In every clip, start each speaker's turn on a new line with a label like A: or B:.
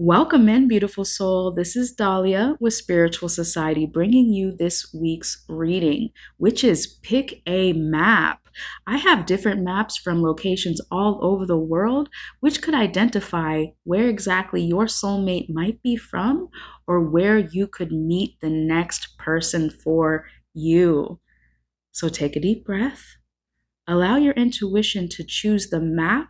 A: Welcome in, beautiful soul. This is Dahlia with Spiritual Society bringing you this week's reading, which is Pick a Map. I have different maps from locations all over the world, which could identify where exactly your soulmate might be from or where you could meet the next person for you. So take a deep breath. Allow your intuition to choose the map,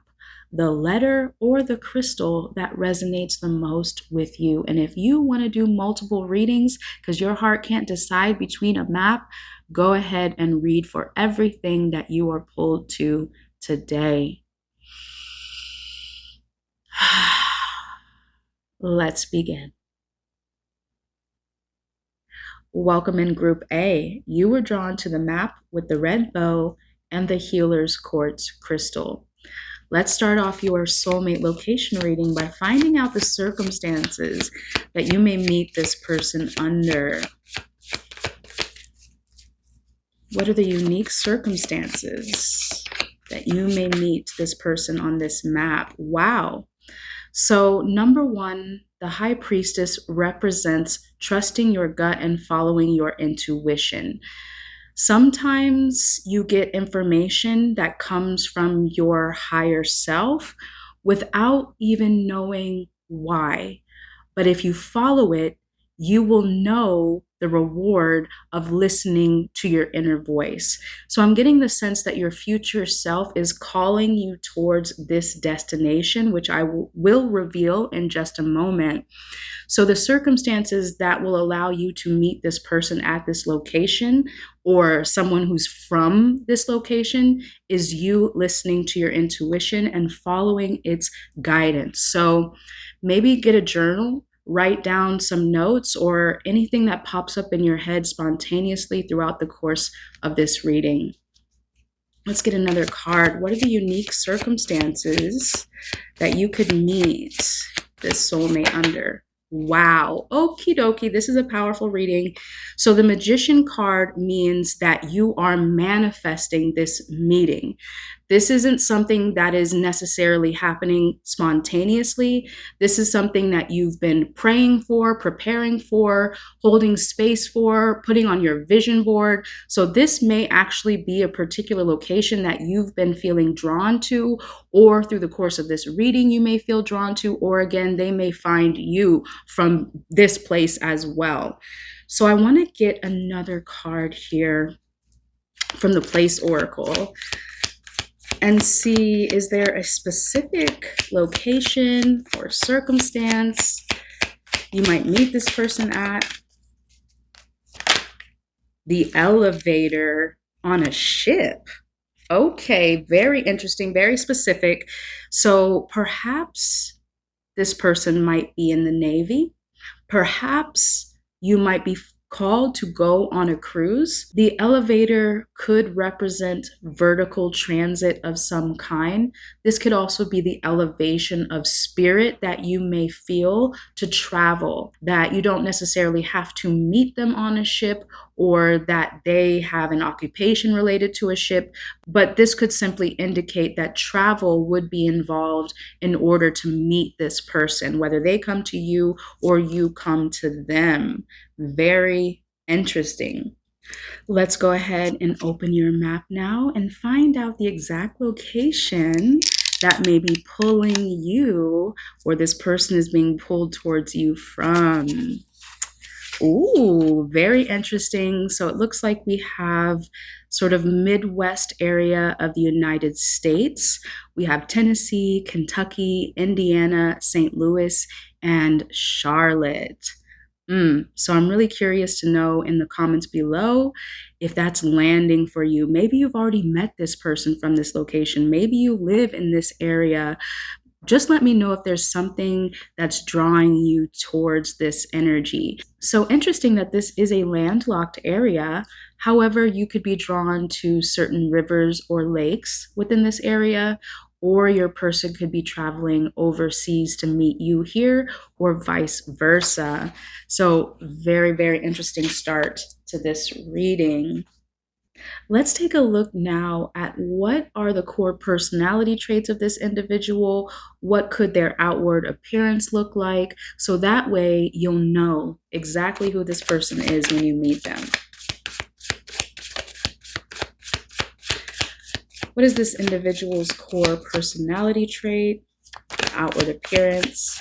A: the letter, or the crystal that resonates the most with you. And if you want to do multiple readings because your heart can't decide between a map, go ahead and read for everything that you are pulled to today. Let's begin. Welcome in Group A. You were drawn to the map with the red bow and the Healer's Quartz crystal. Let's start off your soulmate location reading by finding out the circumstances that you may meet this person under. What are the unique circumstances that you may meet this person on this map? Wow. So, number one, the High Priestess represents trusting your gut and following your intuition. Sometimes you get information that comes from your higher self without even knowing why. But if you follow it, you will know the reward of listening to your inner voice. So I'm getting the sense that your future self is calling you towards this destination, which I will reveal in just a moment. So the circumstances that will allow you to meet this person at this location or someone who's from this location is you listening to your intuition and following its guidance. So maybe get a journal, write down some notes or anything that pops up in your head spontaneously throughout the course of this reading. Let's get another card. What are the unique circumstances that you could meet this soulmate under? Wow. Okie dokie. This is a powerful reading. So the Magician card means that you are manifesting this meeting. This isn't something that is necessarily happening spontaneously. This is something that you've been praying for, preparing for, holding space for, putting on your vision board. So this may actually be a particular location that you've been feeling drawn to, or through the course of this reading, you may feel drawn to, or again, they may find you from this place as well. So I want to get another card here from the Place Oracle and see, is there a specific location or circumstance you might meet this person at? The elevator on a ship. Okay, very interesting, very specific. So perhaps this person might be in the Navy. Perhaps you might be called to go on a cruise. The elevator could represent vertical transit of some kind. This could also be the elevation of spirit that you may feel to travel, that you don't necessarily have to meet them on a ship or that they have an occupation related to a ship, but this could simply indicate that travel would be involved in order to meet this person, whether they come to you or you come to them. Very interesting. Let's go ahead and open your map now and find out the exact location that may be pulling you or this person is being pulled towards you from. Ooh, very interesting. So it looks like we have sort of Midwest area of the United States. We have Tennessee, Kentucky, Indiana, St. Louis, and Charlotte. So I'm really curious to know in the comments below if that's landing for you. Maybe you've already met this person from this location. Maybe you live in this area. Just let me know if there's something that's drawing you towards this energy. So interesting that this is a landlocked area. However, you could be drawn to certain rivers or lakes within this area, or your person could be traveling overseas to meet you here or vice versa. So very, very interesting start to this reading. Let's take a look now at what are the core personality traits of this individual. What could their outward appearance look like? So that way you'll know exactly who this person is when you meet them. What is this individual's core personality trait, outward appearance?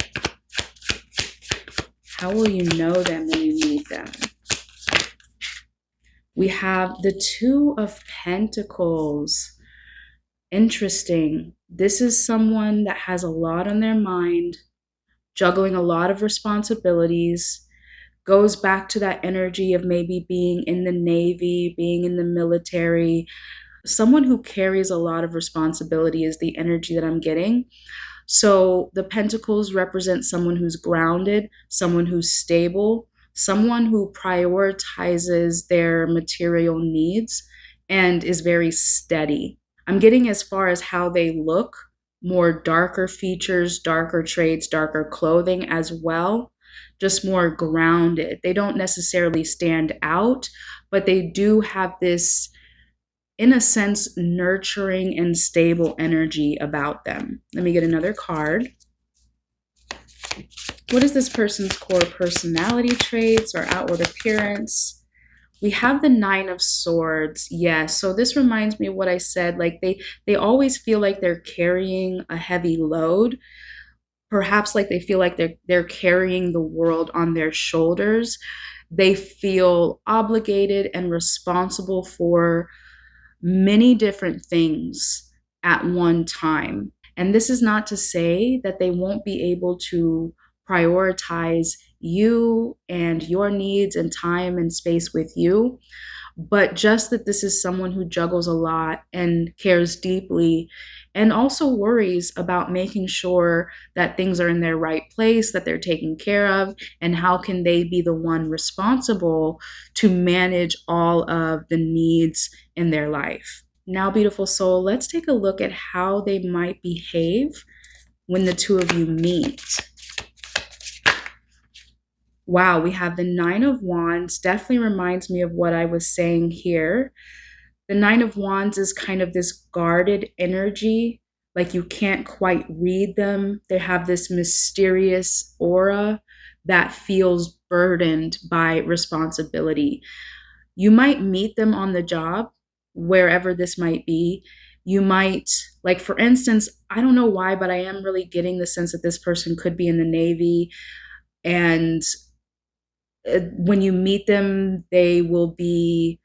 A: How will you know them when you meet them? We have the Two of Pentacles. Interesting. This is someone that has a lot on their mind, juggling a lot of responsibilities, goes back to that energy of maybe being in the Navy, being in the military. Someone who carries a lot of responsibility is the energy that I'm getting. So the Pentacles represent someone who's grounded, someone who's stable, someone who prioritizes their material needs and is very steady. I'm getting as far as how they look, more darker features, darker traits, darker clothing as well, just more grounded. They don't necessarily stand out, but they do have this, in a sense, nurturing and stable energy about them. Let me get another card. What is this person's core personality traits or outward appearance? We have the Nine of Swords. Yes, so this reminds me of what I said. Like they always feel like they're carrying a heavy load. Perhaps like they feel like they're carrying the world on their shoulders. They feel obligated and responsible for many different things at one time. And this is not to say that they won't be able to prioritize you and your needs and time and space with you, but just that this is someone who juggles a lot and cares deeply and also worries about making sure that things are in their right place, that they're taken care of, and how can they be the one responsible to manage all of the needs in their life. Now, beautiful soul, let's take a look at how they might behave when the two of you meet. Wow, we have the Nine of Wands. Definitely reminds me of what I was saying here. The Nine of Wands is kind of this guarded energy, like you can't quite read them. They have this mysterious aura that feels burdened by responsibility. You might meet them on the job, wherever this might be. You might, like, for instance, I don't know why, but I am really getting the sense that this person could be in the Navy. And when you meet them, they will be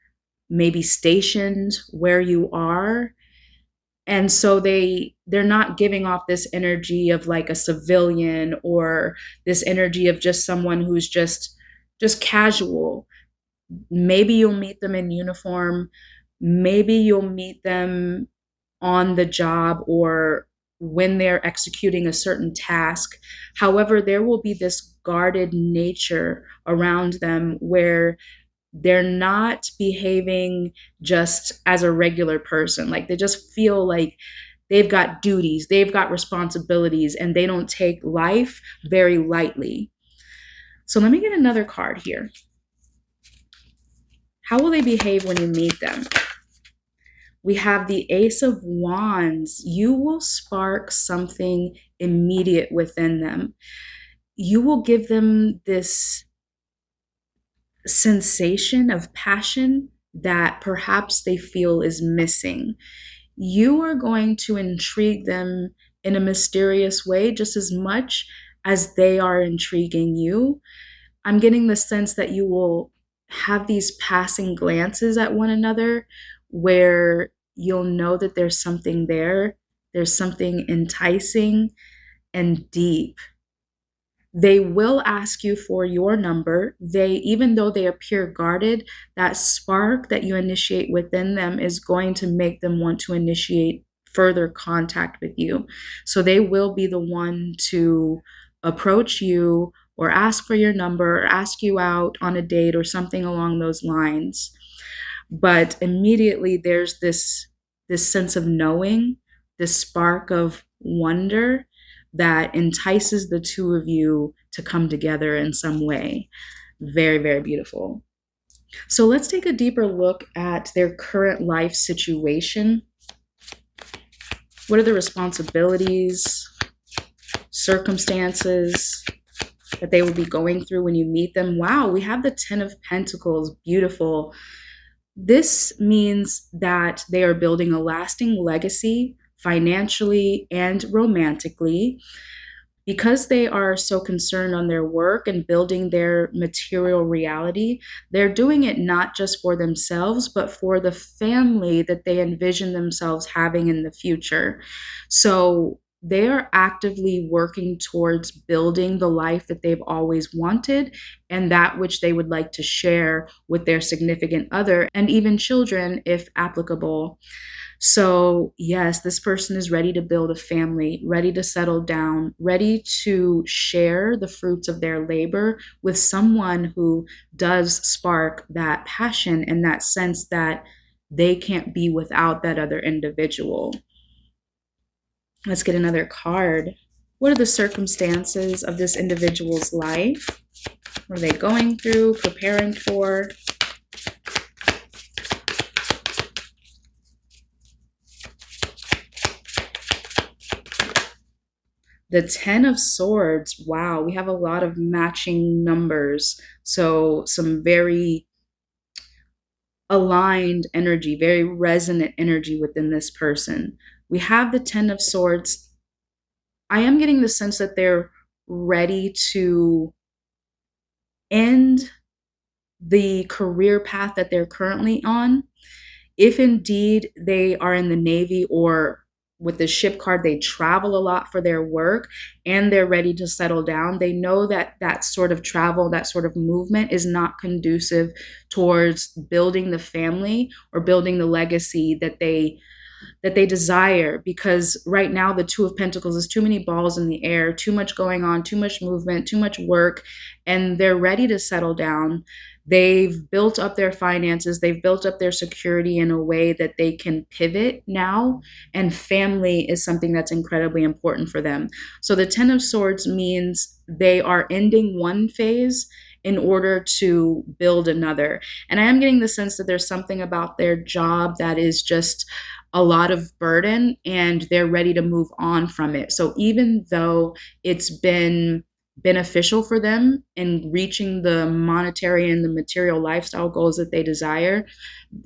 A: maybe stationed where you are. And so they're not giving off this energy of like a civilian or this energy of just someone who's just casual. Maybe you'll meet them in uniform. Maybe you'll meet them on the job or when they're executing a certain task. However, there will be this guarded nature around them where they're not behaving just as a regular person. Like they just feel like they've got duties, they've got responsibilities, and they don't take life very lightly. So let me get another card here. How will they behave when you meet them? We have the Ace of Wands. You will spark something immediate within them. You will give them this sensation of passion that perhaps they feel is missing. You are going to intrigue them in a mysterious way just as much as they are intriguing you. I'm getting the sense that you will have these passing glances at one another where you'll know that there's something there. There's something enticing and deep. They will ask you for your number. Even though they appear guarded, that spark that you initiate within them is going to make them want to initiate further contact with you. So they will be the one to approach you or ask for your number or ask you out on a date or something along those lines. But immediately there's this sense of knowing, this spark of wonder that entices the two of you to come together in some way. Very, very beautiful. So let's take a deeper look at their current life situation. What are the responsibilities, circumstances that they will be going through when you meet them? Wow, we have the 10 of Pentacles. Beautiful. This means that they are building a lasting legacy financially and romantically. Because they are so concerned on their work and building their material reality, they're doing it not just for themselves, but for the family that they envision themselves having in the future. So they are actively working towards building the life that they've always wanted and that which they would like to share with their significant other and even children, if applicable. So, yes, this person is ready to build a family, ready to settle down, ready to share the fruits of their labor with someone who does spark that passion and that sense that they can't be without that other individual. Let's get another card. What are the circumstances of this individual's life? What are they going through, preparing for? The 10 of Swords. Wow, we have a lot of matching numbers. So some very aligned energy, very resonant energy within this person. We have the 10 of Swords. I am getting the sense that they're ready to end the career path that they're currently on. If indeed they are in the Navy or with the ship card, they travel a lot for their work and they're ready to settle down. They know that that sort of travel, that sort of movement is not conducive towards building the family or building the legacy that they desire, because right now the Two of Pentacles is too many balls in the air, too much going on, too much movement, too much work, and they're ready to settle down. They've built up their finances, they've built up their security in a way that they can pivot now, and family is something that's incredibly important for them. So the 10 of Swords means they are ending one phase in order to build another. And I am getting the sense that there's something about their job that is just a lot of burden and they're ready to move on from it. So even though it's been beneficial for them in reaching the monetary and the material lifestyle goals that they desire,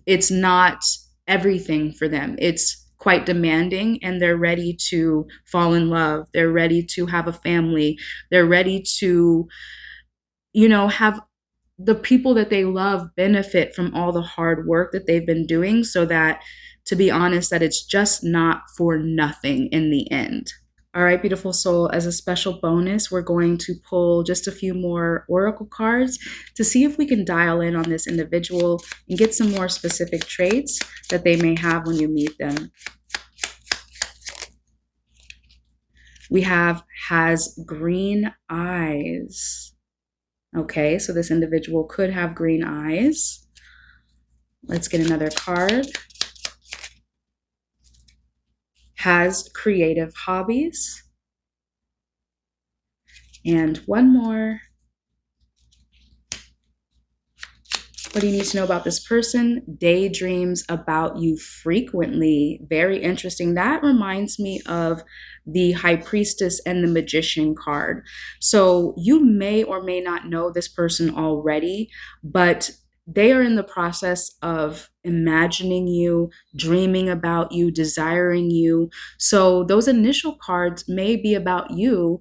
A: it's not everything for them. It's quite demanding and they're ready to fall in love. They're ready to have a family. They're ready to, have the people that they love benefit from all the hard work that they've been doing, so that, to be honest, that it's just not for nothing in the end. All right, beautiful soul, as a special bonus, we're going to pull just a few more oracle cards to see if we can dial in on this individual and get some more specific traits that they may have when you meet them. We have has green eyes. Okay, so this individual could have green eyes. Let's get another card. Has creative hobbies. And one more. What do you need to know about this person? Daydreams about you frequently. Very interesting. That reminds me of the High Priestess and the Magician card. So you may or may not know this person already, but they are in the process of imagining you, dreaming about you, desiring you. So those initial cards may be about you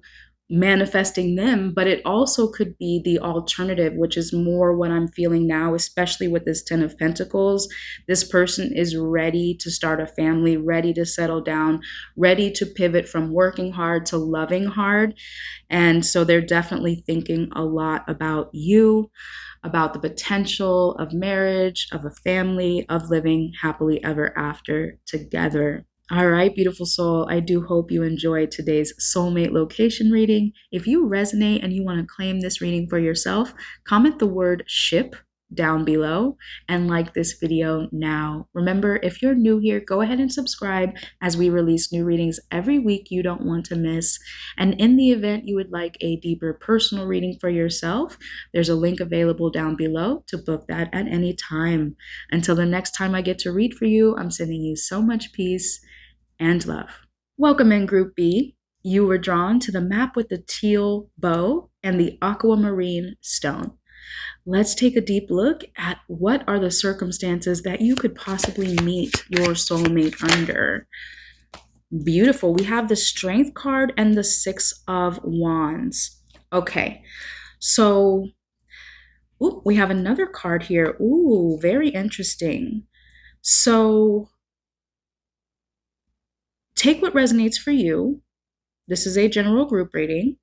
A: manifesting them, but it also could be the alternative, which is more what I'm feeling now, especially with this 10 of Pentacles. This person is ready to start a family, ready to settle down, ready to pivot from working hard to loving hard. And so they're definitely thinking a lot about you, about the potential of marriage, of a family, of living happily ever after together. All right, beautiful soul, I do hope you enjoyed today's soulmate location reading. If you resonate and you want to claim this reading for yourself, comment the word ship down below and like this video now. Remember, if you're new here, go ahead and subscribe as we release new readings every week you don't want to miss. And in the event you would like a deeper personal reading for yourself, there's a link available down below to book that at any time. Until the next time I get to read for you, I'm sending you so much peace and love. Welcome in Group B. You were drawn to the map with the teal bow and the aquamarine stone. Let's take a deep look at what are the circumstances that you could possibly meet your soulmate under. Beautiful. We have the Strength card and the Six of Wands. Okay, so we have another card here. Ooh, very interesting. So take what resonates for you. This is a general group reading.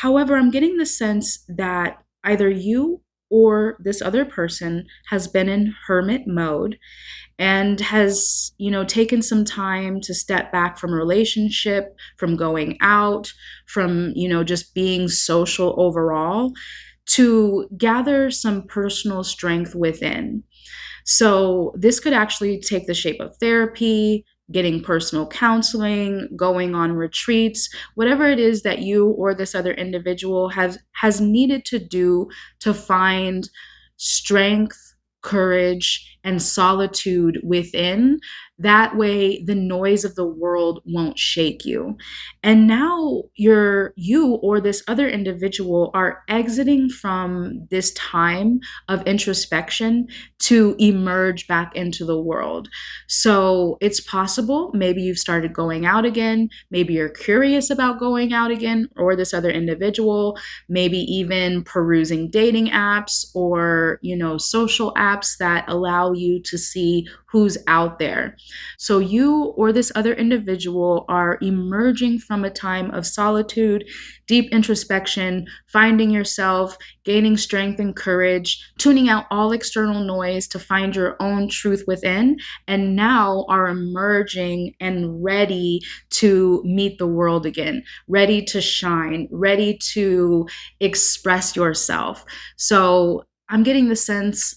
A: However, I'm getting the sense that either you or this other person has been in hermit mode and has, taken some time to step back from a relationship, from going out, from, just being social overall, to gather some personal strength within. So this could actually take the shape of therapy, getting personal counseling, going on retreats, whatever it is that you or this other individual has needed to do to find strength, courage, and solitude within. That way the noise of the world won't shake you. And now you or this other individual are exiting from this time of introspection to emerge back into the world. So it's possible maybe you've started going out again, maybe you're curious about going out again, or this other individual, maybe even perusing dating apps or, social apps that allow you to see who's out there. So you or this other individual are emerging from a time of solitude, deep introspection, finding yourself, gaining strength and courage, tuning out all external noise to find your own truth within, and now are emerging and ready to meet the world again, ready to shine, ready to express yourself. So I'm getting the sense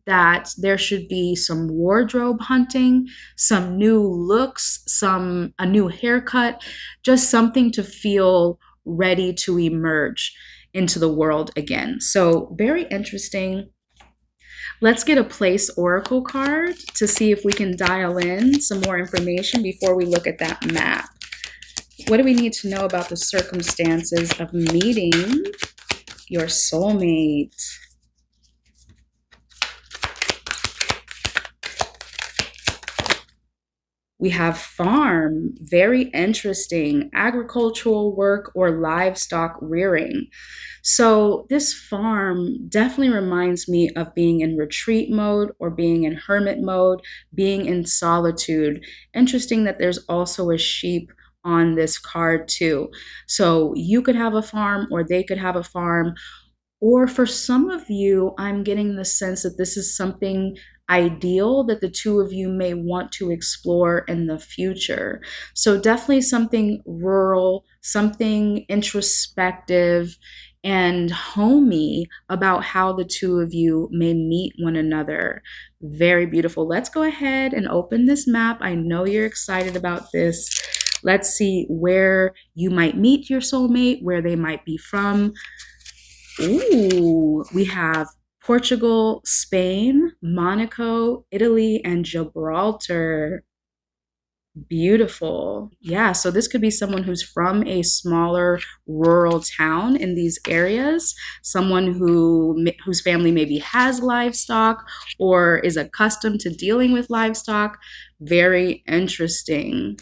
A: that there should be some wardrobe hunting, some new looks, a new haircut, just something to feel ready to emerge into the world again. So very interesting. Let's get a place oracle card to see if we can dial in some more information before we look at that map. What do we need to know about the circumstances of meeting your soulmate? We have farm, very interesting, agricultural work or livestock rearing. So this farm definitely reminds me of being in retreat mode or being in hermit mode, being in solitude. Interesting that there's also a sheep on this card too. So you could have a farm or they could have a farm. Or for some of you, I'm getting the sense that this is something ideal that the two of you may want to explore in the future. So definitely something rural, something introspective and homey about how the two of you may meet one another. Very beautiful. Let's go ahead and open this map. I know you're excited about this. Let's see where you might meet your soulmate, where they might be from. Ooh, we have Portugal, Spain, Monaco, Italy, and Gibraltar. Beautiful. Yeah, so this could be someone who's from a smaller rural town in these areas, someone whose family maybe has livestock or is accustomed to dealing with livestock. Very interesting.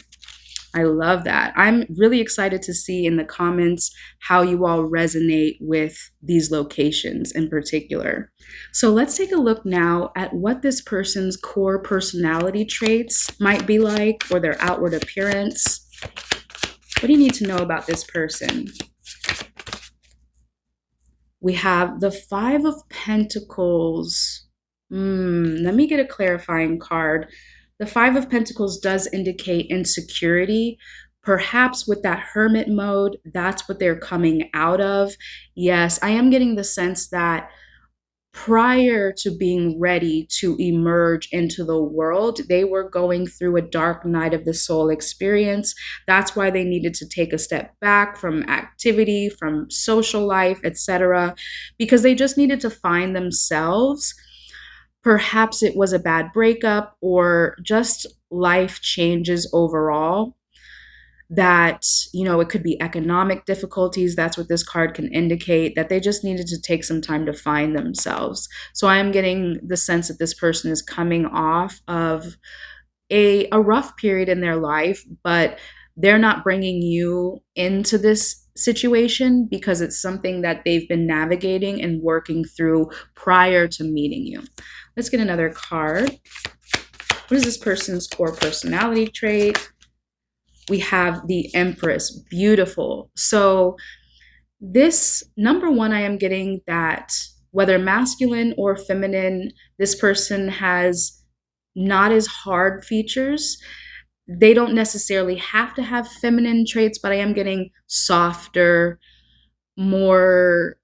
A: I love that. I'm really excited to see in the comments how you all resonate with these locations in particular. So let's take a look now at what this person's core personality traits might be like or their outward appearance. What do you need to know about this person? We have the Five of Pentacles. Let me get a clarifying card. The Five of Pentacles does indicate insecurity. Perhaps with that hermit mode, that's what they're coming out of. Yes, I am getting the sense that prior to being ready to emerge into the world, they were going through a dark night of the soul experience. That's why they needed to take a step back from activity, from social life, etc., because they just needed to find themselves. Perhaps it was a bad breakup or just life changes overall, that, it could be economic difficulties. That's what this card can indicate, that they just needed to take some time to find themselves. So I am getting the sense that this person is coming off of a rough period in their life, but they're not bringing you into this situation because it's something that they've been navigating and working through prior to meeting you. Let's get another card. What is this person's core personality trait? We have the Empress. Beautiful. So this, number one, I am getting that whether masculine or feminine, this person has not as hard features. They don't necessarily have to have feminine traits, but I am getting softer, more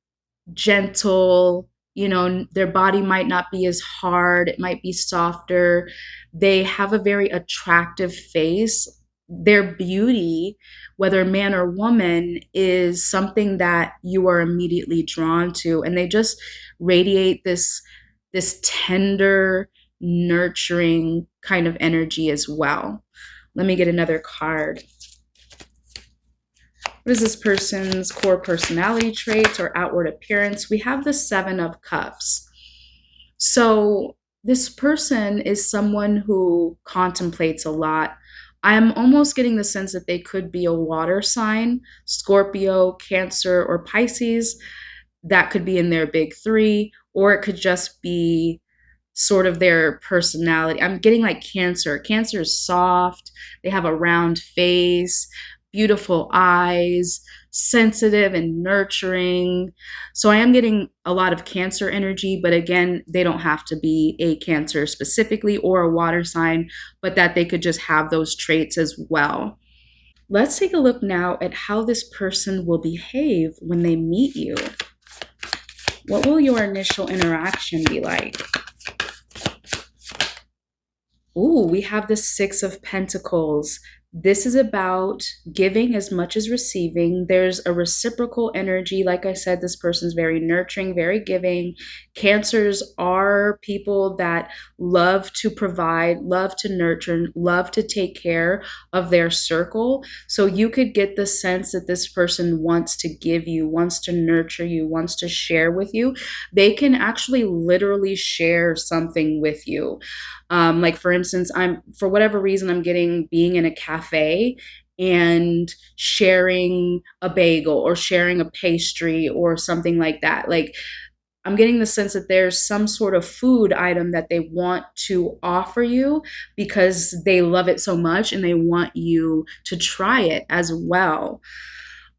A: gentle. Their body might not be as hard, it might be softer. They have a very attractive face. Their beauty, whether man or woman, is something that you are immediately drawn to, and they just radiate this tender, nurturing kind of energy as well. Let me get another card. What is this person's core personality traits or outward appearance? We have the Seven of Cups. So this person is someone who contemplates a lot. I'm almost getting the sense that they could be a water sign, Scorpio, Cancer, or Pisces. That could be in their big three, or it could just be sort of their personality. I'm getting like Cancer. Cancer is soft. They have a round face, beautiful eyes, sensitive and nurturing. So I am getting a lot of Cancer energy, but again, they don't have to be a Cancer specifically or a water sign, but that they could just have those traits as well. Let's take a look now at how this person will behave when they meet you. What will your initial interaction be like? Ooh, we have the Six of Pentacles. This is about giving as much as receiving. There's a reciprocal energy. Like I said, this person's very nurturing, very giving. Cancers are people that love to provide, love to nurture, love to take care of their circle. So you could get the sense that this person wants to give you, wants to nurture you, wants to share with you. They can actually literally share something with you. Like for instance, for whatever reason, I'm getting being in a cafe and sharing a bagel or sharing a pastry or something like that. Like I'm getting the sense that there's some sort of food item that they want to offer you because they love it so much and they want you to try it as well.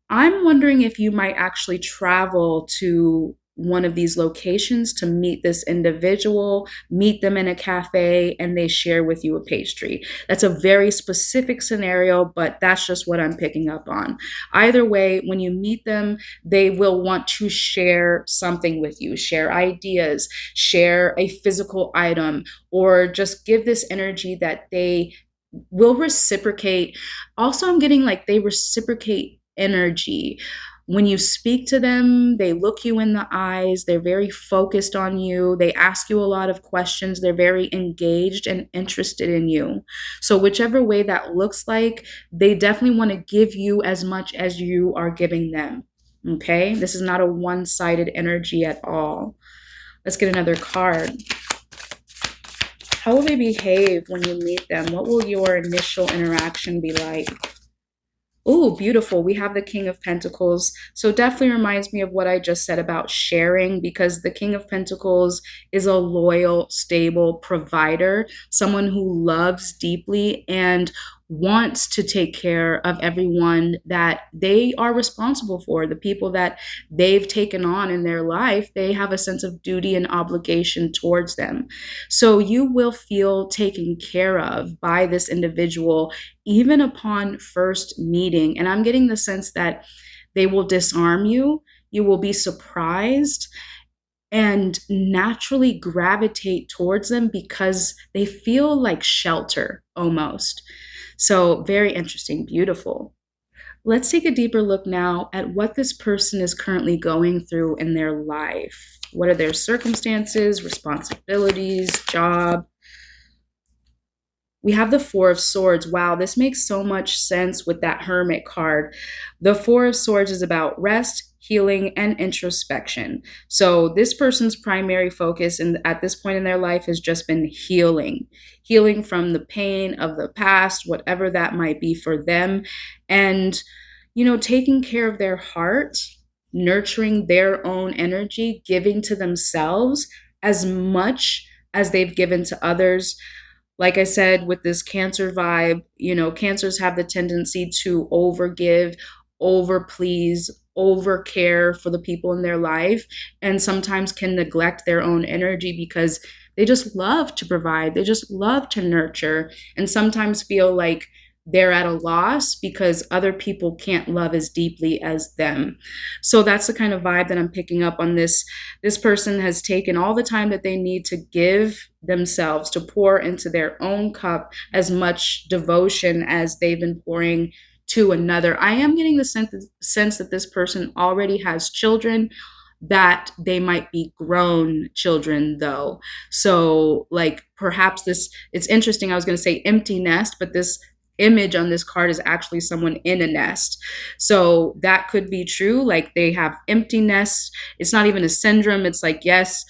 A: I'm wondering if you might actually travel to one of these locations to meet this individual, meet them in a cafe, and they share with you a pastry. That's a very specific scenario, but that's just what I'm picking up on. Either way, when you meet them, they will want to share something with you, share ideas, share a physical item, or just give this energy that they will reciprocate. Also, I'm getting like they reciprocate energy. When you speak to them, they look you in the eyes, they're very focused on you, they ask you a lot of questions, they're very engaged and interested in you. So whichever way that looks like, they definitely want to give you as much as you are giving them. Okay? This is not a one-sided energy at all. Let's get another card. How will they behave when you meet them? What will your initial interaction be like? Oh, beautiful. We have the King of Pentacles. So definitely reminds me of what I just said about sharing, because the King of Pentacles is a loyal, stable provider, someone who loves deeply and wants to take care of everyone that they are responsible for, the people that they've taken on in their life. They have a sense of duty and obligation towards them. So you will feel taken care of by this individual even upon first meeting. And I'm getting the sense that they will disarm you. You will be surprised. and naturally gravitate towards them because they feel like shelter almost. So, very interesting, beautiful. Let's take a deeper look now at what this person is currently going through in their life. What are their circumstances, responsibilities, job? We have the Four of Swords. Wow, this makes so much sense with that Hermit card. The Four of Swords is about rest, healing, and introspection. So this person's primary focus at this point in their life has just been healing from the pain of the past, whatever that might be for them. And, taking care of their heart, nurturing their own energy, giving to themselves as much as they've given to others. Like I said, with this Cancer vibe, Cancers have the tendency to overgive, overplease, overcare for the people in their life, and sometimes can neglect their own energy because they just love to provide, they just love to nurture, and sometimes feel like they're at a loss because other people can't love as deeply as them. So that's the kind of vibe that I'm picking up on this. This person has taken all the time that they need to give themselves, to pour into their own cup as much devotion as they've been pouring to another. I am getting the sense that this person already has children, that they might be grown children though. So like perhaps it's interesting. I was going to say empty nest, but this image on this card is actually someone in a nest. So that could be true. Like they have empty nests. It's not even a syndrome. It's like, yes,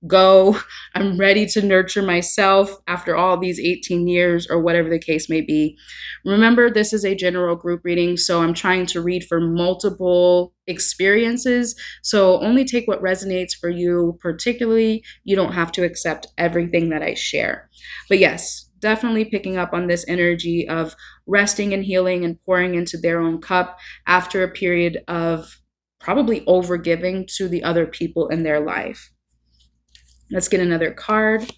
A: go. I'm ready to nurture myself after all these 18 years or whatever the case may be. Remember, this is a general group reading, so I'm trying to read for multiple experiences. So only take what resonates for you particularly. You don't have to accept everything that I share. But yes, definitely picking up on this energy of resting and healing and pouring into their own cup after a period of probably overgiving to the other people in their life. Let's get another card.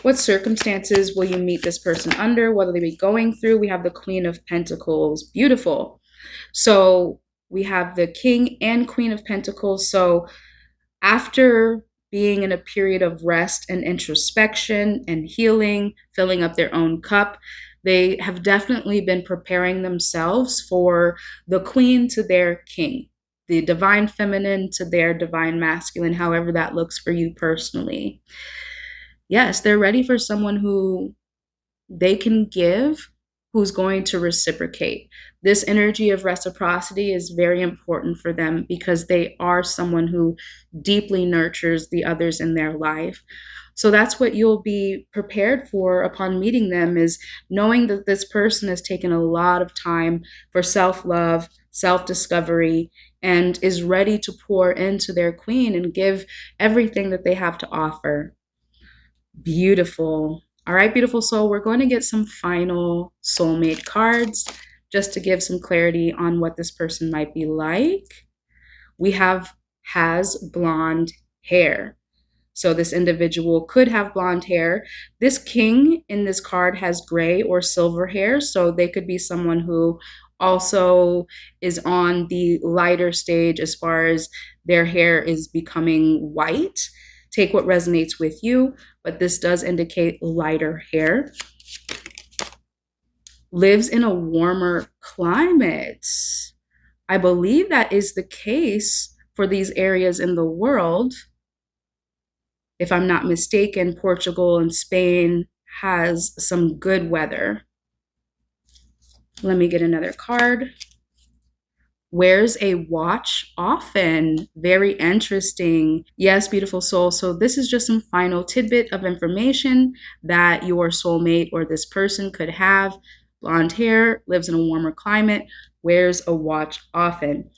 A: What circumstances will you meet this person under? What will they be going through? We have the Queen of Pentacles. Beautiful. So we have the King and Queen of Pentacles. So after being in a period of rest and introspection and healing, filling up their own cup, they have definitely been preparing themselves for the Queen to their King, the divine feminine to their divine masculine, however that looks for you personally. Yes, they're ready for someone who they can give, who's going to reciprocate. This energy of reciprocity is very important for them because they are someone who deeply nurtures the others in their life. So that's what you'll be prepared for upon meeting them, is knowing that this person has taken a lot of time for self-love, self-discovery, and is ready to pour into their queen and give everything that they have to offer. Beautiful. All right, beautiful soul, we're going to get some final soulmate cards just to give some clarity on what this person might be like. We have has blonde hair. So this individual could have blonde hair. This king in this card has gray or silver hair. So they could be someone who also is on the lighter stage as far as their hair is becoming white. Take what resonates with you, but this does indicate lighter hair. Lives in a warmer climate. I believe that is the case for these areas in the world. If I'm not mistaken, Portugal and Spain has some good weather. Let me get another card. Wears a watch often. Very interesting. Yes, beautiful soul. So this is just some final tidbit of information that your soulmate or this person could have. Blonde hair, lives in a warmer climate, wears a watch often.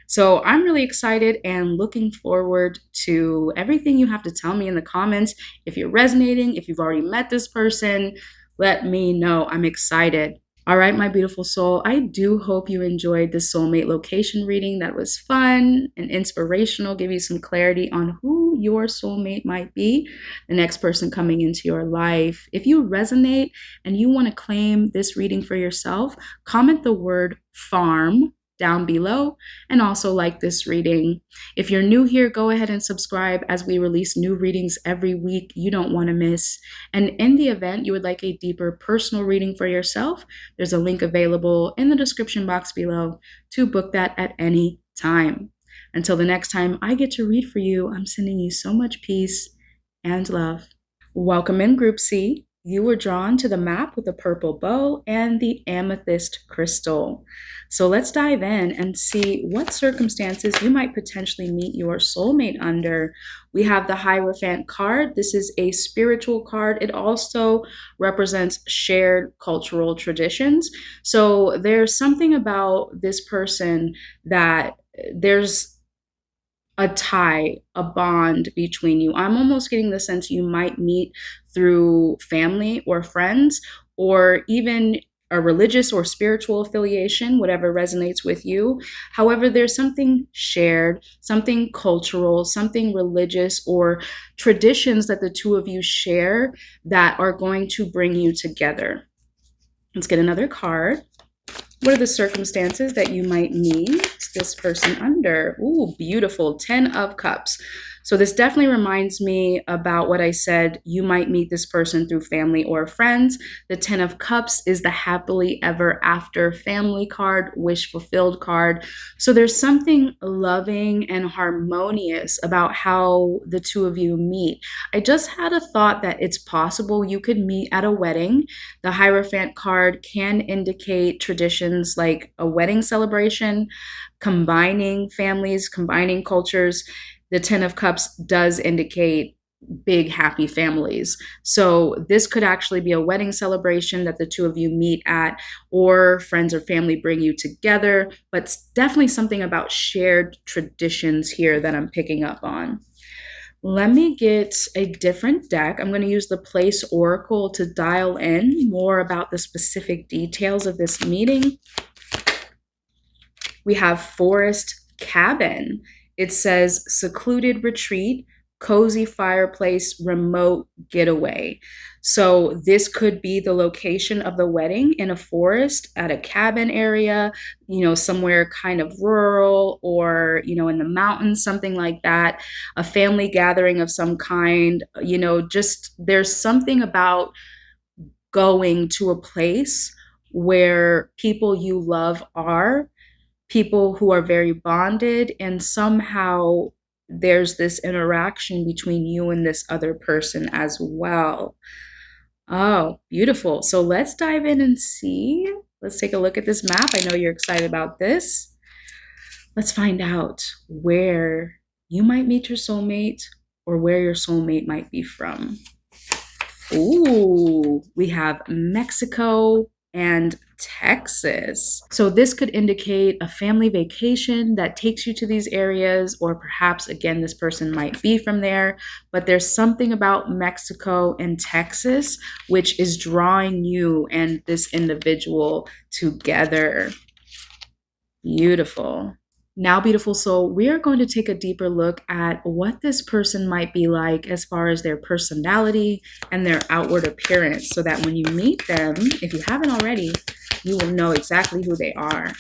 A: So I'm really excited and looking forward to everything you have to tell me in the comments. If you're resonating, if you've already met this person, let me know. I'm excited. All right, my beautiful soul, I do hope you enjoyed this soulmate location reading. That was fun and inspirational, give you some clarity on who your soulmate might be, the next person coming into your life. If you resonate and you want to claim this reading for yourself, comment the word farm down below, and also like this reading. If you're new here, go ahead and subscribe as we release new readings every week you don't want to miss. And in the event you would like a deeper personal reading for yourself, there's a link available in the description box below to book that at any time. Until the next time I get to read for you, I'm sending you so much peace and love. Welcome in, Group C. You were drawn to the map with the purple bow and the amethyst crystal. So let's dive in and see what circumstances you might potentially meet your soulmate under. We have the Hierophant card. This is a spiritual card. It also represents shared cultural traditions. So there's something about this person that there's a tie, a bond between you. I'm almost getting the sense you might meet through family or friends, or even a religious or spiritual affiliation, whatever resonates with you. However, there's something shared, something cultural, something religious, or traditions that the two of you share that are going to bring you together. Let's get another card. What are the circumstances that you might meet this person under? Ooh, beautiful. 10 of Cups. So this definitely reminds me about what I said. You might meet this person through family or friends. The 10 of Cups is the happily ever after family card, wish fulfilled card. So there's something loving and harmonious about how the two of you meet. I just had a thought that it's possible you could meet at a wedding. The Hierophant card can indicate traditions like a wedding celebration, combining families, combining cultures. The 10 of Cups does indicate big, happy families. So this could actually be a wedding celebration that the two of you meet at, or friends or family bring you together. But it's definitely something about shared traditions here that I'm picking up on. Let me get a different deck. I'm going to use the Place Oracle to dial in more about the specific details of this meeting. We have Forest Cabin. It says secluded retreat, cozy fireplace, remote getaway. So this could be the location of the wedding in a forest, at a cabin area, somewhere kind of rural, or, in the mountains, something like that, a family gathering of some kind, just there's something about going to a place where people you love are, people who are very bonded, and somehow there's this interaction between you and this other person as well. Oh, beautiful. So let's dive in and see. Let's take a look at this map. I know you're excited about this. Let's find out where you might meet your soulmate, or where your soulmate might be from. Ooh, we have Mexico and Texas. So this could indicate a family vacation that takes you to these areas, or perhaps, again, this person might be from there, but there's something about Mexico and Texas which is drawing you and this individual together. Beautiful. Now, beautiful soul, we are going to take a deeper look at what this person might be like as far as their personality and their outward appearance, so that when you meet them, if you haven't already, you will know exactly who they are.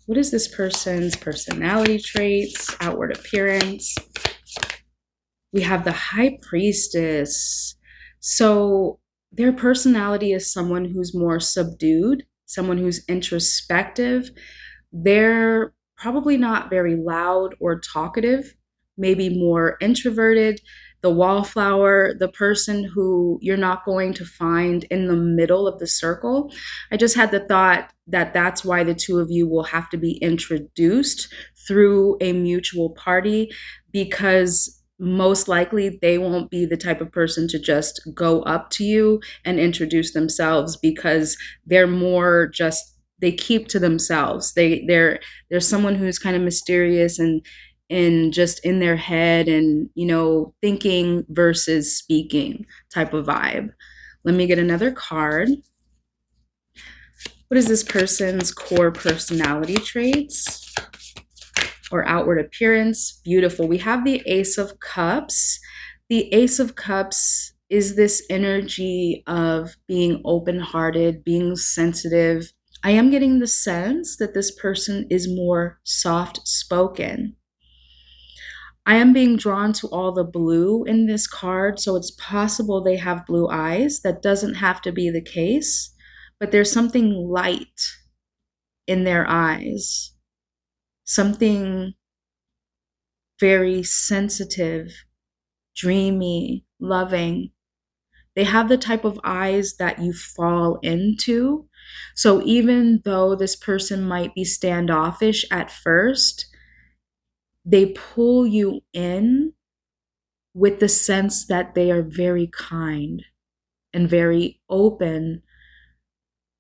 A: What is this person's personality traits, outward appearance? We have the High Priestess. So their personality is someone who's more subdued, someone who's introspective. They're probably not very loud or talkative, maybe more introverted. The wallflower, the person who you're not going to find in the middle of the circle. I just had the thought that that's why the two of you will have to be introduced through a mutual party, because most likely they won't be the type of person to just go up to you and introduce themselves, because they're more just, they keep to themselves. They're someone who's kind of mysterious and just in their head, and thinking versus speaking type of vibe. Let me get another card. What is this person's core personality traits or outward appearance? Beautiful. We have the Ace of Cups. The Ace of Cups is this energy of being open-hearted, being sensitive. I am getting the sense that this person is more soft-spoken. I am being drawn to all the blue in this card, so it's possible they have blue eyes. That doesn't have to be the case, but there's something light in their eyes, something very sensitive, dreamy, loving. They have the type of eyes that you fall into. So even though this person might be standoffish at first, they pull you in with the sense that they are very kind and very open.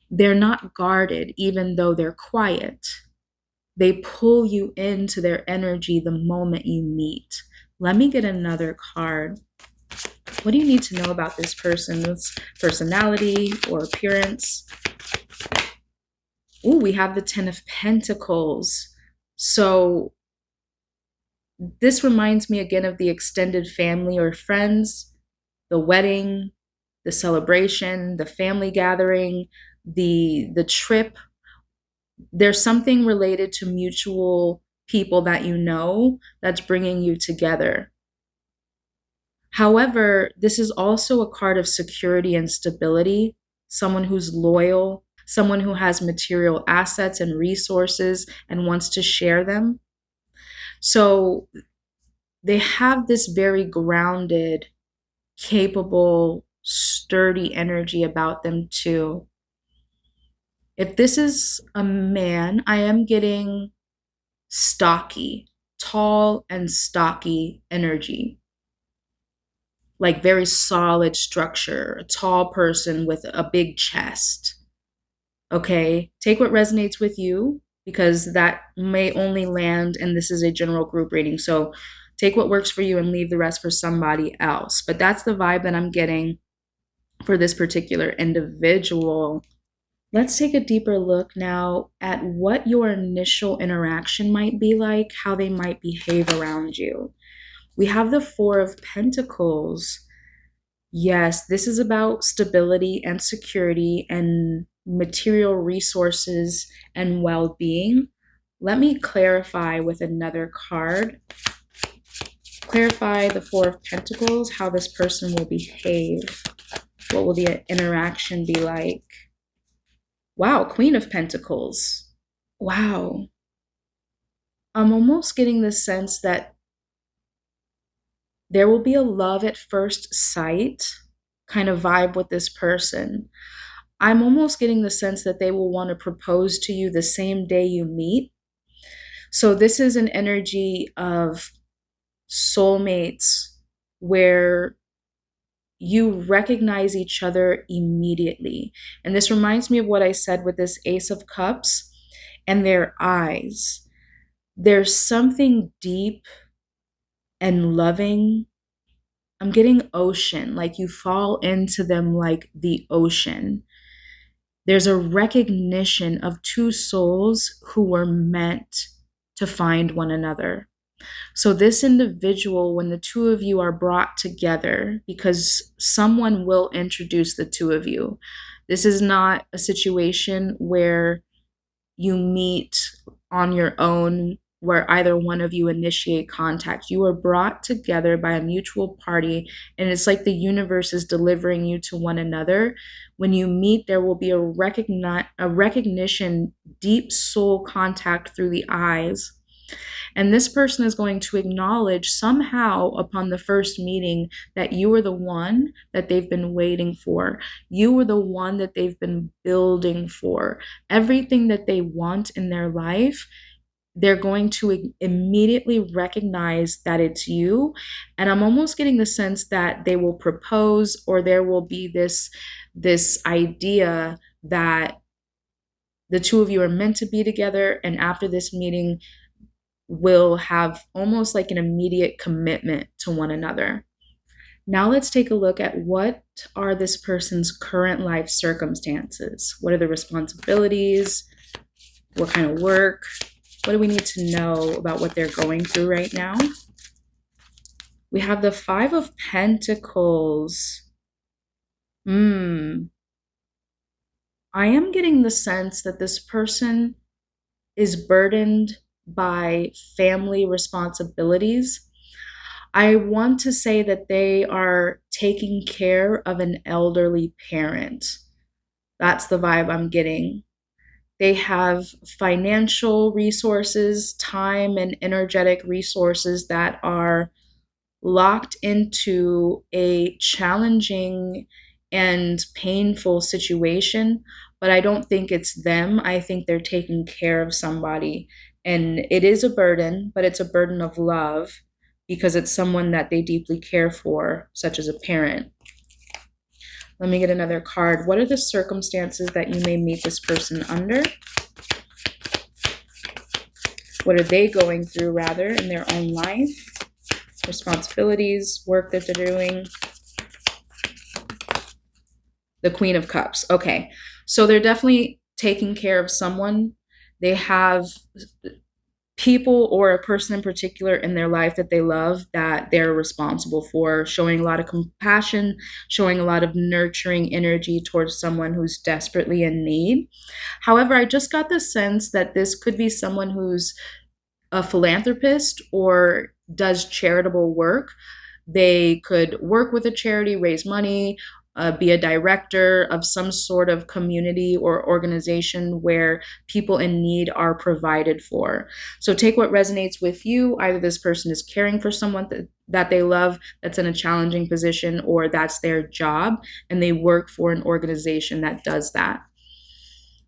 A: They're not guarded, even though they're quiet. They pull you into their energy the moment you meet. Let me get another card. What do you need to know about this person's personality or appearance? Ooh, we have the 10 of Pentacles. So this reminds me again of the extended family or friends, the wedding, the celebration, the family gathering, the trip. There's something related to mutual people that you know that's bringing you together. However, this is also a card of security and stability, someone who's loyal, someone who has material assets and resources and wants to share them. So they have this very grounded, capable, sturdy energy about them too. If this is a man, I am getting stocky, tall and stocky energy, like very solid structure, a tall person with a big chest. Okay, take what resonates with you because that may only land, and this is a general group reading. So take what works for you and leave the rest for somebody else. But that's the vibe that I'm getting for this particular individual. Let's take a deeper look now at what your initial interaction might be like, how they might behave around you. We have the 4 of Pentacles. Yes, this is about stability and security and material resources and well-being. Let me clarify with another card. Clarify the 4 of Pentacles, how this person will behave. What will the interaction be like? Wow, Queen of Pentacles. Wow. I'm almost getting the sense that there will be a love at first sight kind of vibe with this person. I'm almost getting the sense that they will want to propose to you the same day you meet. So this is an energy of soulmates where you recognize each other immediately. And this reminds me of what I said with this Ace of Cups and their eyes. There's something deep and loving. I'm getting ocean, like you fall into them like the ocean. There's a recognition of two souls who were meant to find one another. So this individual, when the two of you are brought together, because someone will introduce the two of you, this is not a situation where you meet on your own, where either one of you initiate contact. You are brought together by a mutual party, and it's like the universe is delivering you to one another. When you meet, there will be a recognition, deep soul contact through the eyes. And this person is going to acknowledge somehow upon the first meeting that you were the one that they've been waiting for. You were the one that they've been building for. Everything that they want in their life, they're going to immediately recognize that it's you. And I'm almost getting the sense that they will propose, or there will be this idea that the two of you are meant to be together. And after this meeting, will have almost like an immediate commitment to one another. Now let's take a look at what are this person's current life circumstances. What are the responsibilities? What kind of work? What do we need to know about what they're going through right now? We have the 5 of Pentacles. I am getting the sense that this person is burdened by family responsibilities. I want to say that they are taking care of an elderly parent. That's the vibe I'm getting. They have financial resources, time, and energetic resources that are locked into a challenging and painful situation, but I don't think it's them. I think they're taking care of somebody. And it is a burden, but it's a burden of love because it's someone that they deeply care for, such as a parent. Let me get another card. What are the circumstances that you may meet this person under? What are they going through, rather, in their own life? Responsibilities, work that they're doing. The Queen of Cups. Okay. So they're definitely taking care of someone. They have people or a person in particular in their life that they love that they're responsible for, showing a lot of compassion, showing a lot of nurturing energy towards someone who's desperately in need. However, I just got the sense that this could be someone who's a philanthropist or does charitable work. They could work with a charity, raise money, be a director of some sort of community or organization where people in need are provided for. So take what resonates with you. Either this person is caring for someone that they love that's in a challenging position, or that's their job and they work for an organization that does that.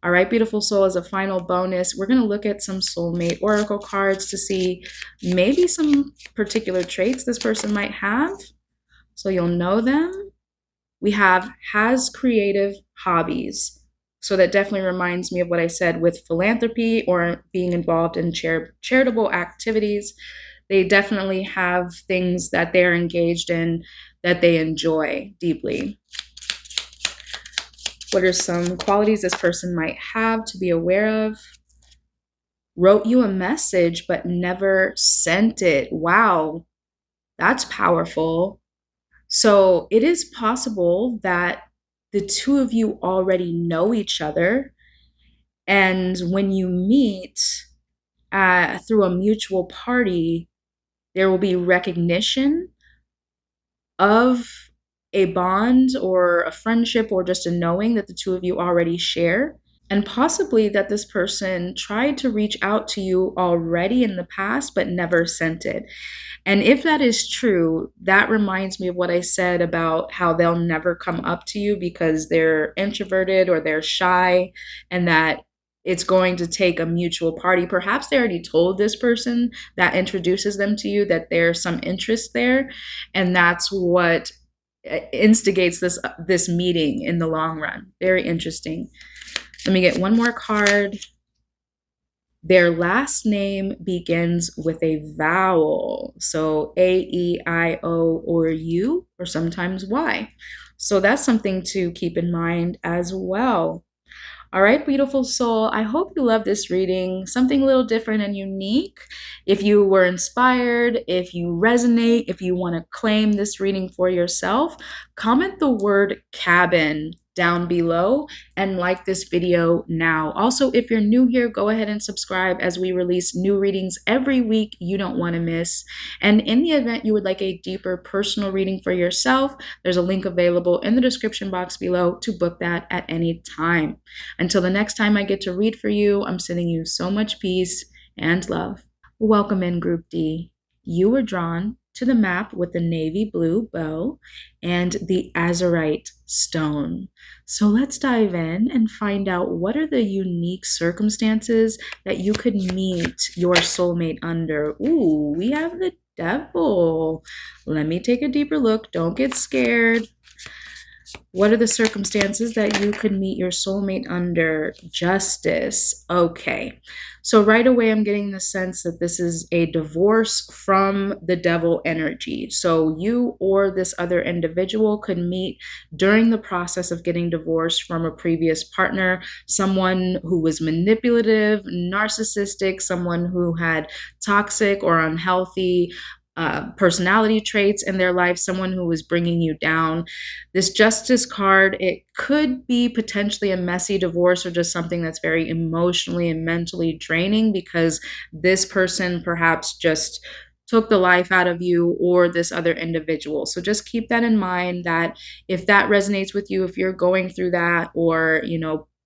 A: All right, beautiful soul, as a final bonus, we're going to look at some soulmate oracle cards to see maybe some particular traits this person might have, so you'll know them. We have has creative hobbies. So that definitely reminds me of what I said with philanthropy or being involved in charitable activities. They definitely have things that they're engaged in that they enjoy deeply. What are some qualities this person might have to be aware of? Wrote you a message but never sent it. Wow, that's powerful. So it is possible that the two of you already know each other. And when you meet through a mutual party, there will be recognition of a bond or a friendship or just a knowing that the two of you already share. And possibly that this person tried to reach out to you already in the past, but never sent it. And if that is true, that reminds me of what I said about how they'll never come up to you because they're introverted or they're shy, and that it's going to take a mutual party. Perhaps they already told this person that introduces them to you that there's some interest there, and that's what instigates this meeting in the long run. Very interesting. Let me get one more card. Their last name begins with a vowel. So A, E, I, O, or U, or sometimes Y. So that's something to keep in mind as well. All right, beautiful soul. I hope you love this reading, something a little different and unique. If you were inspired, if you resonate, if you want to claim this reading for yourself, comment the word cabin down below and like this video now. Also, if you're new here, go ahead and subscribe as we release new readings every week you don't want to miss. And in the event you would like a deeper personal reading for yourself, there's a link available in the description box below to book that at any time. Until the next time I get to read for you, I'm sending you so much peace and love. Welcome in, Group D. You were drawn to the map with the navy blue bow and the azurite stone. So let's dive in and find out what are the unique circumstances that you could meet your soulmate under. Ooh, we have the devil. Let me take a deeper look. Don't get scared. What are the circumstances that you could meet your soulmate under? Justice. Okay. So right away, I'm getting the sense that this is a divorce from the devil energy. So you or this other individual could meet during the process of getting divorced from a previous partner, someone who was manipulative, narcissistic, someone who had toxic or unhealthy personality traits in their life, someone who is bringing you down. This Justice card, it could be potentially a messy divorce or just something that's very emotionally and mentally draining because this person perhaps just took the life out of you or this other individual. So just keep that in mind, that if that resonates with you, if you're going through that, or,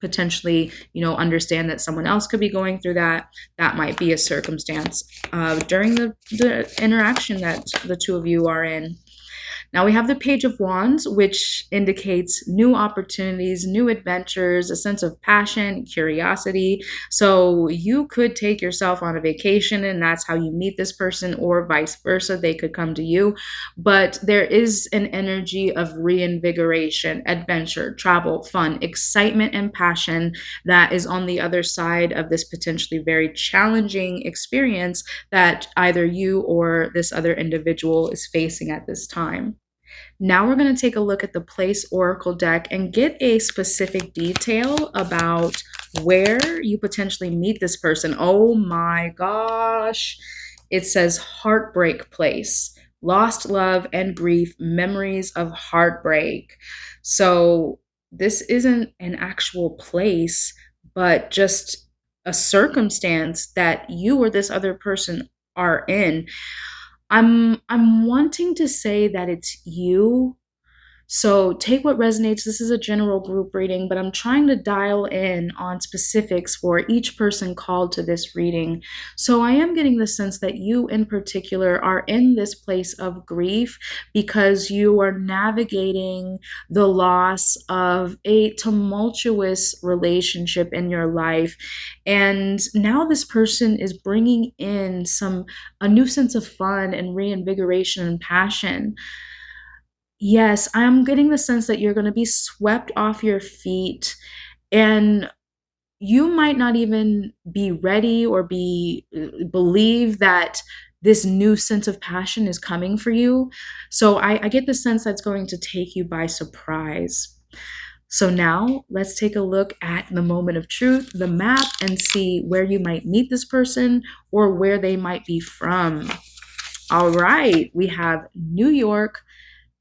A: potentially, understand that someone else could be going through that, that might be a circumstance during the interaction that the two of you are in. Now we have the Page of Wands, which indicates new opportunities, new adventures, a sense of passion, curiosity. So you could take yourself on a vacation and that's how you meet this person, or vice versa. They could come to you. But there is an energy of reinvigoration, adventure, travel, fun, excitement, and passion that is on the other side of this potentially very challenging experience that either you or this other individual is facing at this time. Now we're going to take a look at the Place Oracle deck and get a specific detail about where you potentially meet this person. Oh my gosh. It says Heartbreak Place, lost love and grief, memories of heartbreak. So this isn't an actual place, but just a circumstance that you or this other person are in. I'm wanting to say that it's you, so take what resonates. This is a general group reading, but I'm trying to dial in on specifics for each person called to this reading. So I am getting the sense that you in particular are in this place of grief because you are navigating the loss of a tumultuous relationship in your life. And now this person is bringing in a new sense of fun and reinvigoration and passion. Yes, I'm getting the sense that you're going to be swept off your feet, and you might not even be ready or believe that this new sense of passion is coming for you. So I get the sense that's going to take you by surprise. So now let's take a look at the moment of truth, the map, and see where you might meet this person or where they might be from. All right, we have New York,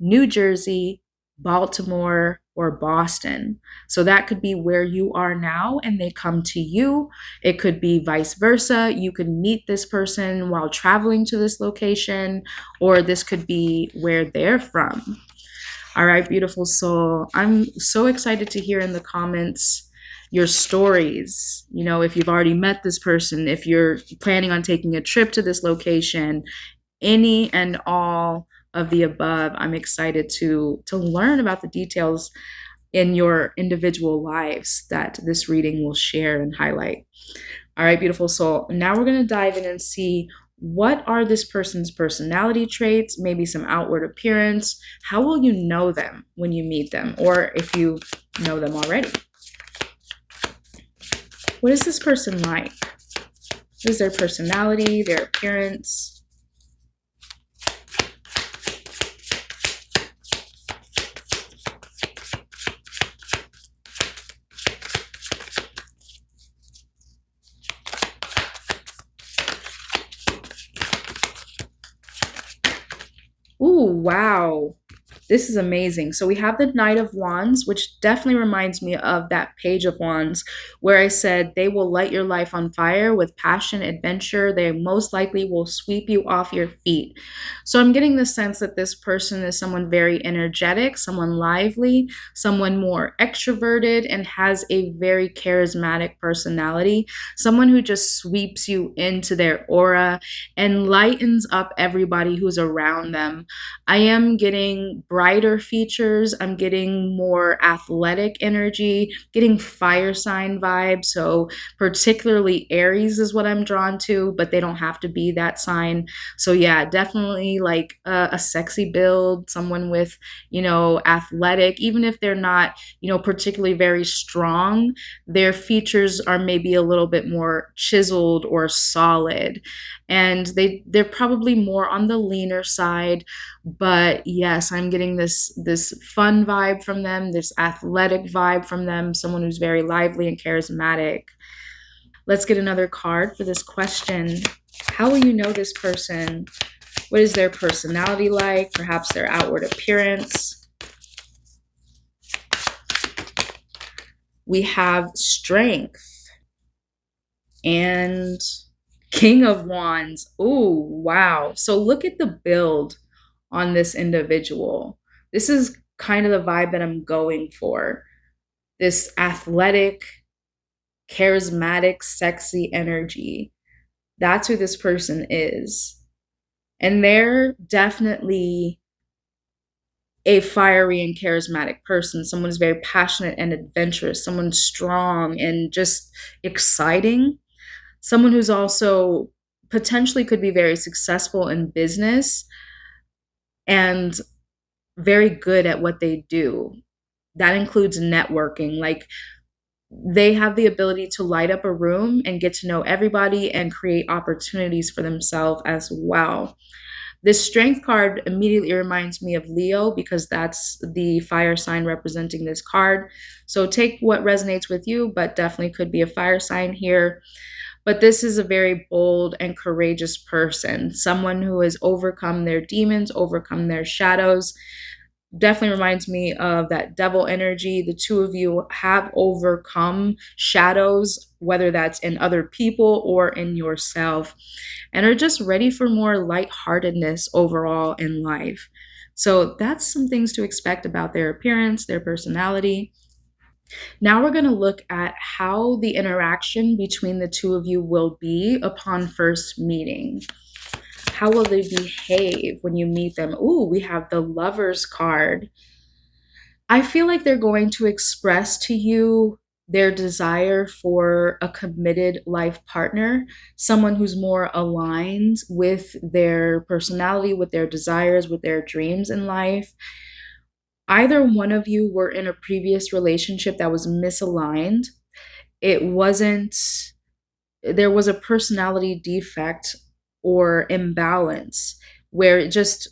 A: New Jersey, Baltimore, or Boston. So that could be where you are now and they come to you. It could be vice versa. You could meet this person while traveling to this location, or this could be where they're from. All right, beautiful soul. I'm so excited to hear in the comments your stories. If you've already met this person, if you're planning on taking a trip to this location, any and all of the above. I'm excited to learn about the details in your individual lives that this reading will share and highlight. All right, beautiful soul. Now we're going to dive in and see what are this person's personality traits, maybe some outward appearance. How will you know them when you meet them, or if you know them already? What is this person like? What is their personality, their appearance? Ooh, wow. This is amazing. So we have the Knight of Wands, which definitely reminds me of that Page of Wands, where I said they will light your life on fire with passion, adventure. They most likely will sweep you off your feet. So I'm getting the sense that this person is someone very energetic, someone lively, someone more extroverted, and has a very charismatic personality, someone who just sweeps you into their aura and lightens up everybody who's around them. I am getting brighter features. I'm getting more athletic energy, getting fire sign vibes. So particularly Aries is what I'm drawn to, but they don't have to be that sign. So yeah, definitely like a sexy build, someone with, athletic, even if they're not, particularly very strong, their features are maybe a little bit more chiseled or solid. And they're probably more on the leaner side, but yes, I'm getting this fun vibe from them, this athletic vibe from them, someone who's very lively and charismatic. Let's get another card for this question. How will you know this person What is their personality like? Perhaps their outward appearance. We have Strength and King of Wands. Ooh, wow. So look at the build on this individual. This is kind of the vibe that I'm going for. This athletic, charismatic, sexy energy. That's who this person is. And they're definitely a fiery and charismatic person. Someone who's very passionate and adventurous, someone strong and just exciting. Someone who's also potentially could be very successful in business and very good at what they do. That includes networking. Like, they have the ability to light up a room and get to know everybody and create opportunities for themselves as well. This Strength card immediately reminds me of Leo because that's the fire sign representing this card. So take what resonates with you, but definitely could be a fire sign here. But this is a very bold and courageous person, someone who has overcome their demons, overcome their shadows. Definitely reminds me of that devil energy. The two of you have overcome shadows, whether that's in other people or in yourself, and are just ready for more lightheartedness overall in life. So that's some things to expect about their appearance, their personality. Now we're going to look at how the interaction between the two of you will be upon first meeting. How will they behave when you meet them? Ooh, we have the Lovers card. I feel like they're going to express to you their desire for a committed life partner, someone who's more aligned with their personality, with their desires, with their dreams in life. Either one of you were in a previous relationship that was misaligned. It wasn't, there was a personality defect or imbalance where it just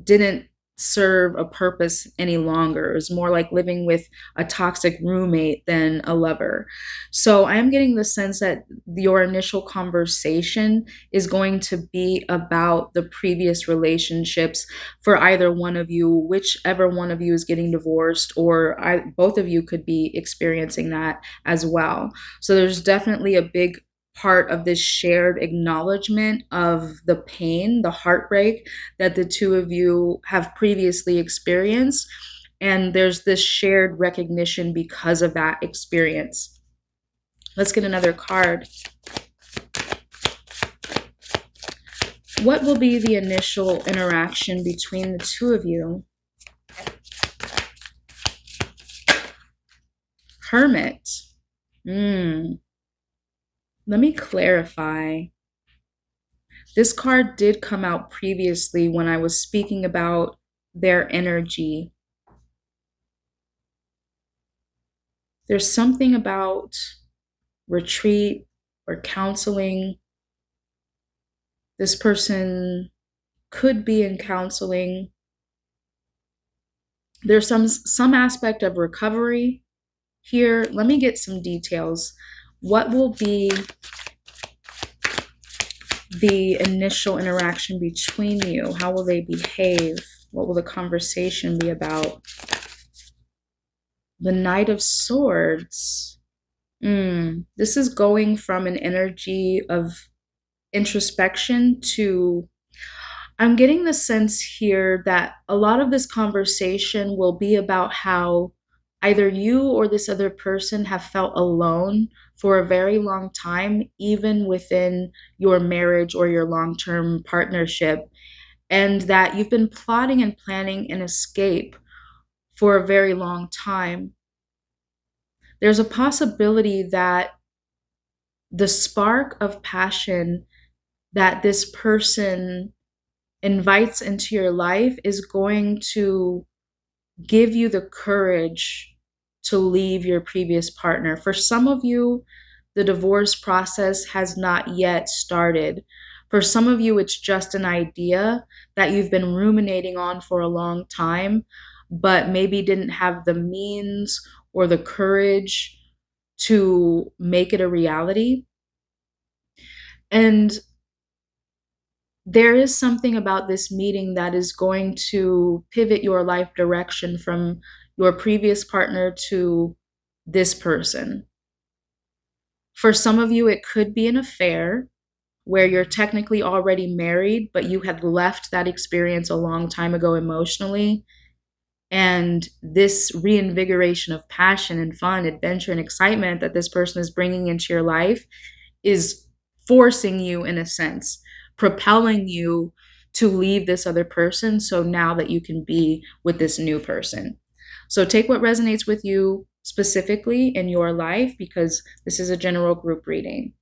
A: didn't serve a purpose any longer. It was more like living with a toxic roommate than a lover. So I am getting the sense that your initial conversation is going to be about the previous relationships for either one of you, whichever one of you is getting divorced, or both of you could be experiencing that as well. So there's definitely a big part of this shared acknowledgement of the pain, the heartbreak that the two of you have previously experienced. And there's this shared recognition because of that experience. Let's get another card. What will be the initial interaction between the two of you? Hermit. Let me clarify. This card did come out previously when I was speaking about their energy. There's something about retreat or counseling. This person could be in counseling. There's some aspect of recovery here. Let me get some details. What will be the initial interaction between you? How will they behave? What will the conversation be about? The Knight of Swords. This is going from an energy of introspection to, I'm getting the sense here that a lot of this conversation will be about how either you or this other person have felt alone for a very long time, even within your marriage or your long-term partnership, and that you've been plotting and planning an escape for a very long time. There's a possibility that the spark of passion that this person invites into your life is going to give you the courage to leave your previous partner. For some of you, the divorce process has not yet started. For some of you, it's just an idea that you've been ruminating on for a long time, but maybe didn't have the means or the courage to make it a reality. And there is something about this meeting that is going to pivot your life direction from your previous partner to this person. For some of you, it could be an affair where you're technically already married, but you had left that experience a long time ago emotionally. And this reinvigoration of passion and fun, adventure, and excitement that this person is bringing into your life is forcing you, in a sense, propelling you to leave this other person. So now that you can be with this new person. So take what resonates with you specifically in your life, because this is a general group reading.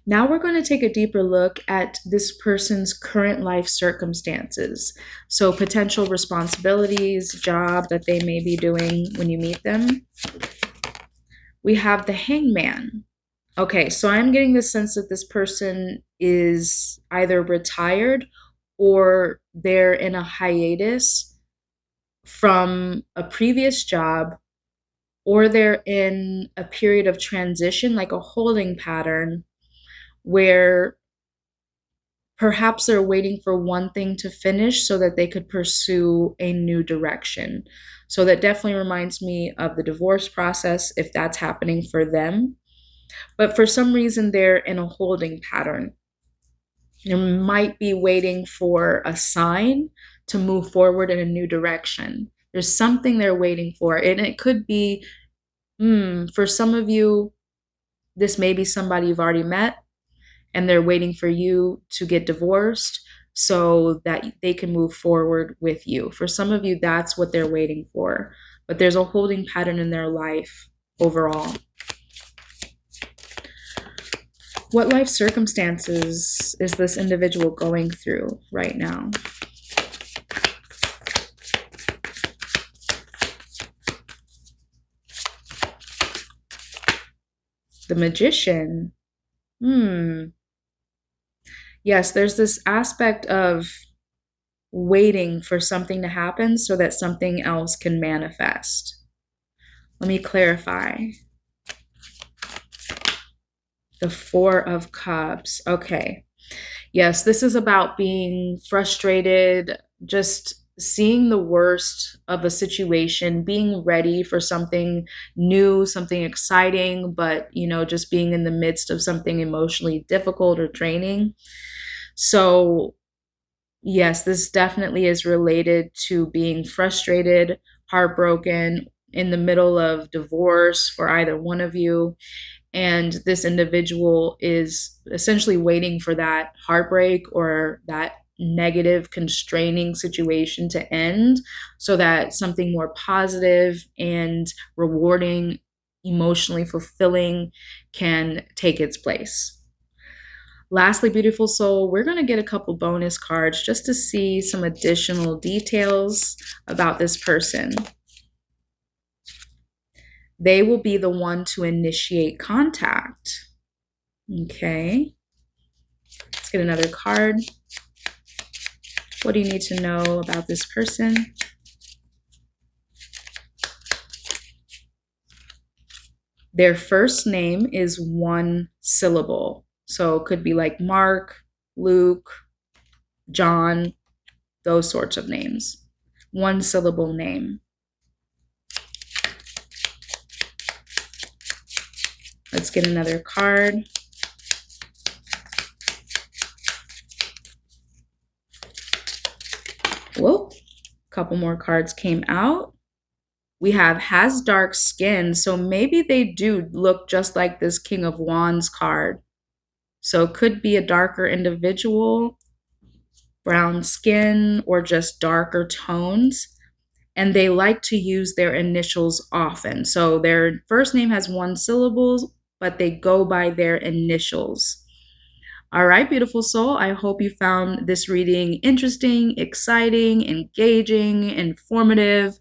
A: Now we're going to take a deeper look at this person's current life circumstances. So potential responsibilities, job that they may be doing when you meet them. We have the Hangman. Okay, so I'm getting the sense that this person is either retired or they're in a hiatus from a previous job, or they're in a period of transition, like a holding pattern, where perhaps they're waiting for one thing to finish so that they could pursue a new direction. So that definitely reminds me of the divorce process, if that's happening for them. But for some reason, they're in a holding pattern. They might be waiting for a sign to move forward in a new direction. There's something they're waiting for. And it could be, for some of you, this may be somebody you've already met and they're waiting for you to get divorced so that they can move forward with you. For some of you, that's what they're waiting for. But there's a holding pattern in their life overall. What life circumstances is this individual going through right now? The Magician. Yes, there's this aspect of waiting for something to happen so that something else can manifest. Let me clarify. The Four of Cups. Okay. Yes, this is about being frustrated, just seeing the worst of a situation, being ready for something new, something exciting, but, just being in the midst of something emotionally difficult or draining. So, yes, this definitely is related to being frustrated, heartbroken, in the middle of divorce for either one of you. And this individual is essentially waiting for that heartbreak or that negative, constraining situation to end so that something more positive and rewarding, emotionally fulfilling can take its place. Lastly, beautiful soul, we're going to get a couple bonus cards just to see some additional details about this person. They will be the one to initiate contact. Okay. Let's get another card. What do you need to know about this person? Their first name is one syllable. So it could be like Mark, Luke, John, those sorts of names. One syllable name. Let's get another card. Whoa, a couple more cards came out. We have has dark skin, so maybe they do look just like this King of Wands card. So it could be a darker individual, brown skin, or just darker tones. And they like to use their initials often. So their first name has one syllable, but they go by their initials. All right, beautiful soul, I hope you found this reading interesting, exciting, engaging, informative.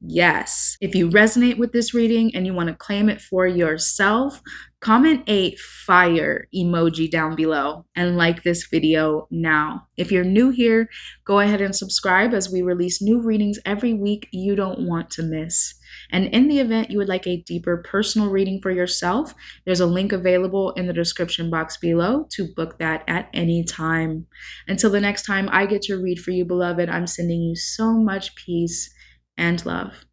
A: Yes. If you resonate with this reading and you want to claim it for yourself, comment a fire emoji down below and like this video now. If you're new here, go ahead and subscribe as we release new readings every week you don't want to miss. And in the event you would like a deeper personal reading for yourself, there's a link available in the description box below to book that at any time. Until the next time I get to read for you, beloved, I'm sending you so much peace and love.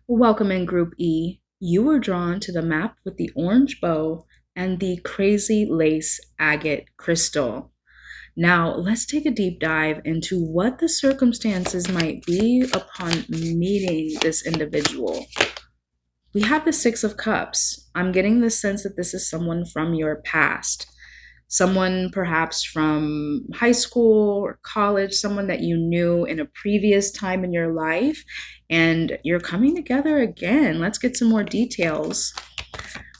A: Welcome in Group E. You were drawn to the map with the orange bow and the crazy lace agate crystal. Now, let's take a deep dive into what the circumstances might be upon meeting this individual. We have the Six of Cups. I'm getting the sense that this is someone from your past, someone perhaps from high school or college, someone that you knew in a previous time in your life, and you're coming together again. Let's get some more details.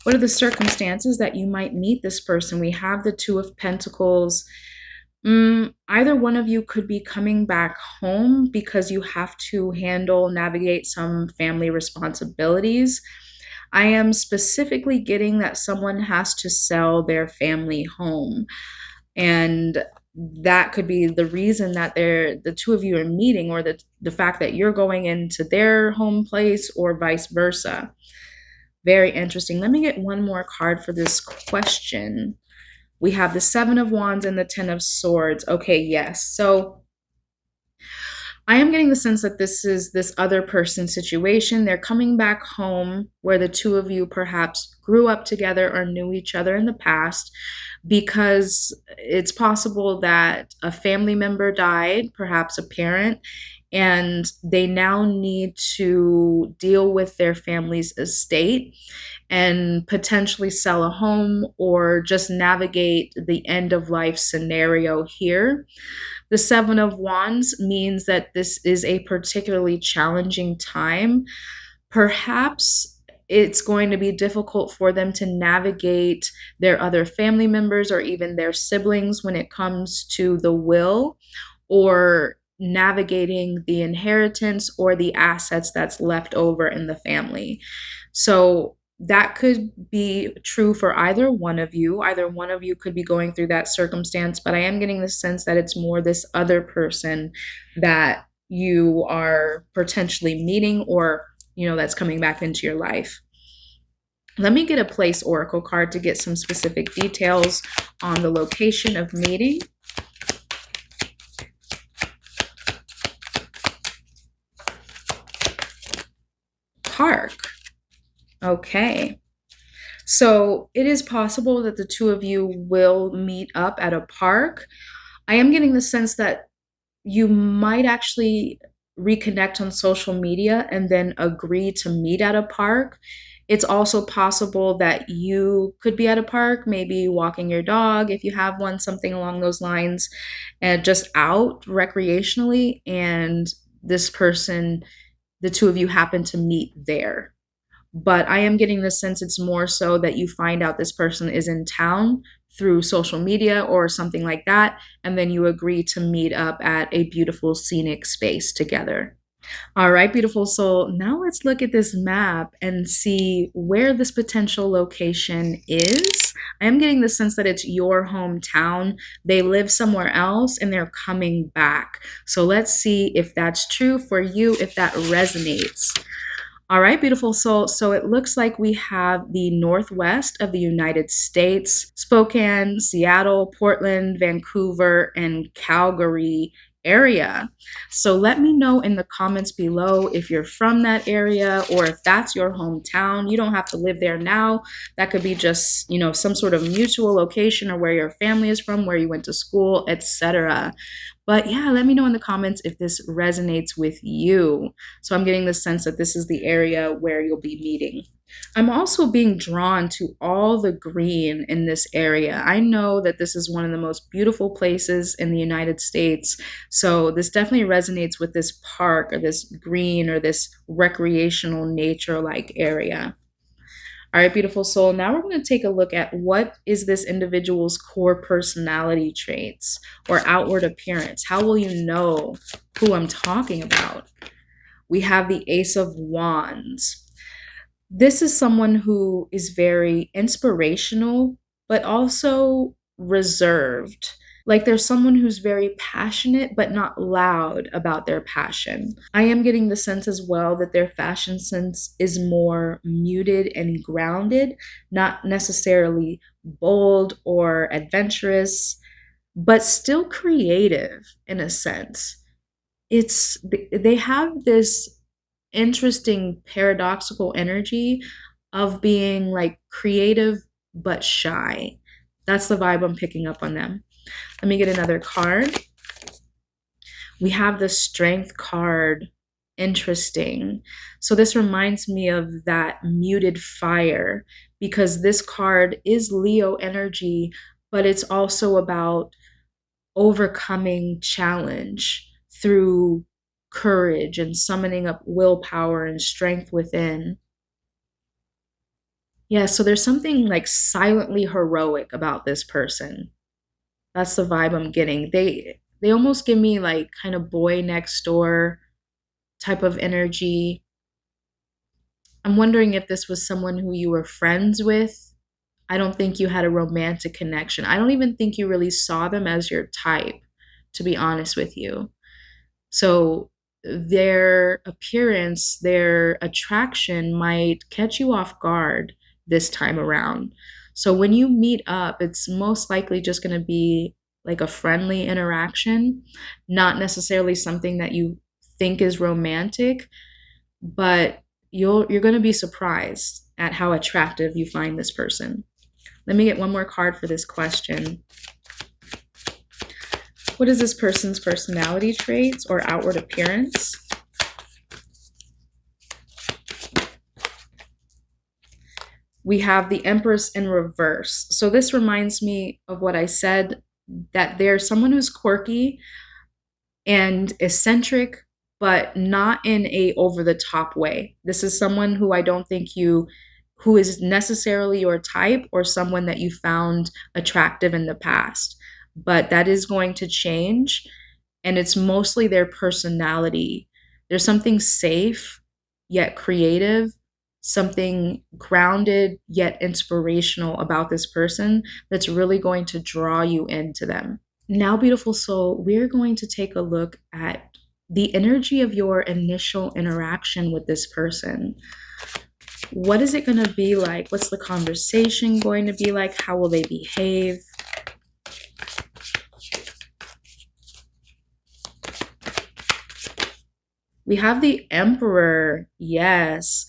A: What are the circumstances that you might meet this person? We have the Two of Pentacles. Either one of you could be coming back home because you have to navigate some family responsibilities. I am specifically getting that someone has to sell their family home. And that could be the reason that the two of you are meeting, or the fact that you're going into their home place, or vice versa. Very interesting. Let me get one more card for this question. We have the Seven of Wands and the Ten of Swords. Okay, yes. So I am getting the sense that this is this other person's situation. They're coming back home where the two of you perhaps grew up together or knew each other in the past, because it's possible that a family member died, perhaps a parent, and they now need to deal with their family's estate and potentially sell a home or just navigate the end of life scenario here. The Seven of Wands means that this is a particularly challenging time. Perhaps it's going to be difficult for them to navigate their other family members or even their siblings when it comes to the will, or navigating the inheritance or the assets that's left over in the family. So that could be true for either one of you. Either one of you could be going through that circumstance, but I am getting the sense that it's more this other person that you are potentially meeting, or that's coming back into your life. Let me get a place oracle card to get some specific details on the location of meeting. Park. Okay. So it is possible that the two of you will meet up at a park. I am getting the sense that you might actually reconnect on social media and then agree to meet at a park. It's also possible that you could be at a park, maybe walking your dog if you have one, something along those lines, and just out recreationally, and this person, the two of you happen to meet there. But I am getting the sense it's more so that you find out this person is in town through social media or something like that, and then you agree to meet up at a beautiful scenic space together. All right, beautiful soul. Now let's look at this map and see where this potential location is. I am getting the sense that it's your hometown. They live somewhere else and they're coming back. So let's see if that's true for you, if that resonates. All right, beautiful soul. So it looks like we have the Northwest of the United States, Spokane, Seattle, Portland, Vancouver, and Calgary area. So let me know in the comments below if you're from that area or if that's your hometown. You don't have to live there now. That could be just, some sort of mutual location, or where your family is from, where you went to school, etc. But yeah, let me know in the comments if this resonates with you. So I'm getting the sense that this is the area where you'll be meeting. I'm also being drawn to all the green in this area. I know that this is one of the most beautiful places in the United States. So this definitely resonates with this park, or this green, or this recreational nature-like area. All right, beautiful soul. Now we're going to take a look at what is this individual's core personality traits or outward appearance. How will you know who I'm talking about? We have the Ace of Wands. This is someone who is very inspirational, but also reserved. Like there's someone who's very passionate but not loud about their passion. I am getting the sense as well that their fashion sense is more muted and grounded, not necessarily bold or adventurous, but still creative in a sense. It's they have this interesting paradoxical energy of being like creative but shy. That's the vibe I'm picking up on them. Let me get another card. We have the Strength card. Interesting. So this reminds me of that muted fire because this card is Leo energy, but it's also about overcoming challenge through courage and summoning up willpower and strength within. Yeah, so there's something like silently heroic about this person. That's the vibe I'm getting. They almost give me like kind of boy next door type of energy. I'm wondering if this was someone who you were friends with. I don't think you had a romantic connection. I don't even think you really saw them as your type, to be honest with you. So their appearance, their attraction might catch you off guard this time around. So when you meet up, it's most likely just going to be like a friendly interaction, not necessarily something that you think is romantic, but you're going to be surprised at how attractive you find this person. Let me get one more card for this question. What is this person's personality traits or outward appearance? We have the Empress in reverse. So this reminds me of what I said, that there's someone who's quirky and eccentric, but not in a over the top way. This is someone who I don't think who is necessarily your type or someone that you found attractive in the past. But that is going to change, and it's mostly their personality. There's something safe yet creative, something grounded yet inspirational about this person that's really going to draw you into them. Now, beautiful soul, we're going to take a look at the energy of your initial interaction with this person. What is it going to be like? What's the conversation going to be like? How will they behave? We have the Emperor. Yes.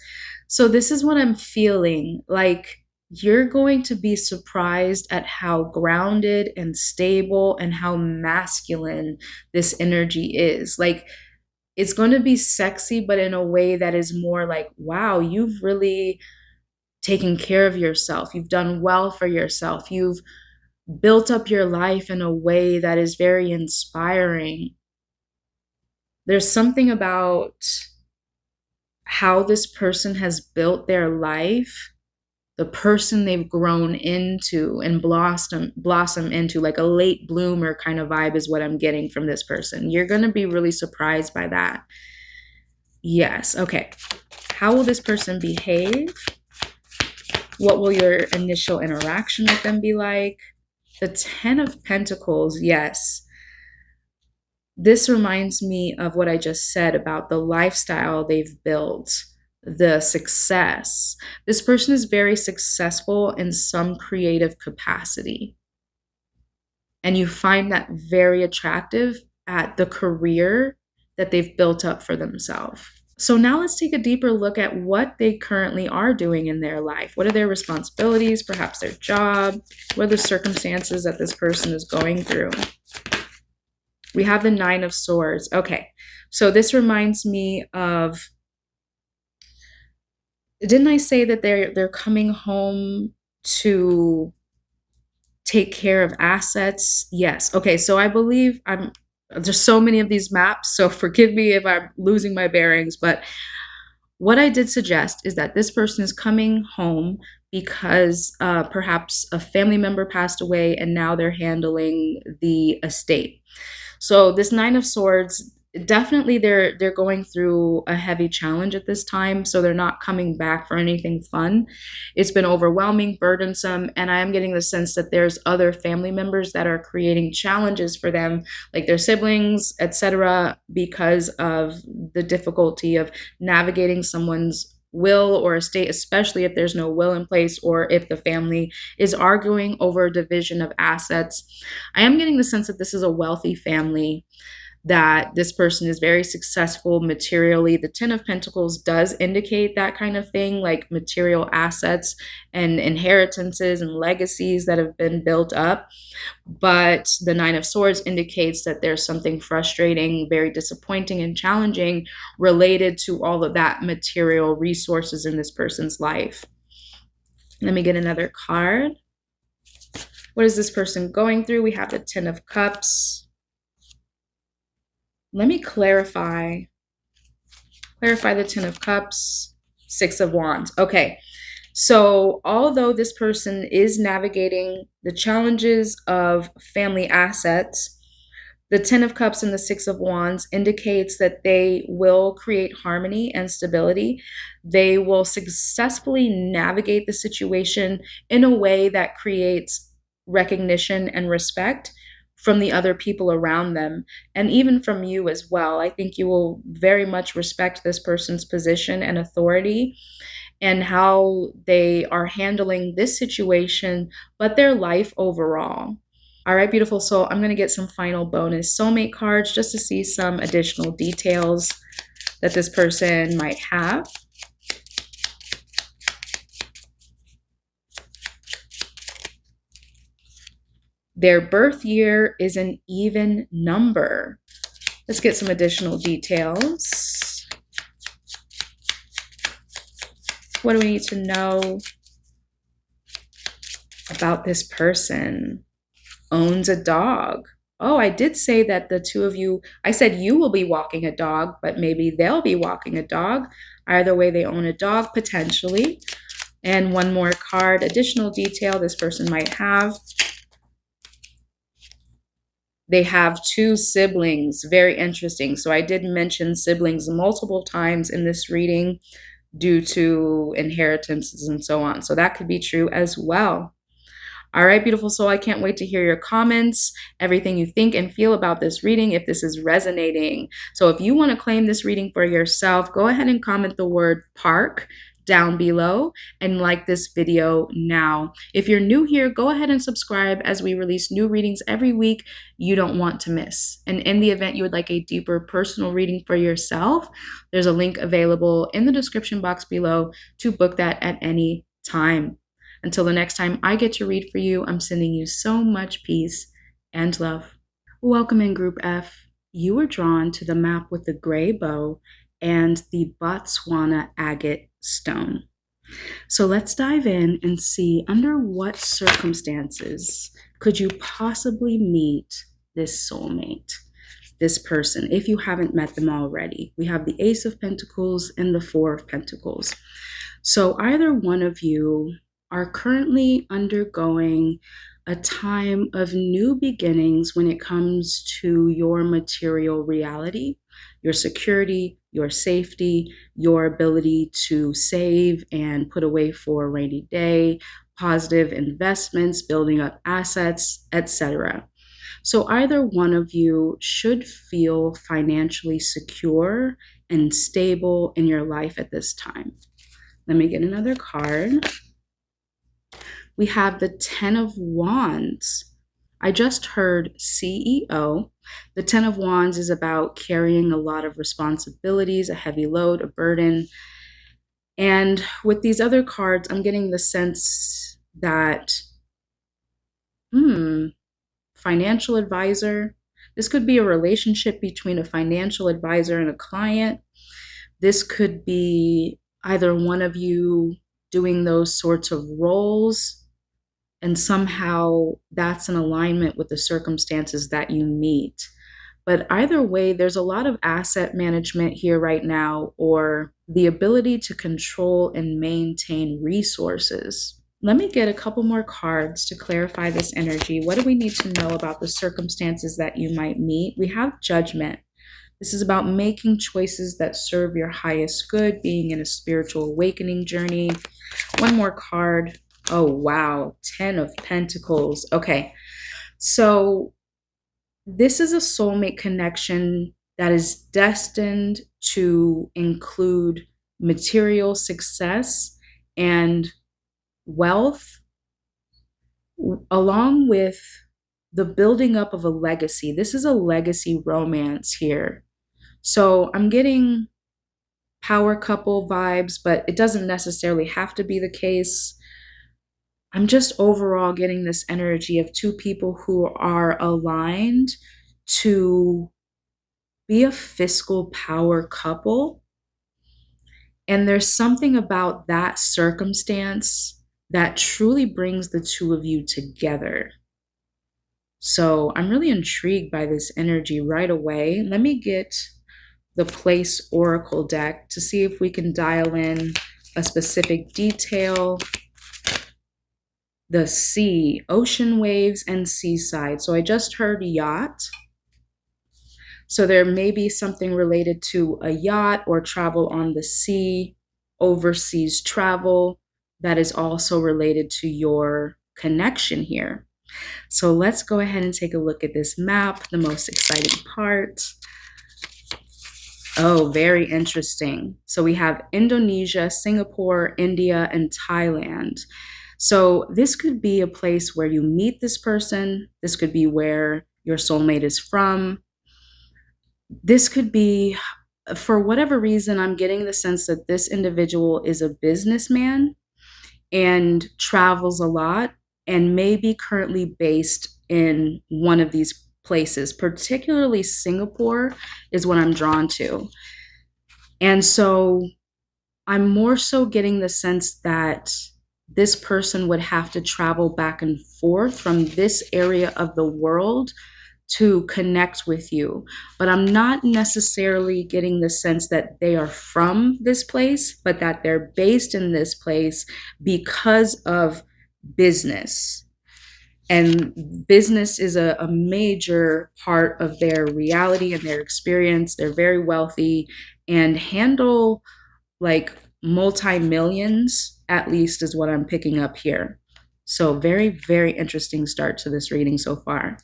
A: So this is what I'm feeling. Like you're going to be surprised at how grounded and stable and how masculine this energy is. Like it's going to be sexy, but in a way that is more like, wow, you've really taken care of yourself. You've done well for yourself. You've built up your life in a way that is very inspiring. There's something about how this person has built their life, the person they've grown into and blossom into, like a late bloomer kind of vibe is what I'm getting from this person. You're going to be really surprised by that. Yes. Okay. How will this person behave? What will your initial interaction with them be like? The 10 of Pentacles. Yes. This reminds me of what I just said about the lifestyle they've built, the success. This person is very successful in some creative capacity. And you find that very attractive at the career that they've built up for themselves. So now let's take a deeper look at what they currently are doing in their life. What are their responsibilities, perhaps their job? What are the circumstances that this person is going through? We have the 9 of Swords. Okay, so this reminds me of, didn't I say that they're coming home to take care of assets? Yes. Okay, so I believe there's so many of these maps, so forgive me if I'm losing my bearings, but what I did suggest is that this person is coming home because perhaps a family member passed away and now they're handling the estate. So this 9 of Swords definitely they're going through a heavy challenge at this time, so they're not coming back for anything fun. It's been overwhelming, burdensome, and I am getting the sense that there's other family members that are creating challenges for them, like their siblings, etc., because of the difficulty of navigating someone's will or estate, especially if there's no will in place or if the family is arguing over a division of assets. I am getting the sense that this is a wealthy family, that this person is very successful materially. The Ten of Pentacles does indicate that kind of thing, like material assets and inheritances and legacies that have been built up. But the Nine of Swords indicates that there's something frustrating, very disappointing, and challenging related to all of that material resources in this person's life. Let me get another card. What is this person going through? We have the Ten of Cups. Let me clarify the Ten of Cups, Six of Wands. Okay, so although this person is navigating the challenges of family assets, the Ten of Cups and the Six of Wands indicates that they will create harmony and stability. They will successfully navigate the situation in a way that creates recognition and respect from the other people around them, and even from you as well. I think you will very much respect this person's position and authority and how they are handling this situation, but their life overall. All right, beautiful soul, I'm going to get some final bonus soulmate cards just to see some additional details that this person might have. Their birth year is an even number. Let's get some additional details. What do we need to know about this person? Owns a dog. Oh, I did say that the two of you, I said you will be walking a dog, but maybe they'll be walking a dog. Either way, they own a dog potentially. And one more card, additional detail this person might have. They have two siblings. Very interesting. So I did mention siblings multiple times in this reading due to inheritances and so on. So that could be true as well. All right, beautiful soul, I can't wait to hear your comments, everything you think and feel about this reading, if this is resonating. So if you want to claim this reading for yourself, go ahead and comment the word park down below and like this video now. If you're new here, go ahead and subscribe as we release new readings every week you don't want to miss. And in the event you would like a deeper personal reading for yourself, there's a link available in the description box below to book that at any time. Until the next time I get to read for you, I'm sending you so much peace and love. Welcome in Group F. You were drawn to the map with the gray bow and the Botswana agate stone. So let's dive in and see under what circumstances could you possibly meet this soulmate, this person, if you haven't met them already. We have the Ace of Pentacles and the Four of Pentacles. So either one of you are currently undergoing a time of new beginnings when it comes to your material reality, your security, your safety, your ability to save and put away for a rainy day, positive investments, building up assets, etc. So either one of you should feel financially secure and stable in your life at this time. Let me get another card. We have the Ten of Wands. I just heard CEO. The Ten of Wands is about carrying a lot of responsibilities, a heavy load, a burden. And with these other cards, I'm getting the sense that, financial advisor. This could be a relationship between a financial advisor and a client. This could be either one of you doing those sorts of roles, and somehow that's in alignment with the circumstances that you meet. But either way, there's a lot of asset management here right now, or the ability to control and maintain resources. Let me get a couple more cards to clarify this energy. What do we need to know about the circumstances that you might meet? We have Judgment. This is about making choices that serve your highest good, being in a spiritual awakening journey. One more card. Oh, wow. 10 of Pentacles. Okay. So this is a soulmate connection that is destined to include material success and wealth, along with the building up of a legacy. This is a legacy romance here. So I'm getting power couple vibes, but it doesn't necessarily have to be the case. I'm just overall getting this energy of two people who are aligned to be a fiscal power couple. And there's something about that circumstance that truly brings the two of you together. So I'm really intrigued by this energy right away. Let me get the Place Oracle deck to see if we can dial in a specific detail. The sea, ocean waves, and seaside. So I just heard yacht. So there may be something related to a yacht or travel on the sea, overseas travel that is also related to your connection here. So let's go ahead and take a look at this map, the most exciting part. Oh, very interesting. So we have Indonesia, Singapore, India, and Thailand. So this could be a place where you meet this person. This could be where your soulmate is from. This could be, for whatever reason, I'm getting the sense that this individual is a businessman and travels a lot and may be currently based in one of these places, particularly Singapore is what I'm drawn to. And so I'm more so getting the sense that this person would have to travel back and forth from this area of the world to connect with you. But I'm not necessarily getting the sense that they are from this place, but that they're based in this place because of business. And business is a major part of their reality and their experience. They're very wealthy and handle like multi-millions, at least, is what I'm picking up here. So very, very interesting start to this reading so far.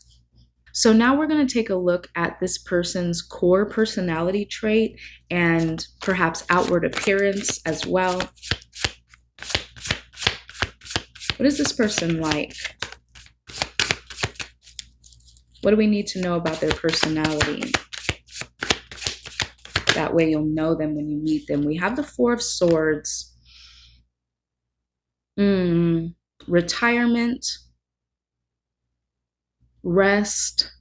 A: So now we're going to take a look at this person's core personality trait and perhaps outward appearance as well. What is this person like? What do we need to know about their personality? That way you'll know them when you meet them. We have the Four of Swords. Retirement, rest,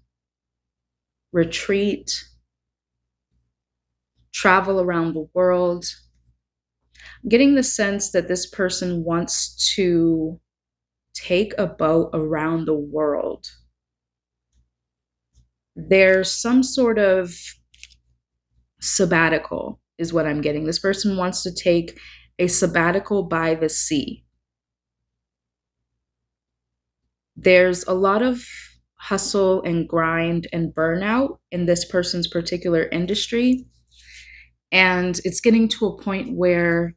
A: retreat, travel around the world. I'm getting the sense that this person wants to take a boat around the world. There's some sort of sabbatical is what I'm getting. This person wants to take a sabbatical by the sea. There's a lot of hustle and grind and burnout in this person's particular industry. And it's getting to a point where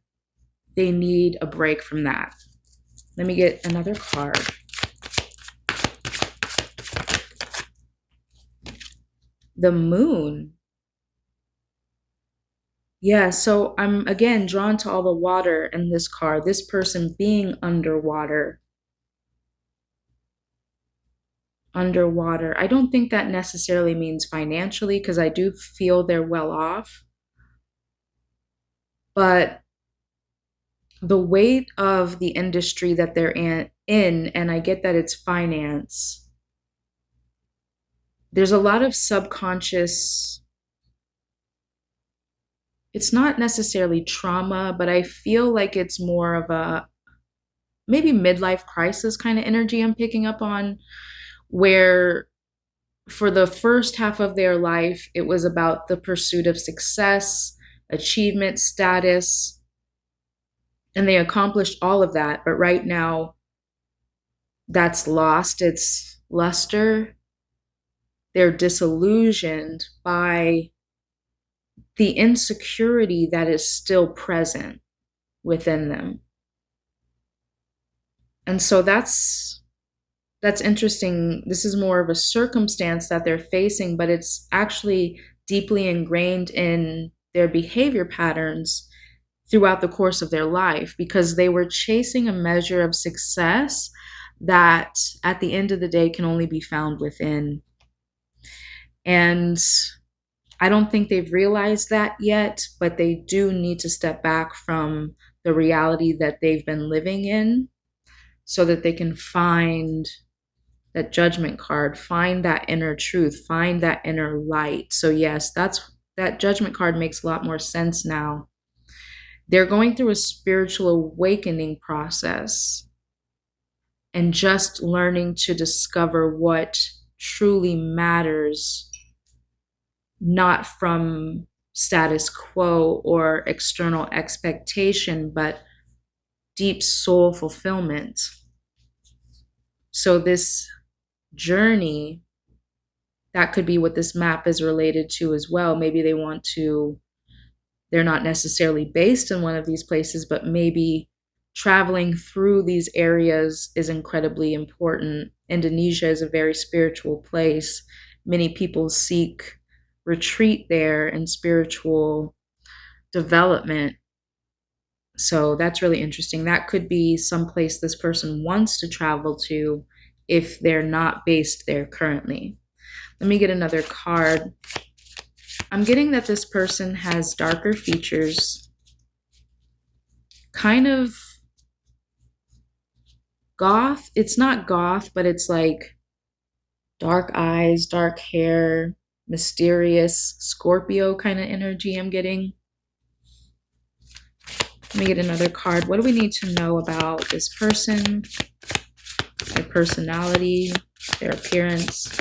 A: they need a break from that. Let me get another card. The Moon. Yeah, so I'm again drawn to all the water in this card. This person being underwater. Underwater. I don't think that necessarily means financially because I do feel they're well off. But the weight of the industry that they're in, and I get that it's finance, there's a lot of subconscious, it's not necessarily trauma, but I feel like it's more of a maybe midlife crisis kind of energy I'm picking up on, where for the first half of their life, it was about the pursuit of success, achievement, status, and they accomplished all of that. But right now, that's lost its luster. They're disillusioned by the insecurity that is still present within them. And so that's interesting. This is more of a circumstance that they're facing, but it's actually deeply ingrained in their behavior patterns throughout the course of their life, because they were chasing a measure of success that at the end of the day can only be found within. And I don't think they've realized that yet, but they do need to step back from the reality that they've been living in so that they can find that judgment card, find that inner truth, find that inner light. So yes, that judgment card makes a lot more sense now. They're going through a spiritual awakening process and just learning to discover what truly matters, not from status quo or external expectation, but deep soul fulfillment. So this journey, that could be what this map is related to as well. Maybe they're not necessarily based in one of these places, but maybe traveling through these areas is incredibly important. Indonesia is a very spiritual place. Many people seek retreat there and spiritual development. So that's really interesting. That could be someplace this person wants to travel to if they're not based there currently. Let me get another card. I'm getting that this person has darker features, kind of goth. It's not goth, but it's like dark eyes, dark hair, mysterious Scorpio kind of energy I'm getting. Let me get another card. What do we need to know about this person, their personality, their appearance?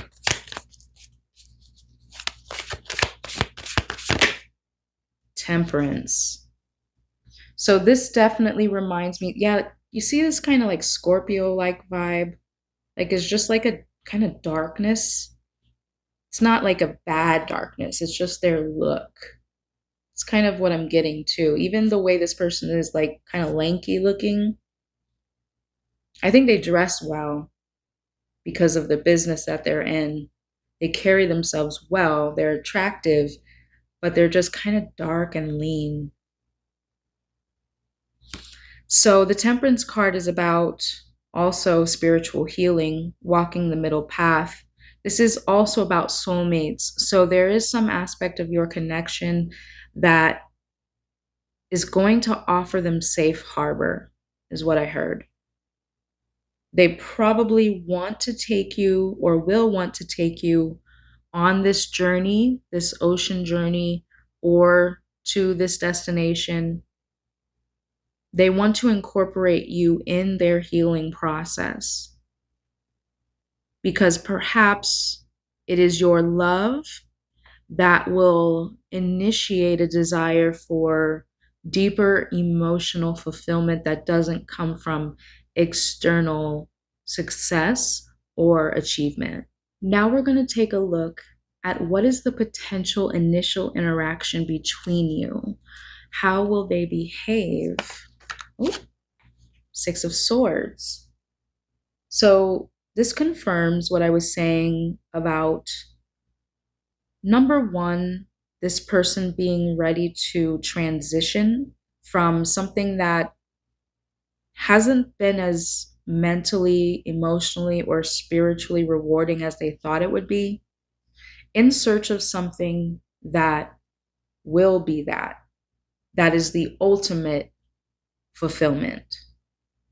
A: Temperance. So this definitely reminds me, yeah, you see this kind of like Scorpio-like vibe. Like it's just like a kind of darkness. It's not like a bad darkness. It's just their look. It's kind of what I'm getting too. Even the way this person is like kind of lanky looking. I think they dress well because of the business that they're in. They carry themselves well. They're attractive, but they're just kind of dark and lean. So the Temperance card is about also spiritual healing, walking the middle path. This is also about soulmates. So there is some aspect of your connection that is going to offer them safe harbor, is what I heard. They probably want to take you or will want to take you on this journey, this ocean journey, or to this destination. They want to incorporate you in their healing process because perhaps it is your love that will initiate a desire for deeper emotional fulfillment that doesn't come from external success or achievement. Now we're going to take a look at what is the potential initial interaction between you. How will they behave? Oh, Six of Swords. So this confirms what I was saying about number one, this person being ready to transition from something that hasn't been as mentally, emotionally, or spiritually rewarding as they thought it would be, in search of something that will be that is the ultimate fulfillment,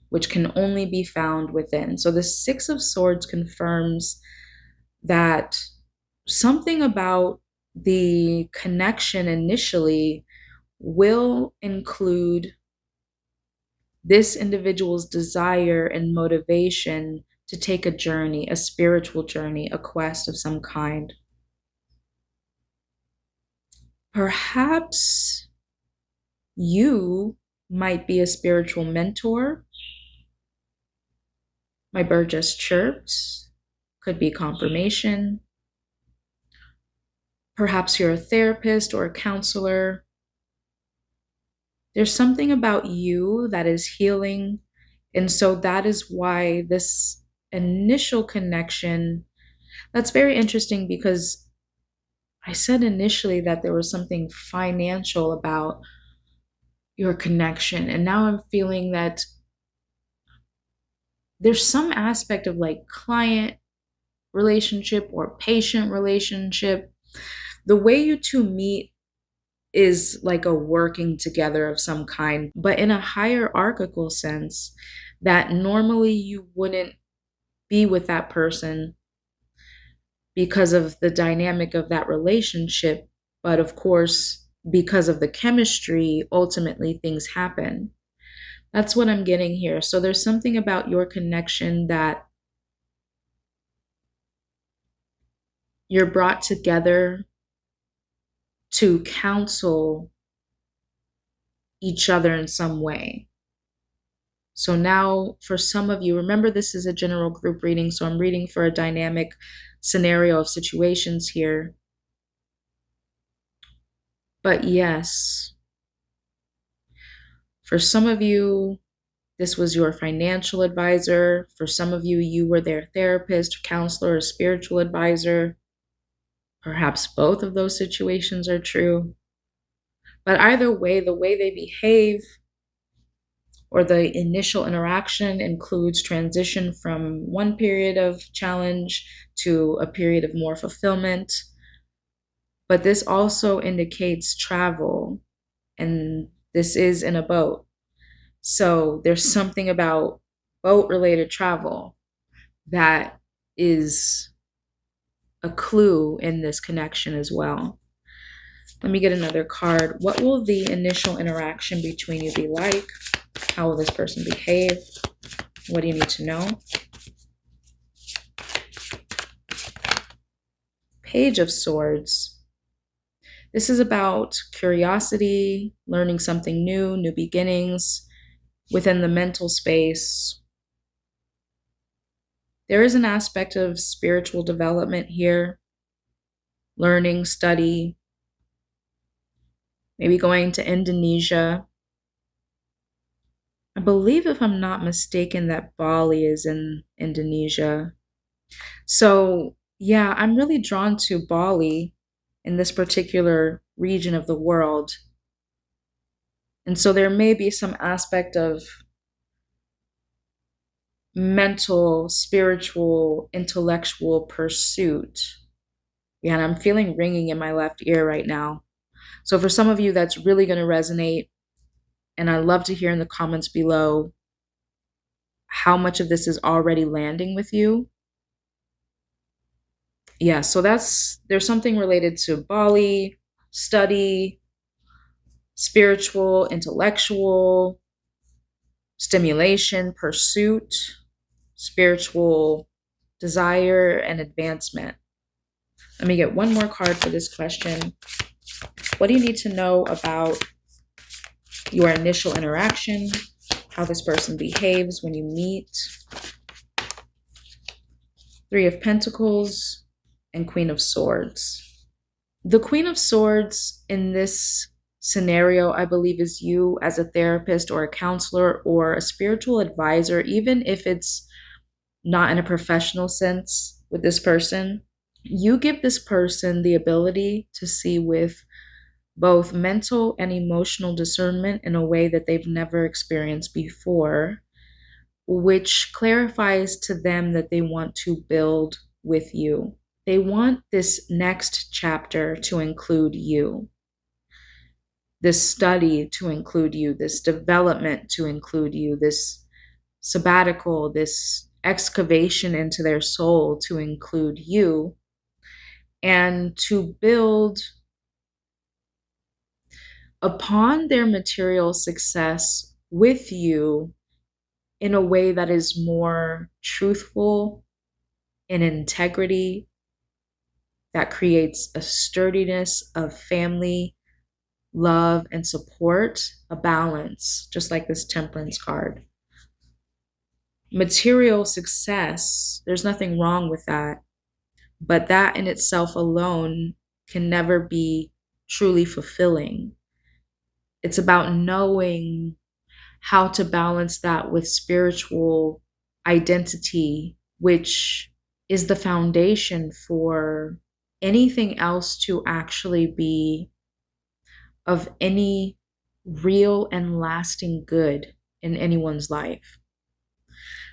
A: which can only be found within. So the Six of Swords confirms that something about the connection initially will include this individual's desire and motivation to take a journey, a spiritual journey, a quest of some kind. Perhaps you might be a spiritual mentor. My bird just chirped. Could be confirmation. Perhaps you're a therapist or a counselor. There's something about you that is healing. And so that is why this initial connection, that's very interesting because I said initially that there was something financial about your connection. And now I'm feeling that there's some aspect of like client relationship or patient relationship. The way you two meet is like a working together of some kind, but in a hierarchical sense that normally you wouldn't be with that person because of the dynamic of that relationship. But of course, because of the chemistry, ultimately things happen. That's what I'm getting here. So there's something about your connection that you're brought together to counsel each other in some way. So now, for some of you, remember this is a general group reading, so I'm reading for a dynamic scenario of situations here. But yes, for some of you, this was your financial advisor. For some of you, you were their therapist, counselor, or spiritual advisor. Perhaps both of those situations are true. But either way, the way they behave or the initial interaction includes transition from one period of challenge to a period of more fulfillment. But this also indicates travel, and this is in a boat. So there's something about boat related travel that is a clue in this connection as well. Let me get another card. What will the initial interaction between you be like? How will this person behave? What do you need to know? Page of Swords. This is about curiosity, learning something new, new beginnings within the mental space. There is an aspect of spiritual development here, learning, study, maybe going to Indonesia. I believe, if I'm not mistaken, that Bali is in Indonesia. So, yeah, I'm really drawn to Bali in this particular region of the world. And so there may be some aspect of mental, spiritual, intellectual pursuit. Yeah, and I'm feeling ringing in my left ear right now. So for some of you, that's really going to resonate. And I'd love to hear in the comments below how much of this is already landing with you. Yeah, so there's something related to Bali, study, spiritual, intellectual, stimulation, pursuit, spiritual desire, and advancement. Let me get one more card for this question. What do you need to know about your initial interaction, how this person behaves when you meet? Three of Pentacles and Queen of Swords. The Queen of Swords in this scenario, I believe, is you as a therapist or a counselor or a spiritual advisor, even if it's not in a professional sense with this person. You give this person the ability to see with both mental and emotional discernment in a way that they've never experienced before, which clarifies to them that they want to build with you. They want this next chapter to include you, this study to include you, this development to include you, this sabbatical, this excavation into their soul to include you, and to build upon their material success with you in a way that is more truthful, in integrity, that creates a sturdiness of family, love, and support, a balance, just like this Temperance card. Material success, there's nothing wrong with that, but that in itself alone can never be truly fulfilling. It's about knowing how to balance that with spiritual identity, which is the foundation for anything else to actually be of any real and lasting good in anyone's life.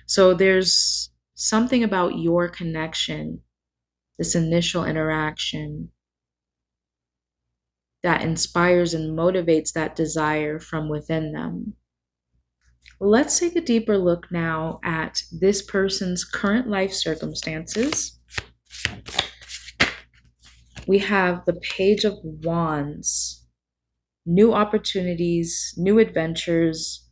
A: So there's something about your connection, this initial interaction, that inspires and motivates that desire from within them. Let's take a deeper look now at this person's current life circumstances. We have the Page of Wands, new opportunities, new adventures,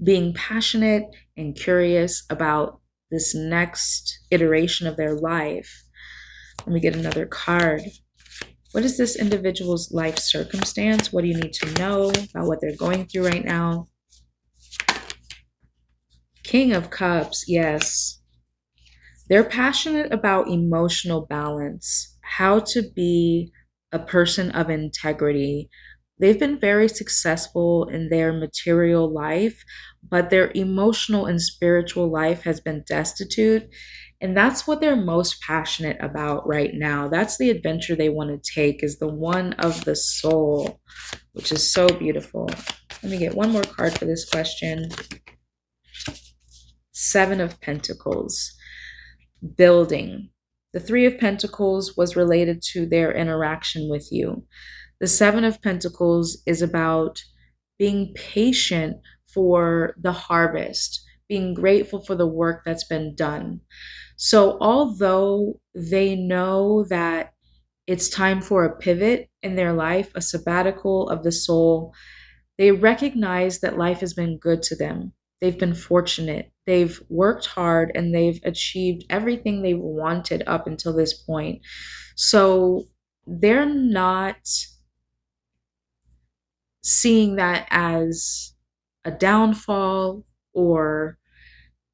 A: being passionate and curious about this next iteration of their life. Let me get another card. What is this individual's life circumstance? What do you need to know about what they're going through right now? King of Cups, yes. They're passionate about emotional balance, how to be a person of integrity. They've been very successful in their material life, but their emotional and spiritual life has been destitute. And that's what they're most passionate about right now. That's the adventure they want to take, is the one of the soul, which is so beautiful. Let me get one more card for this question. Seven of Pentacles, building. The Three of Pentacles was related to their interaction with you. The Seven of Pentacles is about being patient for the harvest, being grateful for the work that's been done. So although they know that it's time for a pivot in their life, a sabbatical of the soul, they recognize that life has been good to them. They've been fortunate. They've worked hard and they've achieved everything they wanted up until this point. So they're not seeing that as a downfall or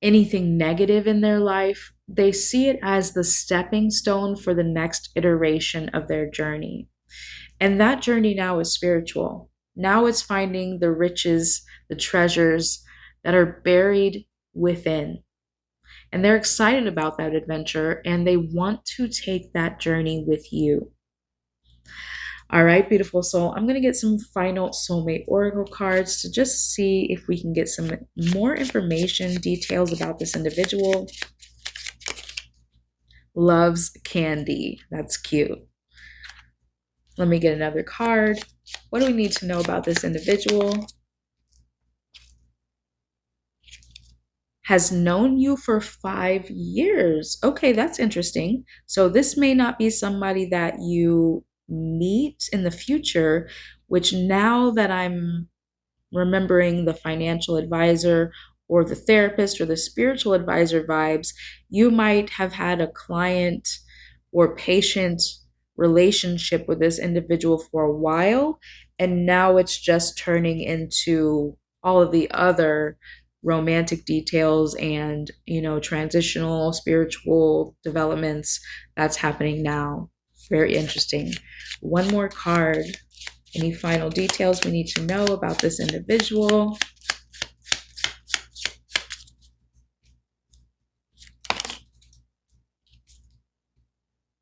A: anything negative in their life. They see it as the stepping stone for the next iteration of their journey. And that journey now is spiritual. Now it's finding the riches, the treasures that are buried within. And they're excited about that adventure and they want to take that journey with you. All right, beautiful soul. I'm going to get some final soulmate oracle cards to just see if we can get some more information, details about this individual. Loves candy. That's cute. Let me get another card. What do we need to know about this individual? Has known you for 5 years. Okay, that's interesting. So this may not be somebody that you meet in the future, which now that I'm remembering the financial advisor or the therapist or the spiritual advisor vibes, you might have had a client or patient relationship with this individual for a while, and now it's just turning into all of the other romantic details and, transitional spiritual developments that's happening now. Very interesting. One more card. Any final details we need to know about this individual?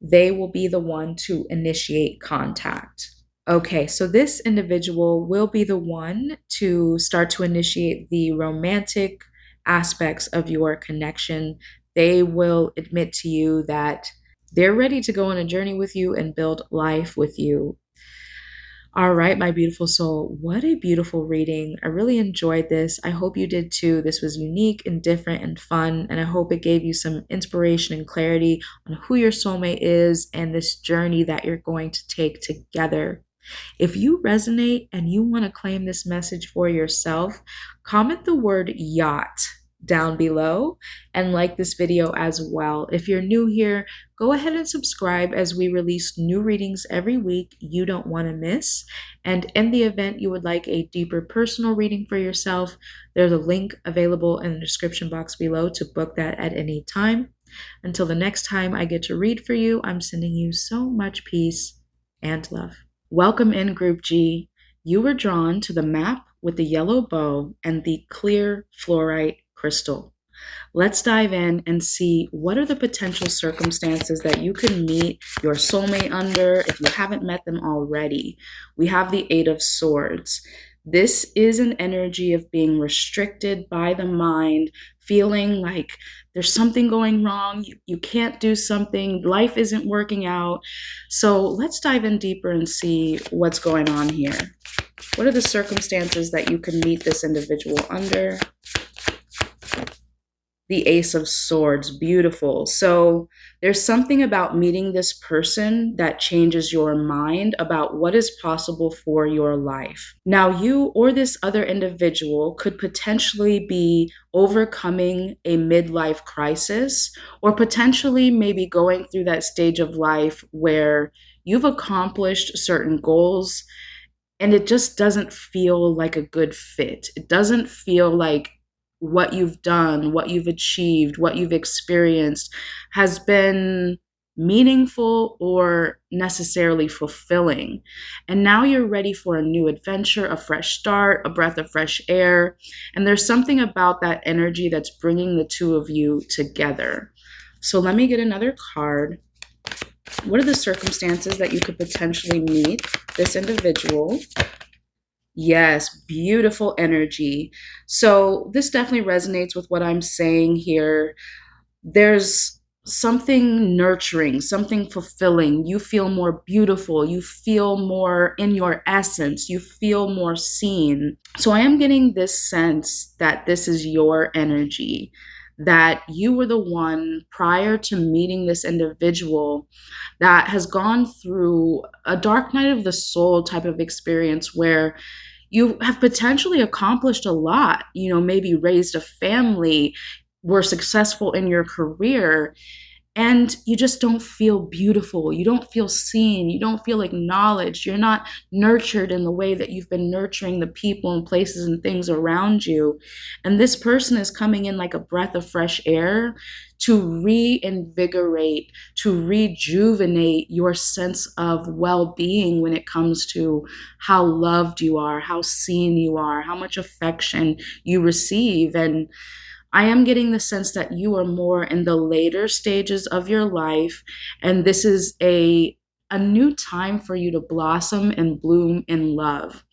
A: They will be the one to initiate contact. Okay, so this individual will be the one to start to initiate the romantic aspects of your connection. They will admit to you that they're ready to go on a journey with you and build life with you. All right, my beautiful soul, what a beautiful reading. I really enjoyed this. I hope you did too. This was unique and different and fun, and I hope it gave you some inspiration and clarity on who your soulmate is and this journey that you're going to take together. If you resonate and you want to claim this message for yourself, comment the word yacht down below and like this video as well. If you're new here, go ahead and subscribe as we release new readings every week you don't want to miss. And in the event you would like a deeper personal reading for yourself, there's a link available in the description box below to book that at any time. Until the next time I get to read for you, I'm sending you so much peace. and love. Welcome in, Group G. You were drawn to the map with the yellow bow and the clear fluorite crystal. Let's dive in and see what are the potential circumstances that you can meet your soulmate under if you haven't met them already. We have the Eight of Swords. This is an energy of being restricted by the mind, feeling like there's something going wrong, you can't do something, life isn't working out. So let's dive in deeper and see what's going on here. What are the circumstances that you can meet this individual under? The Ace of Swords, beautiful. So there's something about meeting this person that changes your mind about what is possible for your life. Now, you or this other individual could potentially be overcoming a midlife crisis, or potentially maybe going through that stage of life where you've accomplished certain goals and it just doesn't feel like a good fit. It doesn't feel like what you've done, what you've achieved, what you've experienced has been meaningful or necessarily fulfilling. And now you're ready for a new adventure, a fresh start, a breath of fresh air. And there's something about that energy that's bringing the two of you together. So let me get another card. What are the circumstances that you could potentially meet this individual? Yes, beautiful energy. So this definitely resonates with what I'm saying here. There's something nurturing, something fulfilling. You feel more beautiful. You feel more in your essence. You feel more seen. So I am getting this sense that this is your energy, that you were the one prior to meeting this individual that has gone through a dark night of the soul type of experience where you have potentially accomplished a lot, maybe raised a family, were successful in your career, and you just don't feel beautiful. You don't feel seen. You don't feel acknowledged. You're not nurtured in the way that you've been nurturing the people and places and things around you. And this person is coming in like a breath of fresh air to reinvigorate, to rejuvenate your sense of well-being when it comes to how loved you are, how seen you are, how much affection you receive. And I am getting the sense that you are more in the later stages of your life, and this is a new time for you to blossom and bloom in love.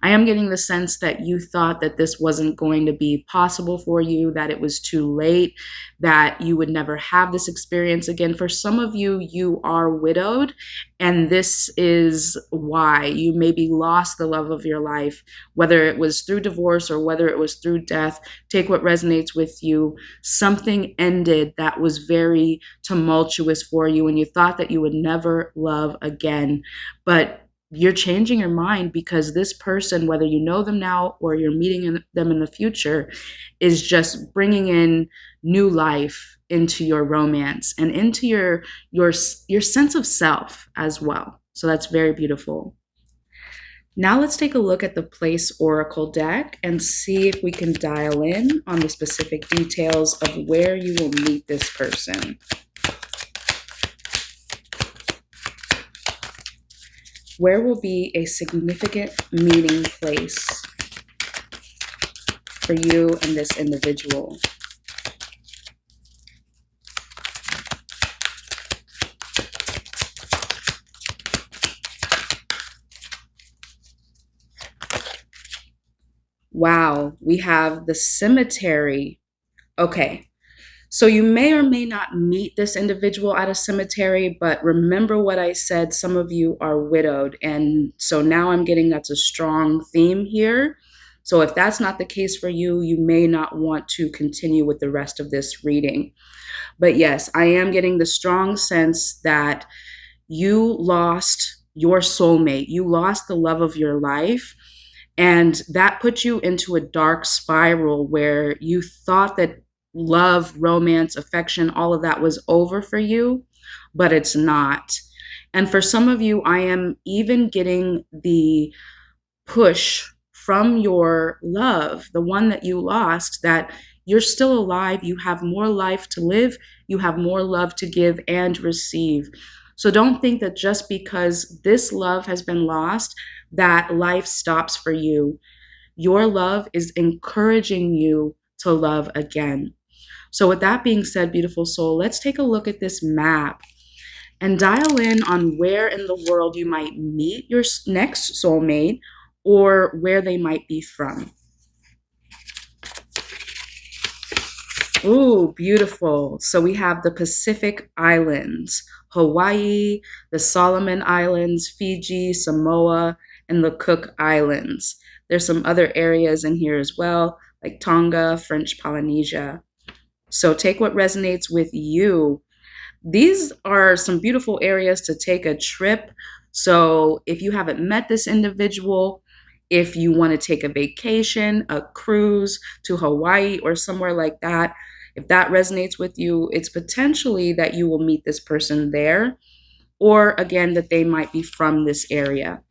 A: I am getting the sense that you thought that this wasn't going to be possible for you, that it was too late, that you would never have this experience again. For some of you, you are widowed, and this is why you maybe lost the love of your life, whether it was through divorce or whether it was through death. Take what resonates with you. Something ended that was very tumultuous for you, and you thought that you would never love again. But you're changing your mind because this person, whether you know them now or you're meeting them in the future, is just bringing in new life into your romance and into your sense of self as well. So that's very beautiful. Now let's take a look at the Place Oracle deck and see if we can dial in on the specific details of where you will meet this person. Where will be a significant meeting place for you and this individual? Wow, we have the cemetery. Okay, so you may or may not meet this individual at a cemetery, but remember what I said, some of you are widowed. And so now I'm getting that's a strong theme here. So if that's not the case for you, you may not want to continue with the rest of this reading. But yes, I am getting the strong sense that you lost your soulmate. You lost the love of your life. And that put you into a dark spiral where you thought that love, romance, affection, all of that was over for you, but it's not. And for some of you, I am even getting the push from your love, the one that you lost, that you're still alive, you have more life to live, you have more love to give and receive. So don't think that just because this love has been lost, that life stops for you. Your love is encouraging you to love again. So, with that being said, beautiful soul, let's take a look at this map and dial in on where in the world you might meet your next soulmate or where they might be from. Ooh, beautiful. So we have the Pacific Islands, Hawaii, the Solomon Islands, Fiji, Samoa, and the Cook Islands. There's some other areas in here as well, like Tonga, French Polynesia. So take what resonates with you. These are some beautiful areas to take a trip. So if you haven't met this individual, if you want to take a vacation, a cruise to Hawaii or somewhere like that, if that resonates with you, it's potentially that you will meet this person there, or again, that they might be from this area.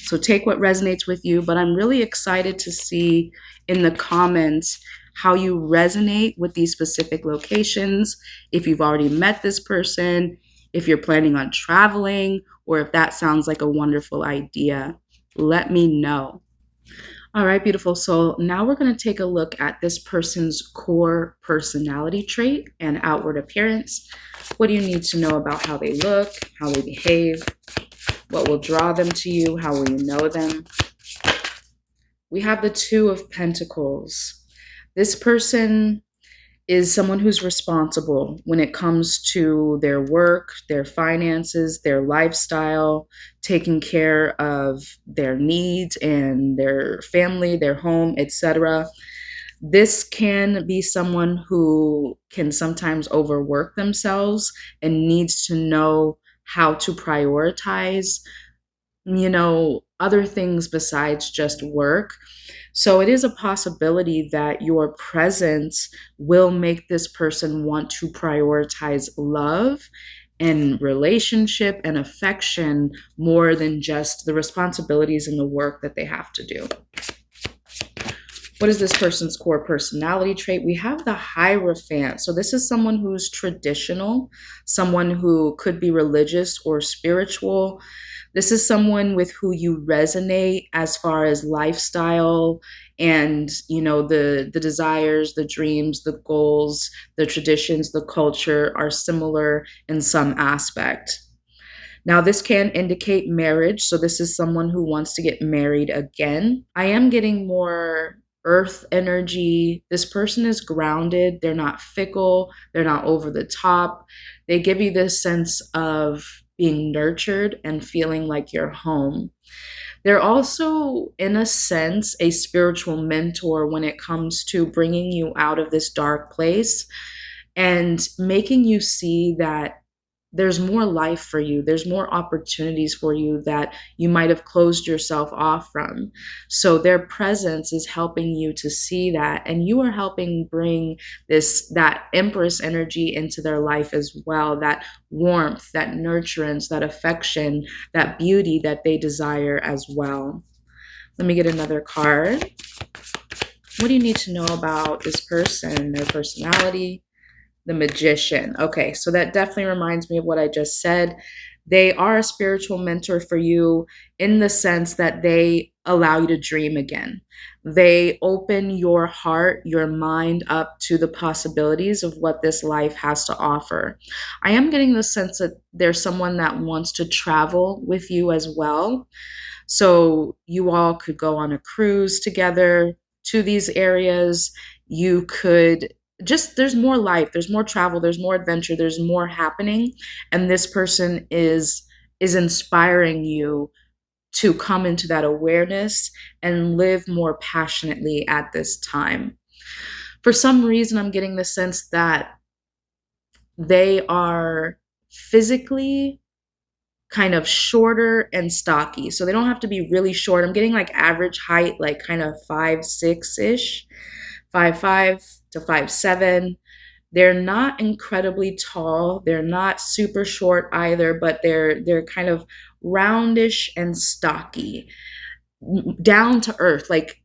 A: So take what resonates with you, but I'm really excited to see in the comments how you resonate with these specific locations, if you've already met this person, if you're planning on traveling, or if that sounds like a wonderful idea. Let me know. All right, beautiful soul. Now we're going to take a look at this person's core personality trait and outward appearance. What do you need to know about how they look, how they behave? What will draw them to you? How will you know them? We have the Two of Pentacles. This person is someone who's responsible when it comes to their work, their finances, their lifestyle, taking care of their needs and their family, their home, etc. This can be someone who can sometimes overwork themselves and needs to know how to prioritize, other things besides just work. So it is a possibility that your presence will make this person want to prioritize love and relationship and affection more than just the responsibilities and the work that they have to do. What is this person's core personality trait? We have the Hierophant. So this is someone who's traditional, someone who could be religious or spiritual. This is someone with who you resonate as far as lifestyle and, the desires, the dreams, the goals, the traditions, the culture are similar in some aspect. Now, this can indicate marriage. So this is someone who wants to get married again. I am getting more earth energy. This person is grounded. They're not fickle. They're not over the top. They give you this sense of being nurtured and feeling like you're home. They're also, in a sense, a spiritual mentor when it comes to bringing you out of this dark place and making you see that there's more life for you. There's more opportunities for you that you might have closed yourself off from. So their presence is helping you to see that, and you are helping bring that Empress energy into their life as well, that warmth, that nurturance, that affection, that beauty that they desire as well. Let me get another card. What do you need to know about this person, their personality? The Magician. Okay, so that definitely reminds me of what I just said. They are a spiritual mentor for you in the sense that they allow you to dream again. They open your heart, your mind up to the possibilities of what this life has to offer. I am getting the sense that there's someone that wants to travel with you as well. So you all could go on a cruise together to these areas. You could there's more life, there's more travel, there's more adventure, there's more happening, and this person is inspiring you to come into that awareness and live more passionately at this time. For some reason, I'm getting the sense that they are physically kind of shorter and stocky. So they don't have to be really short. I'm getting like average height, like kind of 5'6"-ish, 5'5" to 5'7". They're not incredibly tall. They're not super short either, but they're kind of roundish and stocky, down to earth. Like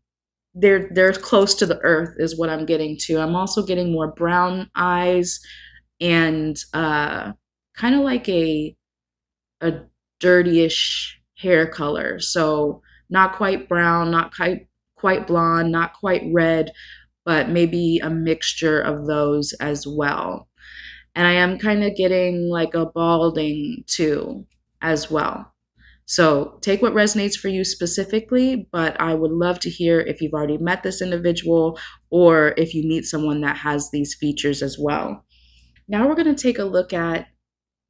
A: they're close to the earth is what I'm getting to. I'm also getting more brown eyes and kind of like a a dirtyish hair color. So not quite brown, not quite blonde, not quite red, but maybe a mixture of those as well. And I am kind of getting like a balding too as well. So take what resonates for you specifically, but I would love to hear if you've already met this individual or if you meet someone that has these features as well. Now we're going to take a look at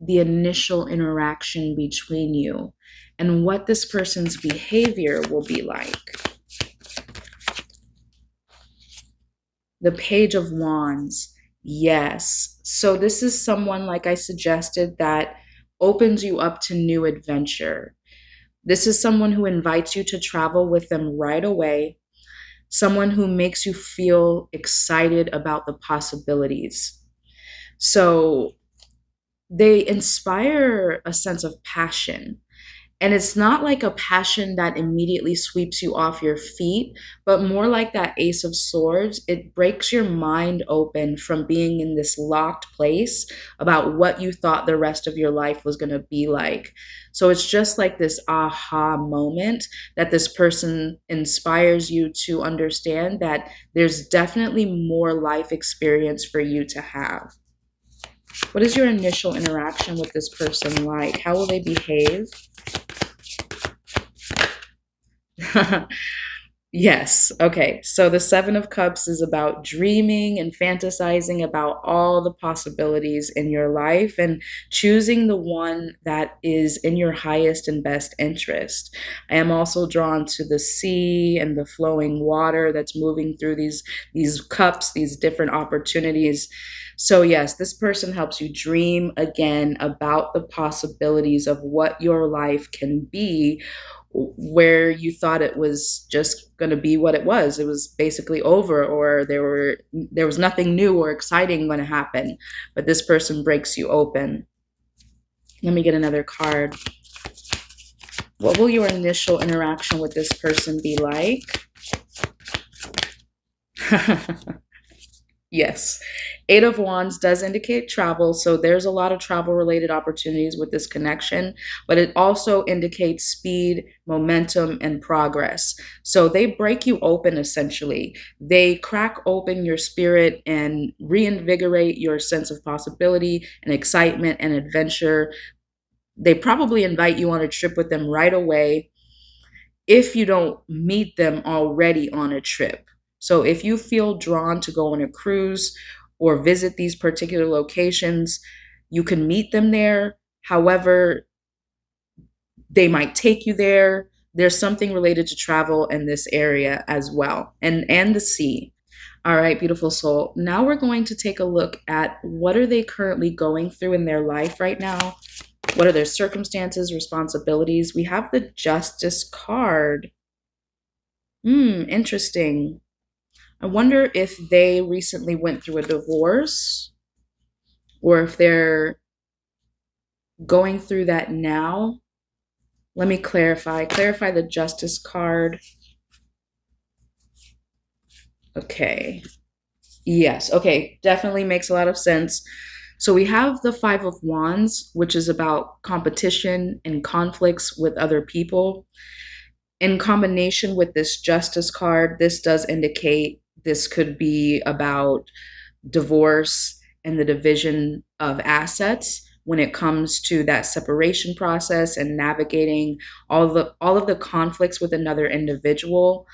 A: the initial interaction between you and what this person's behavior will be like. The Page of Wands. Yes. So this is someone, like I suggested, that opens you up to new adventure. This is someone who invites you to travel with them right away, someone who makes you feel excited about the possibilities. So they inspire a sense of passion. And it's not like a passion that immediately sweeps you off your feet, but more like that Ace of Swords. It breaks your mind open from being in this locked place about what you thought the rest of your life was going to be like. So it's just like this aha moment that this person inspires you to understand that there's definitely more life experience for you to have. What is your initial interaction with this person like? How will they behave? Yes. Okay. So the Seven of Cups is about dreaming and fantasizing about all the possibilities in your life and choosing the one that is in your highest and best interest. I am also drawn to the sea and the flowing water that's moving through these cups, these different opportunities. So yes, this person helps you dream again about the possibilities of what your life can be, where you thought it was just going to be what it was. It was basically over, or there was nothing new or exciting going to happen. But this person breaks you open. Let me get another card. What will your initial interaction with this person be like? Yes. Eight of Wands does indicate travel, so there's a lot of travel-related opportunities with this connection, but it also indicates speed, momentum, and progress. So they break you open, essentially. They crack open your spirit and reinvigorate your sense of possibility and excitement and adventure. They probably invite you on a trip with them right away if you don't meet them already on a trip. So if you feel drawn to go on a cruise or visit these particular locations, you can meet them there. However, they might take you there. There's something related to travel in this area as well, and the sea. All right, beautiful soul. Now we're going to take a look at what are they currently going through in their life right now? What are their circumstances, responsibilities? We have the Justice card. Interesting. I wonder if they recently went through a divorce or if they're going through that now. Let me clarify. Clarify the Justice card. Okay. Yes. Okay. Definitely makes a lot of sense. So we have the Five of Wands, which is about competition and conflicts with other people. In combination with this Justice card, this does indicate this could be about divorce and the division of assets when it comes to that separation process and navigating all of the conflicts with another individual.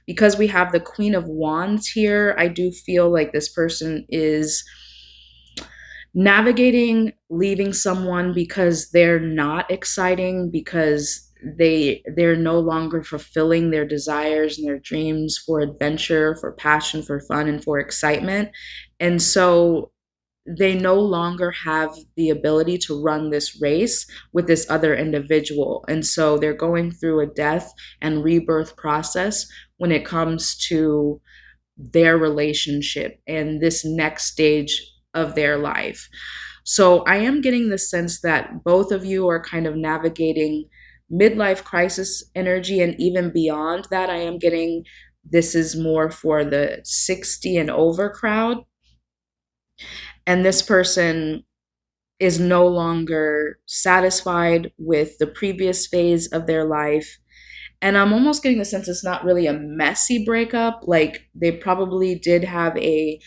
A: Because we have the Queen of Wands here, I do feel like this person is navigating leaving someone because they're not exciting, because they're no longer fulfilling their desires and their dreams for adventure, for passion, for fun, and for excitement. And so they no longer have the ability to run this race with this other individual. And so they're going through a death and rebirth process when it comes to their relationship and this next stage of their life. So I am getting the sense that both of you are kind of navigating midlife crisis energy, and even beyond that, I am getting this is more for the 60 and over crowd. And this person is no longer satisfied with the previous phase of their life. And I'm almost getting the sense it's not really a messy breakup. Like they probably did have a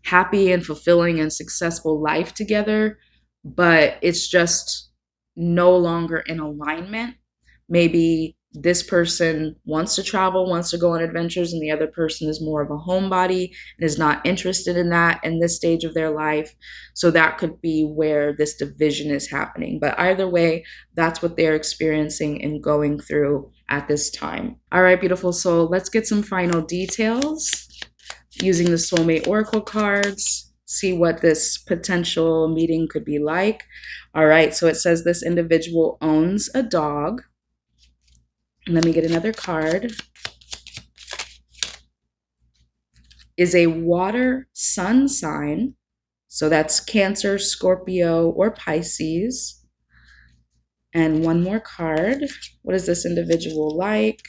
A: happy and fulfilling and successful life together, but it's just no longer in alignment. Maybe this person wants to travel, wants to go on adventures, and the other person is more of a homebody and is not interested in that in this stage of their life. So that could be where this division is happening. But either way, that's what they're experiencing and going through at this time. All right, beautiful soul, let's get some final details using the Soulmate Oracle cards, see what this potential meeting could be like. All right, so it says this individual owns a dog. Let me get another card. Is a water sun sign. So that's Cancer, Scorpio, or Pisces. And one more card. What is this individual like?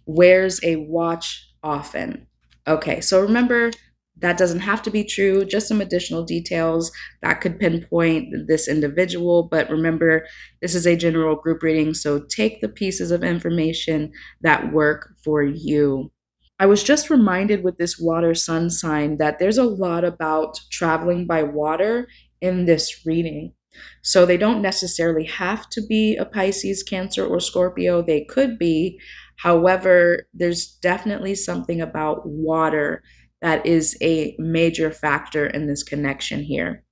A: Wears a watch often. Okay, so remember, that doesn't have to be true, just some additional details that could pinpoint this individual. But remember, this is a general group reading, so take the pieces of information that work for you. I was just reminded with this water sun sign that there's a lot about traveling by water in this reading. So they don't necessarily have to be a Pisces, Cancer, or Scorpio. They could be. However, there's definitely something about water that is a major factor in this connection here.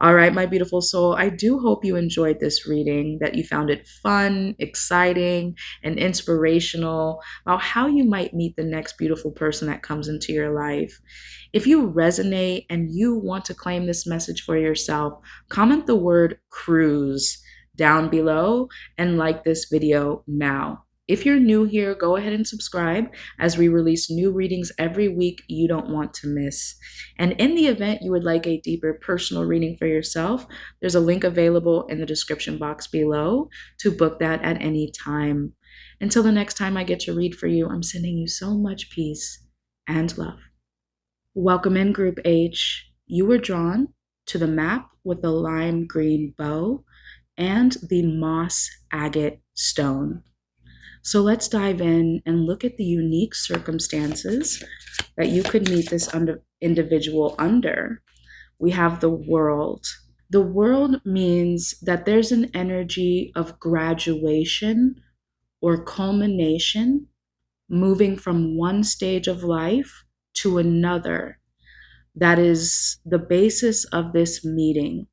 A: All right, my beautiful soul, I do hope you enjoyed this reading, that you found it fun, exciting, and inspirational about how you might meet the next beautiful person that comes into your life. If you resonate and you want to claim this message for yourself, comment the word cruise down below and like this video now. If you're new here, go ahead and subscribe as we release new readings every week you don't want to miss. And in the event you would like a deeper personal reading for yourself, there's a link available in the description box below to book that at any time. Until the next time I get to read for you, I'm sending you so much peace and love. Welcome in, Group H. You were drawn to the map with the lime green bow and the moss agate stone. So let's dive in and look at the unique circumstances that you could meet this individual under. We have the world. The world means that there's an energy of graduation or culmination, moving from one stage of life to another. That is the basis of this meeting.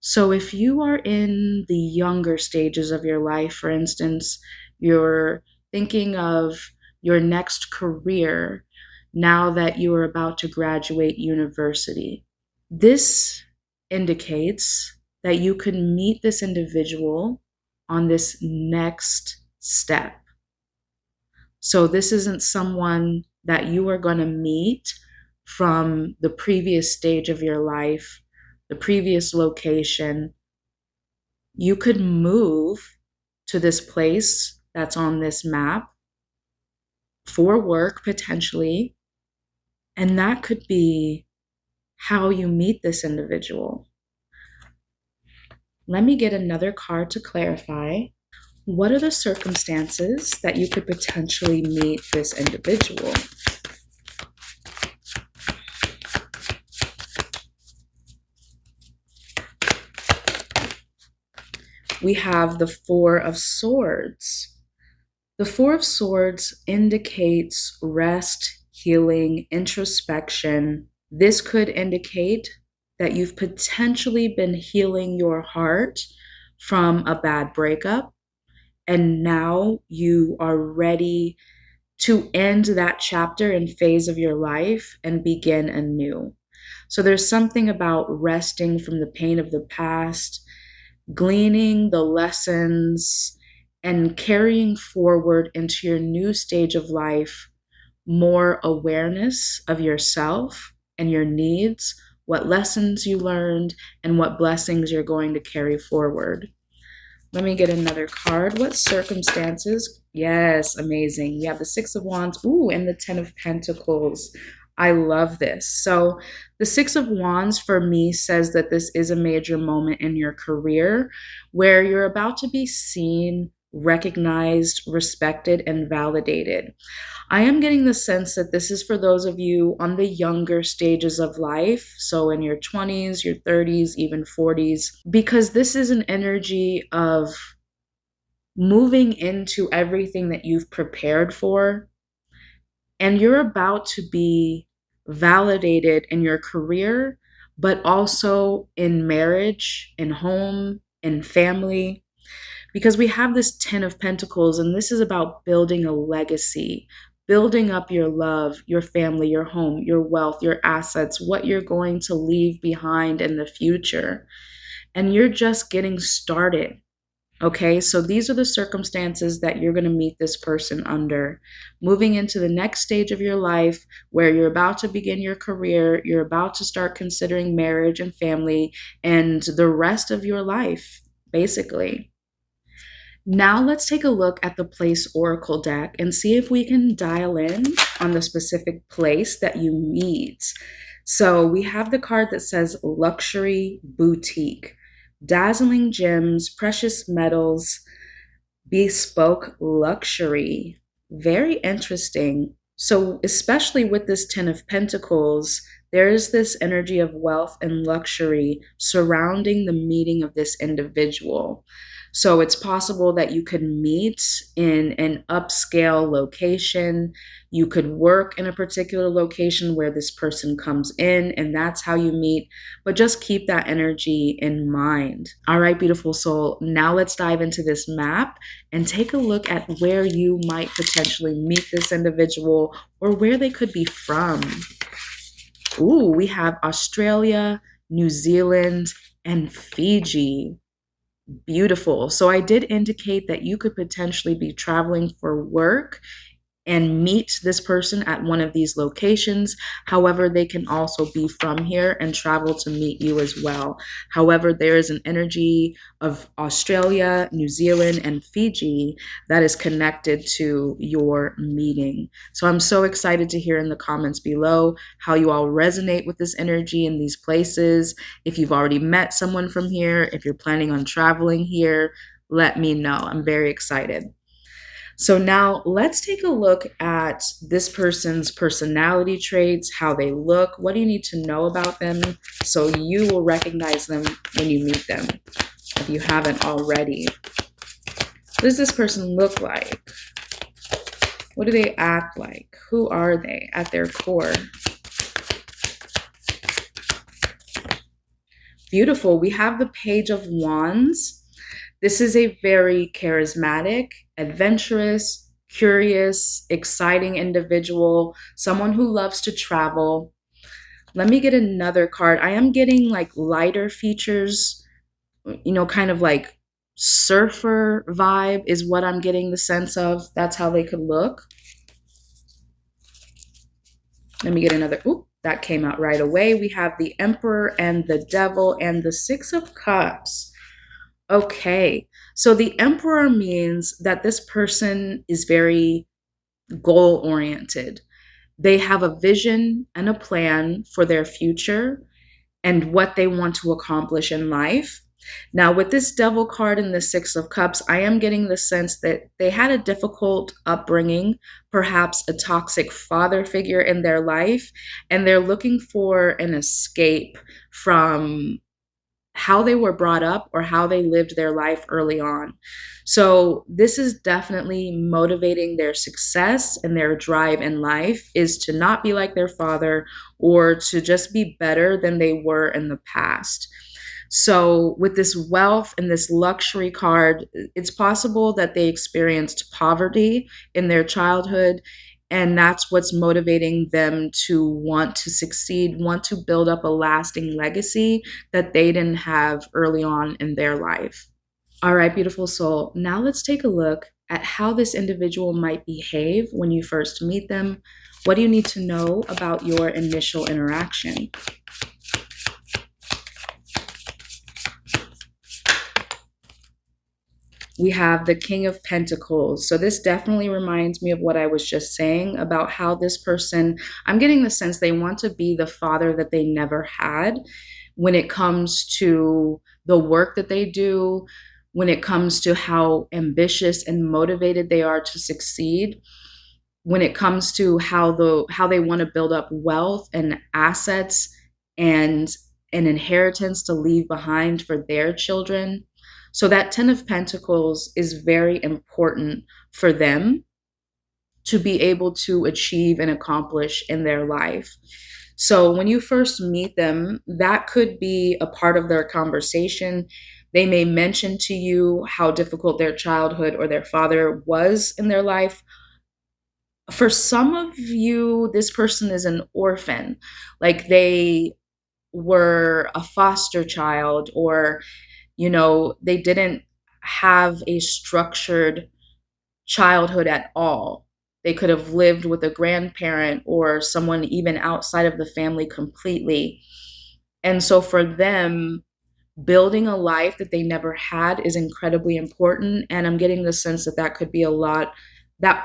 A: So if you are in the younger stages of your life, for instance, you're thinking of your next career now that you are about to graduate university, this indicates that you could meet this individual on this next step. So this isn't someone that you are going to meet from the previous stage of your life, the previous location. You could move to this place that's on this map for work potentially, and that could be how you meet this individual. Let me get another card to clarify. What are the circumstances that you could potentially meet this individual? We have the Four of Swords. The Four of Swords indicates rest, healing, introspection. This could indicate that you've potentially been healing your heart from a bad breakup, and now you are ready to end that chapter and phase of your life and begin anew. So there's something about resting from the pain of the past, gleaning the lessons, and carrying forward into your new stage of life more awareness of yourself and your needs, what lessons you learned, and what blessings you're going to carry forward. Let me get another card. What circumstances? Yes, amazing. We have the Six of Wands, ooh, and the Ten of Pentacles. I love this. So the Six of Wands for me says that this is a major moment in your career where you're about to be seen, recognized, respected, and validated. I am getting the sense that this is for those of you on the younger stages of life, so in your 20s, your 30s, even 40s, because this is an energy of moving into everything that you've prepared for, and you're about to be validated in your career, but also in marriage, in home, in family, because we have this 10 of Pentacles, and this is about building a legacy, building up your love, your family, your home, your wealth, your assets, what you're going to leave behind in the future. And you're just getting started. Okay, so these are the circumstances that you're going to meet this person under. Moving into the next stage of your life where you're about to begin your career, you're about to start considering marriage and family and the rest of your life, basically. Now let's take a look at the place oracle deck and see if we can dial in on the specific place that you meet. So we have the card that says luxury boutique. Dazzling gems, precious metals, bespoke luxury. Very interesting. So, especially with this 10 of Pentacles, there is this energy of wealth and luxury surrounding the meeting of this individual. So it's possible that you could meet in an upscale location. You could work in a particular location where this person comes in, and that's how you meet. But just keep that energy in mind. All right, beautiful soul. Now let's dive into this map and take a look at where you might potentially meet this individual or where they could be from. Ooh, we have Australia, New Zealand, and Fiji. Beautiful. So I did indicate that you could potentially be traveling for work and meet this person at one of these locations. However, they can also be from here and travel to meet you as well. However, there is an energy of Australia, New Zealand, and Fiji that is connected to your meeting. So I'm so excited to hear in the comments below how you all resonate with this energy in these places. If you've already met someone from here, if you're planning on traveling here, let me know. I'm very excited. So now let's take a look at this person's personality traits, how they look. What do you need to know about them so you will recognize them when you meet them, if you haven't already? What does this person look like? What do they act like? Who are they at their core? Beautiful. We have the Page of Wands. This is a very charismatic, adventurous, curious, exciting individual, someone who loves to travel. Let me get another card. I am getting like lighter features, you know, kind of like surfer vibe is what I'm getting the sense of. That's how they could look. Let me get another. Oop, that came out right away. We have the Emperor and the Devil and the Six of Cups. Okay, so the Emperor means that this person is very goal-oriented. They have a vision and a plan for their future and what they want to accomplish in life. Now, with this Devil card and the Six of Cups, I am getting the sense that they had a difficult upbringing, perhaps a toxic father figure in their life, and they're looking for an escape from how they were brought up or how they lived their life early on. So this is definitely motivating their success, and their drive in life is to not be like their father or to just be better than they were in the past. So with this wealth and this luxury card, it's possible that they experienced poverty in their childhood, and that's what's motivating them to want to succeed, want to build up a lasting legacy that they didn't have early on in their life. All right, beautiful soul. Now let's take a look at how this individual might behave when you first meet them. What do you need to know about your initial interaction? We have the King of Pentacles. So this definitely reminds me of what I was just saying about how this person, I'm getting the sense they want to be the father that they never had when it comes to the work that they do, when it comes to how ambitious and motivated they are to succeed, when it comes to how they want to build up wealth and assets and an inheritance to leave behind for their children. So that 10 of Pentacles is very important for them to be able to achieve and accomplish in their life. So when you first meet them, that could be a part of their conversation. They may mention to you how difficult their childhood or their father was in their life. For some of you, this person is an orphan, like they were a foster child, or, they didn't have a structured childhood at all. They could have lived with a grandparent or someone even outside of the family completely. And so for them, building a life that they never had is incredibly important. And I'm getting the sense that that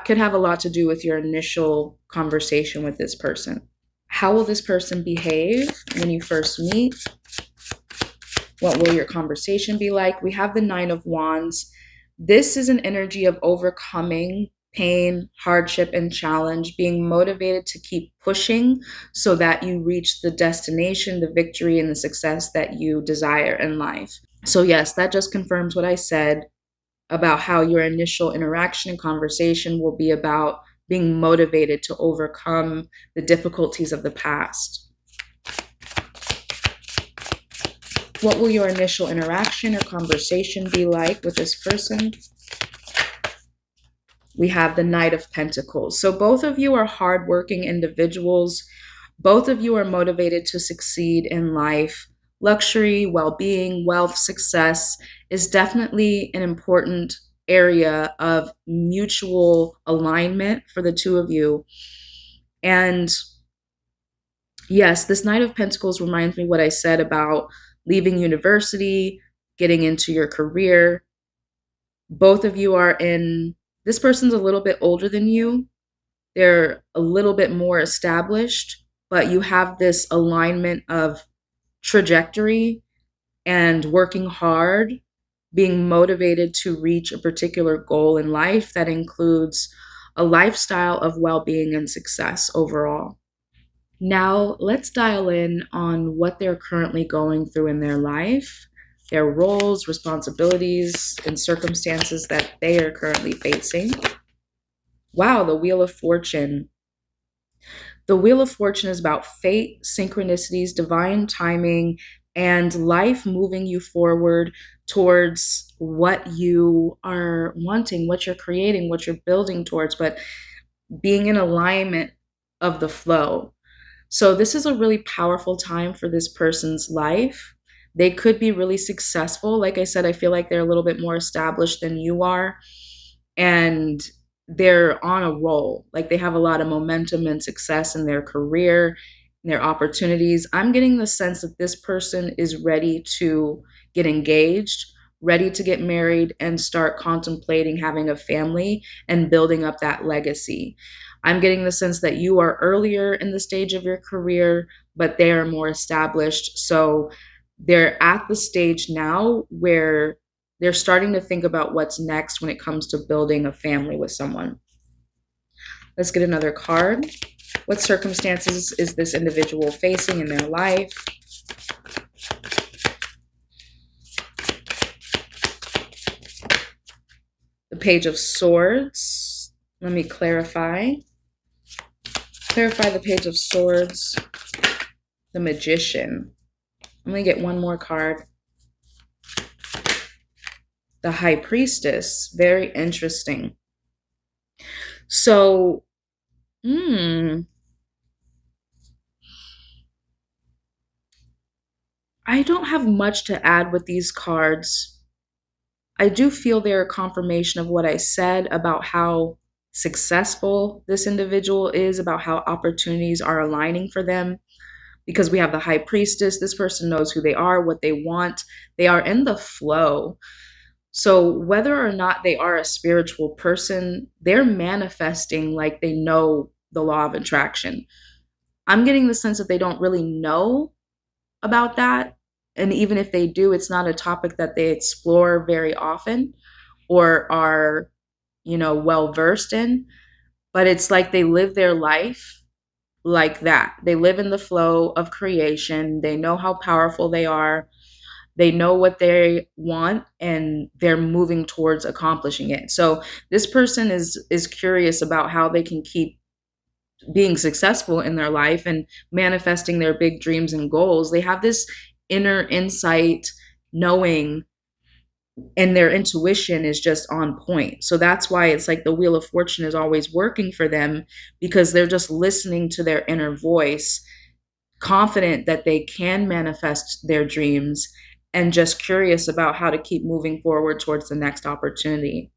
A: could have a lot to do with your initial conversation with this person. How will this person behave when you first meet? What will your conversation be like? We have the Nine of Wands. This is an energy of overcoming pain, hardship, and challenge, being motivated to keep pushing so that you reach the destination, the victory, and the success that you desire in life. So, yes, that just confirms what I said about how your initial interaction and conversation will be about being motivated to overcome the difficulties of the past. What will your initial interaction or conversation be like with this person? We have the Knight of Pentacles. So both of you are hardworking individuals. Both of you are motivated to succeed in life. Luxury, well-being, wealth, success is definitely an important area of mutual alignment for the two of you. And yes, this Knight of Pentacles reminds me what I said about leaving university, getting into your career. Both of you are this person's a little bit older than you. They're a little bit more established, but you have this alignment of trajectory and working hard, being motivated to reach a particular goal in life that includes a lifestyle of well-being and success overall. Now, let's dial in on what they're currently going through in their life, their roles, responsibilities, and circumstances that they are currently facing. Wow, the Wheel of Fortune. The Wheel of Fortune is about fate, synchronicities, divine timing, and life moving you forward towards what you are wanting, what you're creating, what you're building towards, but being in alignment of the flow. So this is a really powerful time for this person's life. They could be really successful. Like I said, I feel like they're a little bit more established than you are. And they're on a roll. Like they have a lot of momentum and success in their career, in their opportunities. I'm getting the sense that this person is ready to get engaged, ready to get married, and start contemplating having a family and building up that legacy. I'm getting the sense that you are earlier in the stage of your career, but they are more established. So they're at the stage now where they're starting to think about what's next when it comes to building a family with someone. Let's get another card. What circumstances is this individual facing in their life? The Page of Swords. Let me clarify. Clarify the Page of Swords. The Magician. I'm going to get one more card. The High Priestess. Very interesting. So, I don't have much to add with these cards. I do feel they're a confirmation of what I said about how successful this individual is, about how opportunities are aligning for them. Because we have the High Priestess, this person knows who they are, what they want. They are in the flow. So whether or not they are a spiritual person, they're manifesting like they know the law of attraction. I'm getting the sense that they don't really know about that. And even if they do, it's not a topic that they explore very often or are, well versed in. But it's like they live their life like that. They live in the flow of creation. They know how powerful they are. They know what they want and they're moving towards accomplishing it. So this person is curious about how they can keep being successful in their life and manifesting their big dreams and goals. They have this inner insight, knowing, and their intuition is just on point. So that's why it's like the Wheel of Fortune is always working for them, because they're just listening to their inner voice, confident that they can manifest their dreams, and just curious about how to keep moving forward towards the next opportunity.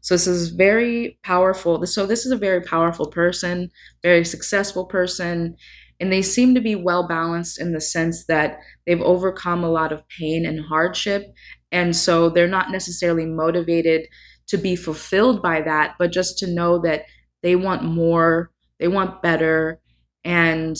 A: So this is very powerful. So this is a very powerful person, very successful person, and they seem to be well balanced in the sense that they've overcome a lot of pain and hardship. And so they're not necessarily motivated to be fulfilled by that, but just to know that they want more, they want better, and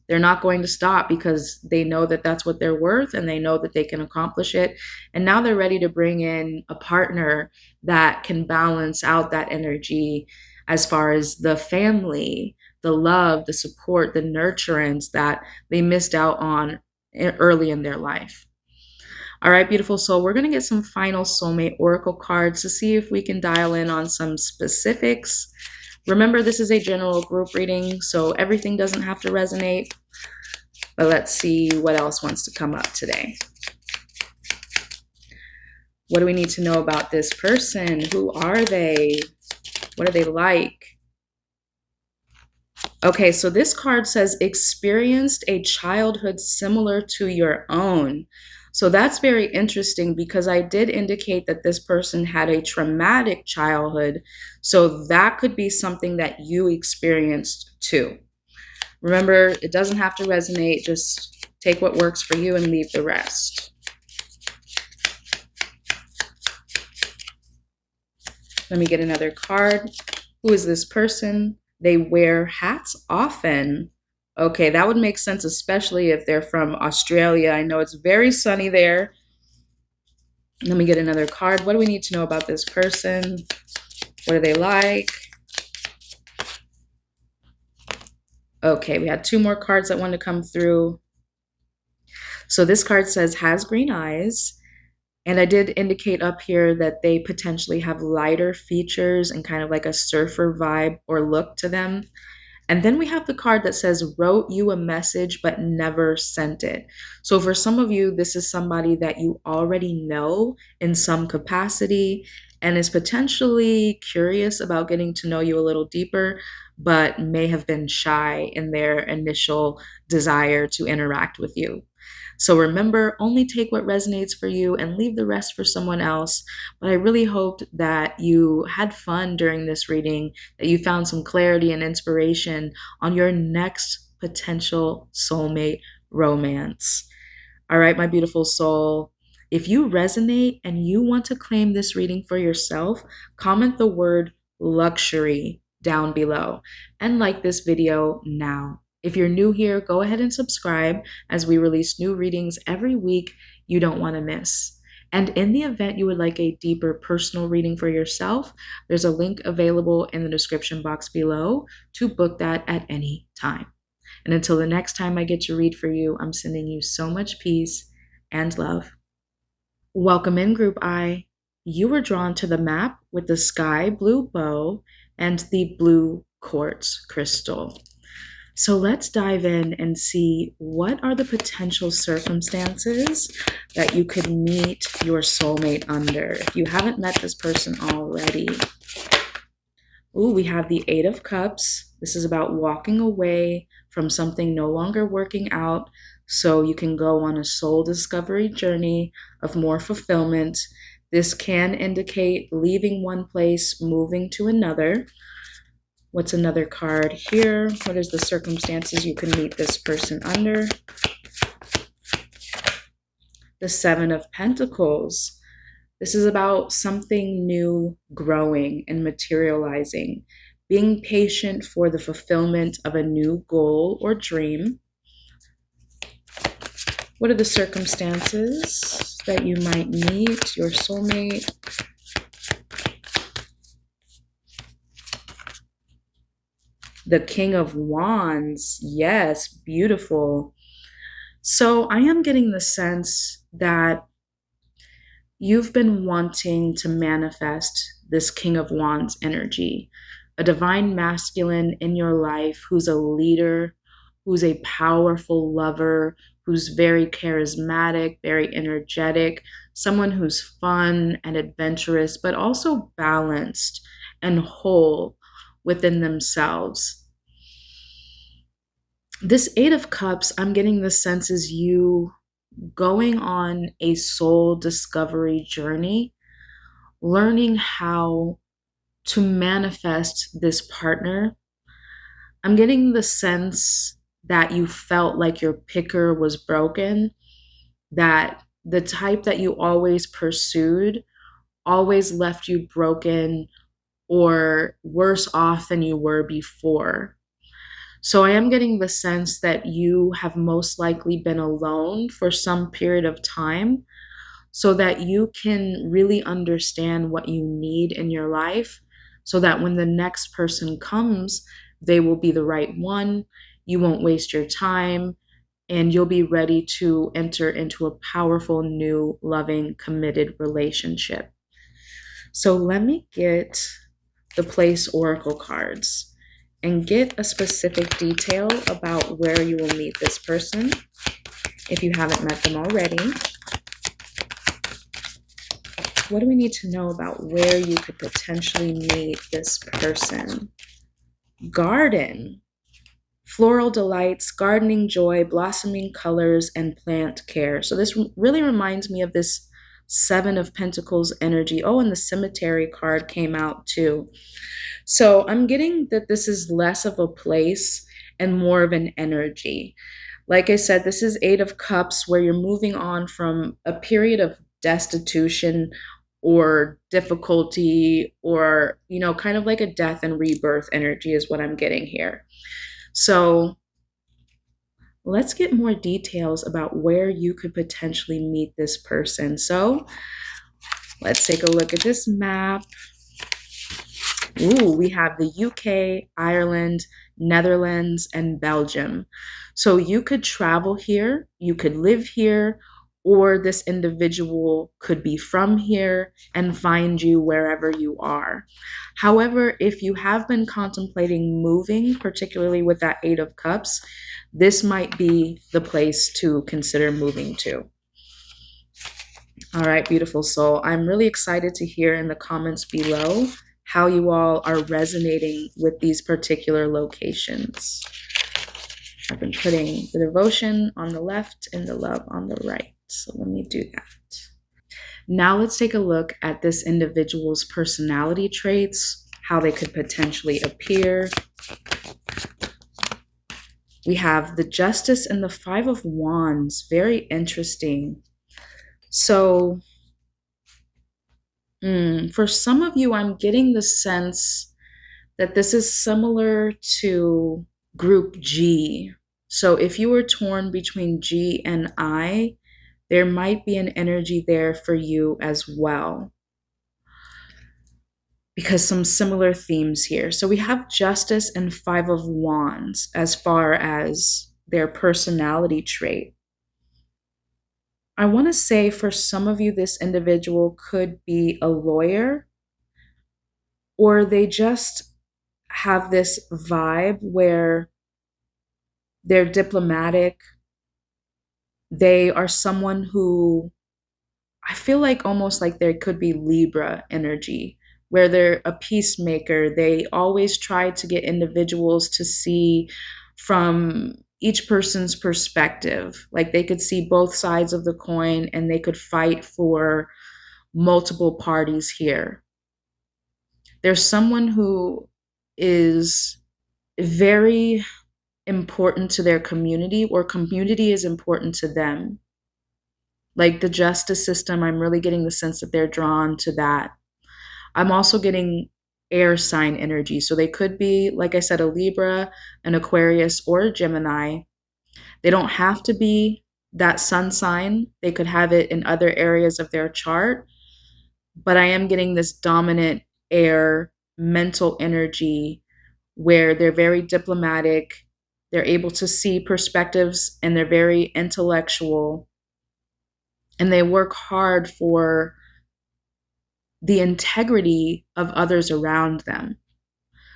A: they're not going to stop because they know that that's what they're worth and they know that they can accomplish it. And now they're ready to bring in a partner that can balance out that energy as far as the family, the love, the support, the nurturance that they missed out on early in their life. All right, beautiful soul, we're going to get some final soulmate oracle cards to see if we can dial in on some specifics. Remember, this is a general group reading, so everything doesn't have to resonate. But let's see what else wants to come up today. What do we need to know about this person? Who are they? What are they like? Okay, so this card says experienced a childhood similar to your own. So that's very interesting because I did indicate that this person had a traumatic childhood. So that could be something that you experienced too. Remember, it doesn't have to resonate. Just take what works for you and leave the rest. Let me get another card. Who is this person? They wear hats often. Okay, that would make sense, especially if they're from Australia. I know it's very sunny there. Let me get another card. What do we need to know about this person? What are they like? Okay, we had two more cards that want to come through. So this card says has green eyes. And I did indicate up here that they potentially have lighter features and kind of like a surfer vibe or look to them. And then we have the card that says wrote you a message but never sent it. So for some of you, this is somebody that you already know in some capacity and is potentially curious about getting to know you a little deeper, but may have been shy in their initial desire to interact with you. So remember, only take what resonates for you and leave the rest for someone else. But I really hoped that you had fun during this reading, that you found some clarity and inspiration on your next potential soulmate romance. All right, my beautiful soul. If you resonate and you want to claim this reading for yourself, comment the word luxury down below and like this video now. If you're new here, go ahead and subscribe as we release new readings every week you don't want to miss. And in the event you would like a deeper personal reading for yourself, there's a link available in the description box below to book that at any time. And until the next time I get to read for you, I'm sending you so much peace and love. Welcome in, Group I. You were drawn to the map with the sky blue bow and the blue quartz crystal. So let's dive in and see what are the potential circumstances that you could meet your soulmate under if you haven't met this person already. Ooh, we have the Eight of Cups. This is about walking away from something no longer working out so you can go on a soul discovery journey of more fulfillment. This can indicate leaving one place, moving to another. What's another card here? What is the circumstances you can meet this person under? The Seven of Pentacles. This is about something new growing and materializing, being patient for the fulfillment of a new goal or dream. What are the circumstances that you might meet your soulmate? The King of Wands. Yes, beautiful. So I am getting the sense that you've been wanting to manifest this King of Wands energy, a divine masculine in your life who's a leader, who's a powerful lover, who's very charismatic, very energetic, someone who's fun and adventurous, but also balanced and whole within themselves. This Eight of Cups, I'm getting the sense is you going on a soul discovery journey, learning how to manifest this partner. I'm getting the sense that you felt like your picker was broken, that the type that you always pursued always left you broken or worse off than you were before. So I am getting the sense that you have most likely been alone for some period of time so that you can really understand what you need in your life so that when the next person comes, they will be the right one. You won't waste your time and you'll be ready to enter into a powerful, new, loving, committed relationship. So let me get the Place Oracle cards and get a specific detail about where you will meet this person if you haven't met them already. What do we need to know about where you could potentially meet this person? Garden, floral delights, gardening joy, blossoming colors, and plant care. So this really reminds me of this Seven of Pentacles energy. Oh, and the Cemetery card came out too. So I'm getting that this is less of a place and more of an energy. Like I said, this is Eight of Cups where you're moving on from a period of destitution or difficulty or, kind of like a death and rebirth energy is what I'm getting here. So let's get more details about where you could potentially meet this person. So let's take a look at this map. Ooh, we have the UK, Ireland, Netherlands, and Belgium. So you could travel here, you could live here, or this individual could be from here and find you wherever you are. However, if you have been contemplating moving, particularly with that Eight of Cups, this might be the place to consider moving to. All right, beautiful soul. I'm really excited to hear in the comments below how you all are resonating with these particular locations. I've been putting the devotion on the left and the love on the right. So let me do that. Now let's take a look at this individual's personality traits, how they could potentially appear. We have the Justice and the Five of Wands. Very interesting. So for some of you, I'm getting the sense that this is similar to group G. So if you were torn between G and I, there might be an energy there for you as well, because some similar themes here. So we have Justice and Five of Wands as far as their personality trait. I want to say for some of you, this individual could be a lawyer, or they just have this vibe where they're diplomatic. They are someone who I feel like almost like there could be Libra energy, where they're a peacemaker. They always try to get individuals to see from each person's perspective. Like they could see both sides of the coin and they could fight for multiple parties here. There's someone who is very important to their community, or community is important to them. Like the justice system, I'm really getting the sense that they're drawn to that. I'm also getting air sign energy. So they could be, like I said, a Libra, an Aquarius, or a Gemini. They don't have to be that sun sign. They could have it in other areas of their chart. But I am getting this dominant air mental energy where they're very diplomatic, they're able to see perspectives, and they're very intellectual. And they work hard for the integrity of others around them.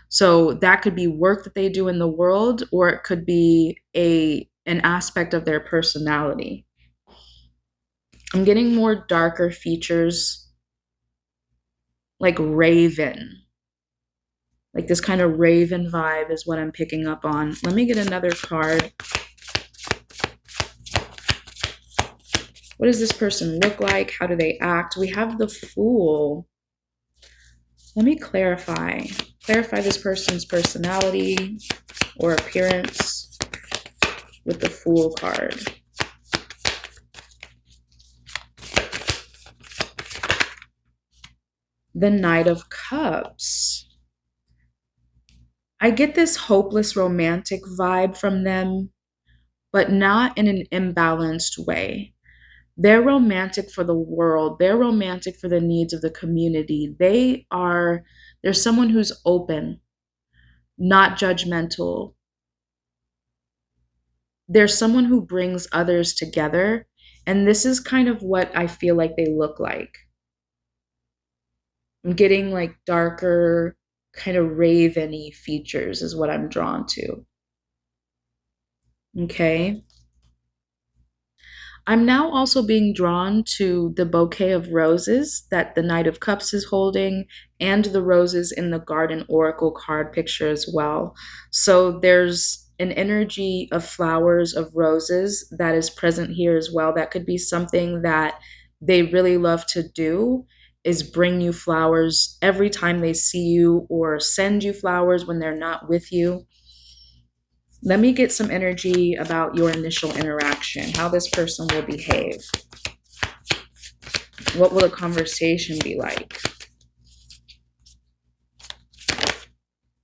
A: So that could be work that they do in the world, or it could be an aspect of their personality. I'm getting more darker features like raven. Like this kind of raven vibe is what I'm picking up on. Let me get another card. What does this person look like? How do they act? We have the Fool. Let me clarify. Clarify this person's personality or appearance with the Fool card. The Knight of Cups. I get this hopeless romantic vibe from them, but not in an imbalanced way. They're romantic for the world. They're romantic for the needs of the community. They're someone who's open, not judgmental. They're someone who brings others together. And this is kind of what I feel like they look like. I'm getting like darker, kind of raven-y features is what I'm drawn to. Okay. I'm now also being drawn to the bouquet of roses that the Knight of Cups is holding and the roses in the Garden Oracle card picture as well. So there's an energy of flowers, of roses that is present here as well. That could be something that they really love to do, is bring you flowers every time they see you or send you flowers when they're not with you. Let me get some energy about your initial interaction, how this person will behave. What will the conversation be like?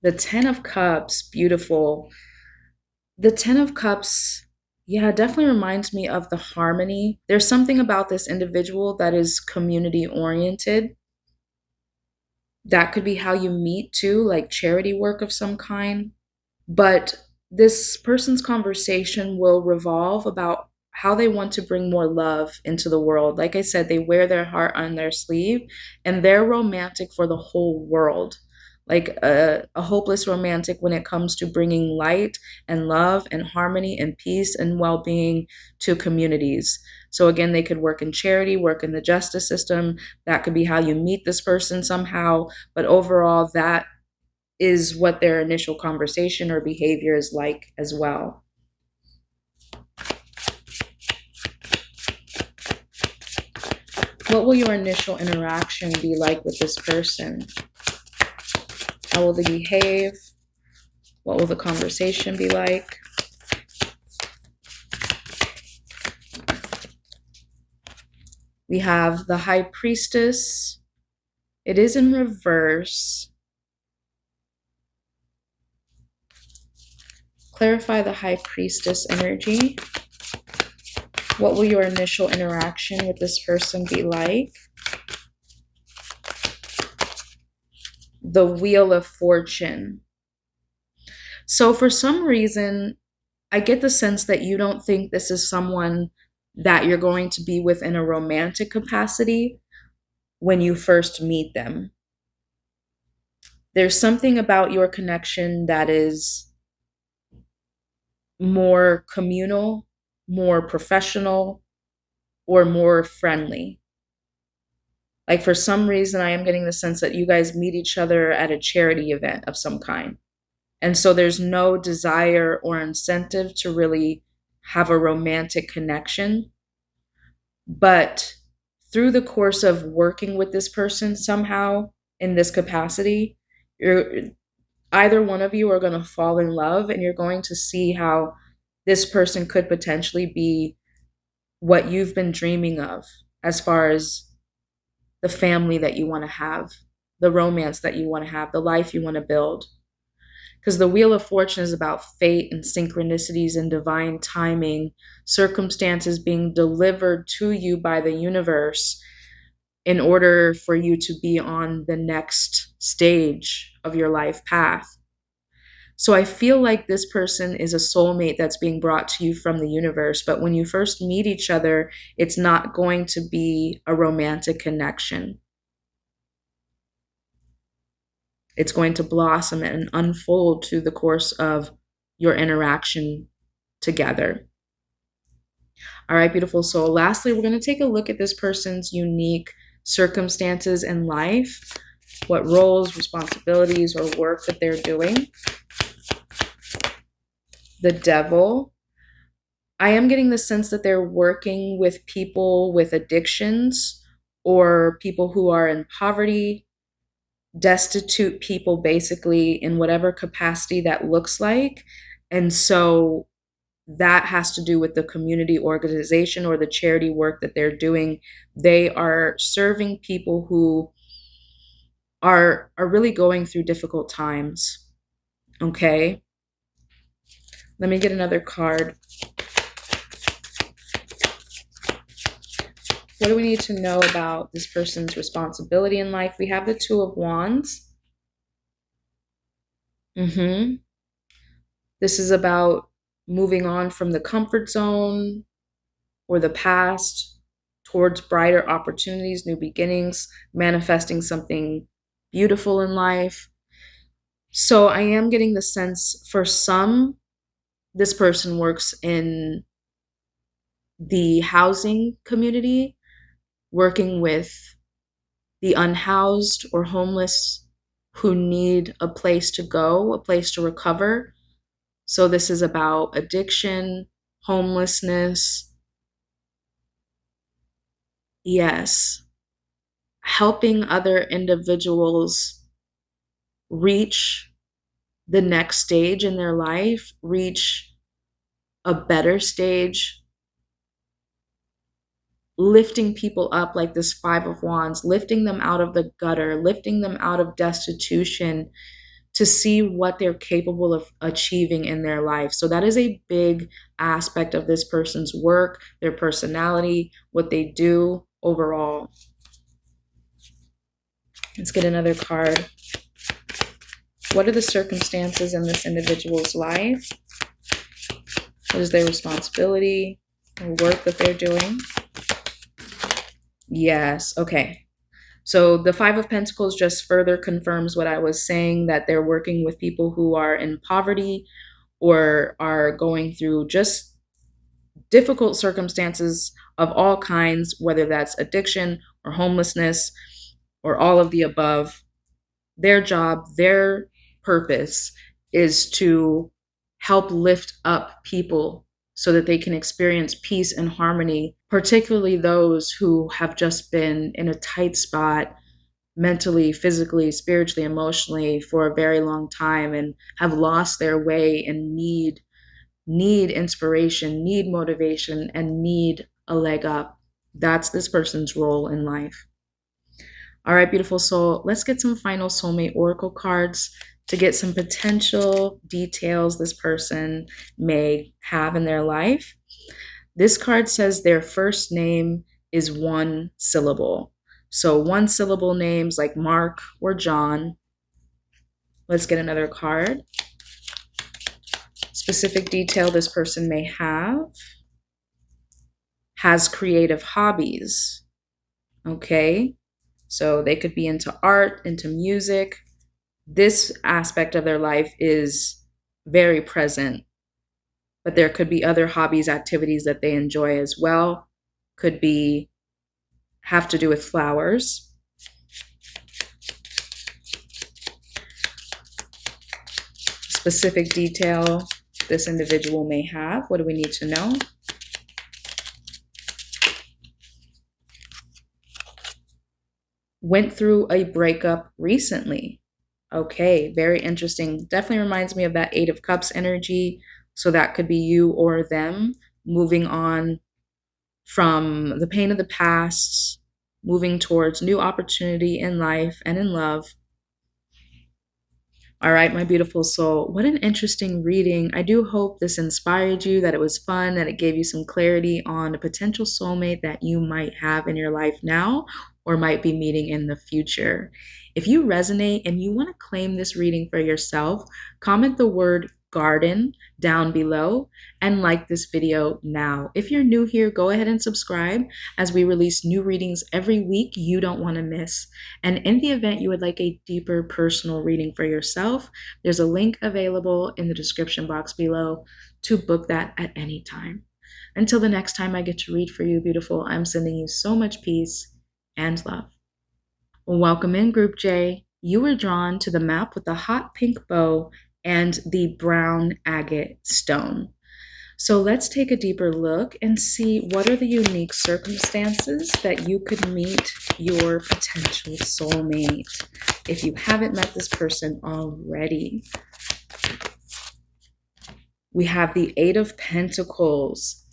A: The Ten of Cups, beautiful. The Ten of Cups, yeah, definitely reminds me of the harmony. There's something about this individual that is community oriented. That could be how you meet too, like charity work of some kind. But this person's conversation will revolve about how they want to bring more love into the world. Like I said, they wear their heart on their sleeve and they're romantic for the whole world. Like a hopeless romantic when it comes to bringing light and love and harmony and peace and well-being to communities. So again, they could work in charity, work in the justice system. That could be how you meet this person somehow. But overall, that is what their initial conversation or behavior is like as well. What will your initial interaction be like with this person? How will they behave? What will the conversation be like? We have the High Priestess. It is in reverse. Clarify the High Priestess energy. What will your initial interaction with this person be like? The Wheel of Fortune. So for some reason, I get the sense that you don't think this is someone that you're going to be with in a romantic capacity when you first meet them. There's something about your connection that is more communal, more professional, or more friendly. Like for some reason, I am getting the sense that you guys meet each other at a charity event of some kind. And so there's no desire or incentive to really have a romantic connection. But through the course of working with this person somehow in this capacity, either one of you are going to fall in love and you're going to see how this person could potentially be what you've been dreaming of as far as the family that you want to have, the romance that you want to have, the life you want to build. Because the Wheel of Fortune is about fate and synchronicities and divine timing, circumstances being delivered to you by the universe in order for you to be on the next stage of your life path. So I feel like this person is a soulmate that's being brought to you from the universe. But when you first meet each other, it's not going to be a romantic connection. It's going to blossom and unfold through the course of your interaction together. All right, beautiful soul. Lastly, we're going to take a look at this person's unique circumstances in life, what roles, responsibilities, or work that they're doing. The Devil. I am getting the sense that they're working with people with addictions or people who are in poverty, destitute people, basically, in whatever capacity that looks like. And so that has to do with the community organization or the charity work that they're doing. They are serving people who are really going through difficult times. Okay. Let me get another card. What do we need to know about this person's responsibility in life? We have the Two of Wands. This is about moving on from the comfort zone or the past towards brighter opportunities, new beginnings, manifesting something beautiful in life. So I am getting the sense for some, this person works in the housing community, working with the unhoused or homeless who need a place to go, a place to recover. So this is about addiction, homelessness. Yes. Helping other individuals reach the next stage in their life, reach a better stage, lifting people up like this Five of Wands, lifting them out of the gutter, lifting them out of destitution to see what they're capable of achieving in their life. So that is a big aspect of this person's work, their personality, what they do overall. Let's get another card. What are the circumstances in this individual's life? What is their responsibility or work that they're doing? Yes, okay. So the Five of Pentacles just further confirms what I was saying, that they're working with people who are in poverty or are going through just difficult circumstances of all kinds, whether that's addiction or homelessness or all of the above. Their job, their purpose is to help lift up people so that they can experience peace and harmony, particularly those who have just been in a tight spot mentally, physically, spiritually, emotionally for a very long time and have lost their way and need inspiration, need motivation, and need a leg up. That's this person's role in life. All right, beautiful soul, let's get some final soulmate oracle cards to get some potential details this person may have in their life. This card says their first name is one syllable. So one syllable names like Mark or John. Let's get another card. Specific detail this person may have. Has creative hobbies. Okay. So they could be into art, into music. This aspect of their life is very present, but there could be other hobbies, activities that they enjoy as well. Could be have to do with flowers. Specific detail this individual may have. What do we need to know? Went through a breakup recently. Okay, very interesting. Definitely reminds me of that Eight of Cups energy. So that could be you or them moving on from the pain of the past, moving towards new opportunity in life and in love. All right, my beautiful soul, what an interesting reading. I do hope this inspired you, that it was fun, that it gave you some clarity on a potential soulmate that you might have in your life now or might be meeting in the future. If you resonate and you want to claim this reading for yourself, comment the word garden down below and like this video now. If you're new here, go ahead and subscribe as we release new readings every week you don't want to miss. And in the event you would like a deeper personal reading for yourself, there's a link available in the description box below to book that at any time. Until the next time I get to read for you, beautiful, I'm sending you so much peace and love. Welcome in, Group J. You were drawn to the map with the hot pink bow and the brown agate stone. So let's take a deeper look and see what are the unique circumstances that you could meet your potential soulmate if you haven't met this person already. We have the Eight of Pentacles.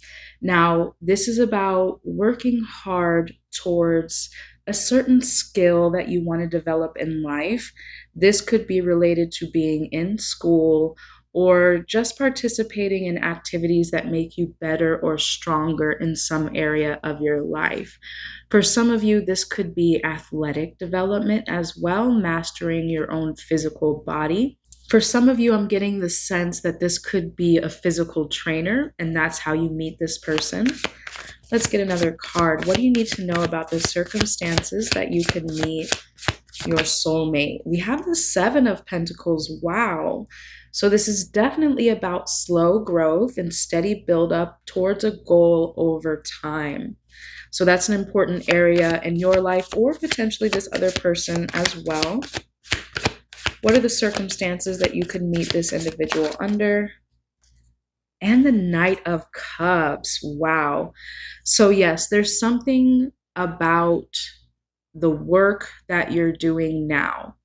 A: Now, this is about working hard towards a certain skill that you want to develop in life. This could be related to being in school or just participating in activities that make you better or stronger in some area of your life. For some of you, this could be athletic development as well, mastering your own physical body. For some of you, I'm getting the sense that this could be a physical trainer, and that's how you meet this person. Let's get another card. What do you need to know about the circumstances that you can meet your soulmate? We have the Seven of Pentacles. Wow. So this is definitely about slow growth and steady build up towards a goal over time. So that's an important area in your life or potentially this other person as well. What are the circumstances that you could meet this individual under? And the Knight of Cups. Wow. So yes, there's something about the work that you're doing now,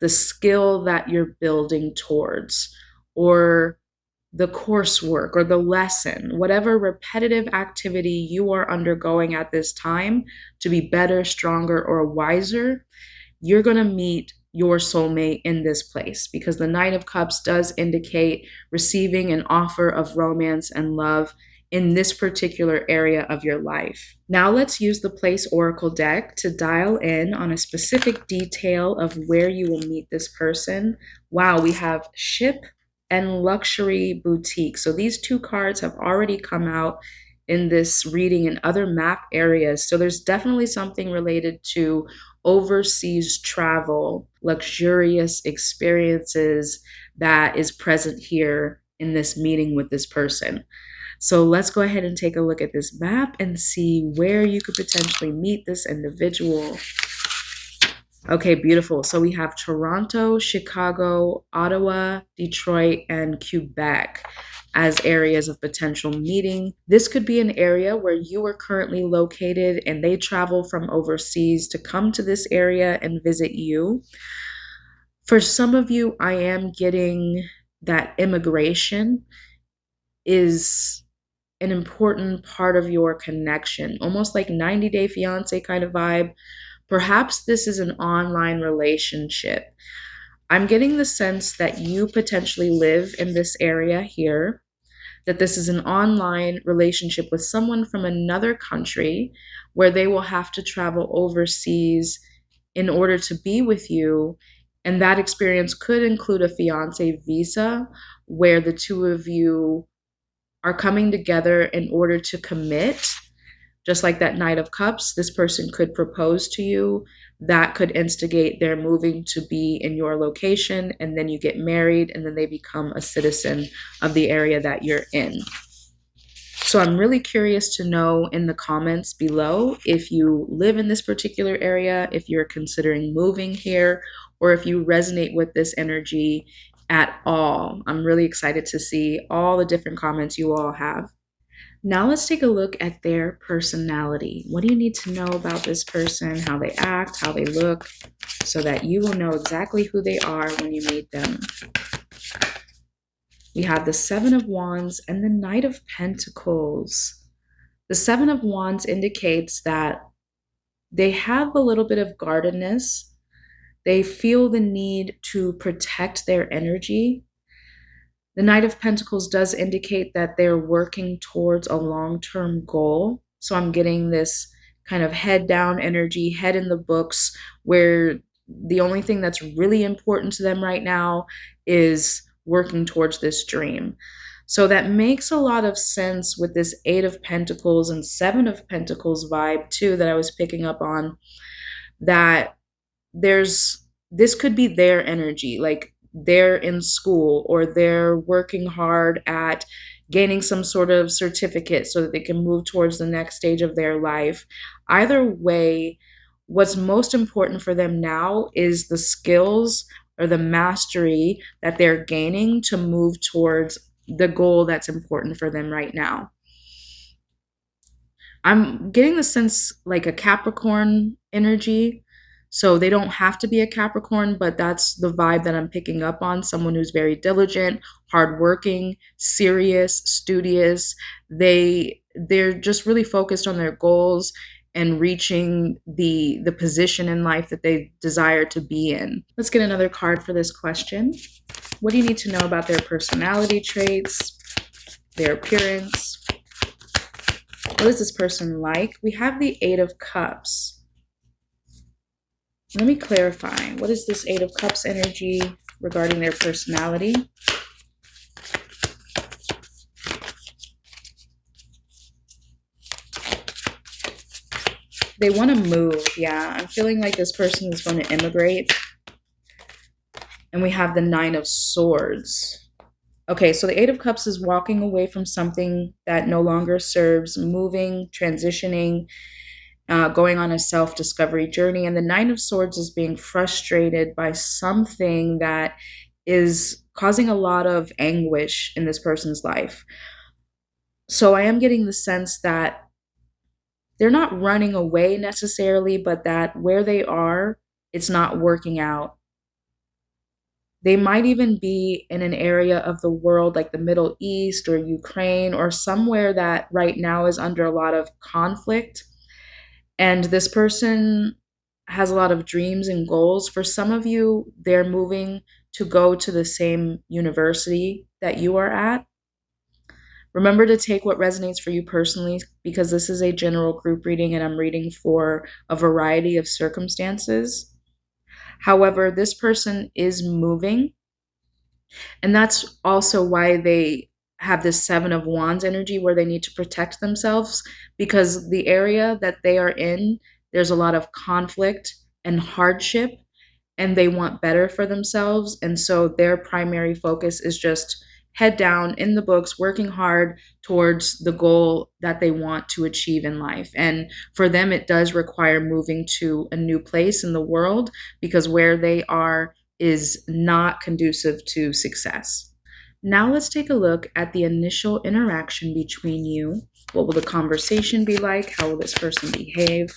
A: the skill that you're building towards, or the coursework or the lesson, whatever repetitive activity you are undergoing at this time to be better, stronger, or wiser, you're going to meet your soulmate in this place, because the Knight of Cups does indicate receiving an offer of romance and love in this particular area of your life. Now let's use the Place Oracle deck to dial in on a specific detail of where you will meet this person. Wow, we have Ship and Luxury Boutique. So these two cards have already come out in this reading in other map areas. So there's definitely something related to overseas travel, luxurious experiences that is present here in this meeting with this person. So let's go ahead and take a look at this map and see where you could potentially meet this individual. Okay, beautiful. So we have Toronto, Chicago, Ottawa, Detroit, and Quebec as areas of potential meeting. This could be an area where you are currently located and they travel from overseas to come to this area and visit you. For some of you, I am getting that immigration is an important part of your connection, almost like 90 Day Fiancé kind of vibe. Perhaps this is an online relationship. I'm getting the sense that you potentially live in this area here, that this is an online relationship with someone from another country where they will have to travel overseas in order to be with you. And that experience could include a fiancé visa where the two of you are coming together in order to commit. Just like that Knight of Cups, this person could propose to you. That could instigate their moving to be in your location, and then you get married, and then they become a citizen of the area that you're in. So I'm really curious to know in the comments below if you live in this particular area, if you're considering moving here, or if you resonate with this energy at all. I'm really excited to see all the different comments you all have. Now let's take a look at their personality. What do you need to know about this person, how they act, how they look, so that you will know exactly who they are when you meet them? We have the Seven of Wands and the Knight of Pentacles. The Seven of Wands indicates that they have a little bit of guardedness. They feel the need to protect their energy. The Knight of Pentacles does indicate that they're working towards a long-term goal. So I'm getting this kind of head down energy, head in the books, where the only thing that's really important to them right now is working towards this dream. So that makes a lot of sense with this Eight of Pentacles and Seven of Pentacles vibe too that I was picking up on, that this could be their energy, like they're in school or they're working hard at gaining some sort of certificate so that they can move towards the next stage of their life. Either way, what's most important for them now is the skills or the mastery that they're gaining to move towards the goal that's important for them right now. I'm getting the sense like a Capricorn energy. So they don't have to be a Capricorn, but that's the vibe that I'm picking up on. Someone who's very diligent, hardworking, serious, studious. They're just really focused on their goals and reaching the position in life that they desire to be in. Let's get another card for this question. What do you need to know about their personality traits, their appearance? What is this person like? We have the Eight of Cups. Let me clarify. What is this Eight of Cups energy regarding their personality? They want to move. Yeah, I'm feeling like this person is going to immigrate. And we have the Nine of Swords. Okay, so the Eight of Cups is walking away from something that no longer serves, moving, transitioning, going on a self-discovery journey. And the Nine of Swords is being frustrated by something that is causing a lot of anguish in this person's life. So I am getting the sense that they're not running away necessarily, but that where they are, it's not working out. They might even be in an area of the world like the Middle East or Ukraine or somewhere that right now is under a lot of conflict. And this person has a lot of dreams and goals. For some of you, they're moving to go to the same university that you are at. Remember to take what resonates for you personally, because this is a general group reading and I'm reading for a variety of circumstances. However, this person is moving, and that's also why they have this Seven of Wands energy where they need to protect themselves, because the area that they are in, there's a lot of conflict and hardship, and they want better for themselves. And so their primary focus is just head down in the books, working hard towards the goal that they want to achieve in life. And for them, it does require moving to a new place in the world, because where they are is not conducive to success. Now let's take a look at the initial interaction between you. What will the conversation be like? How will this person behave?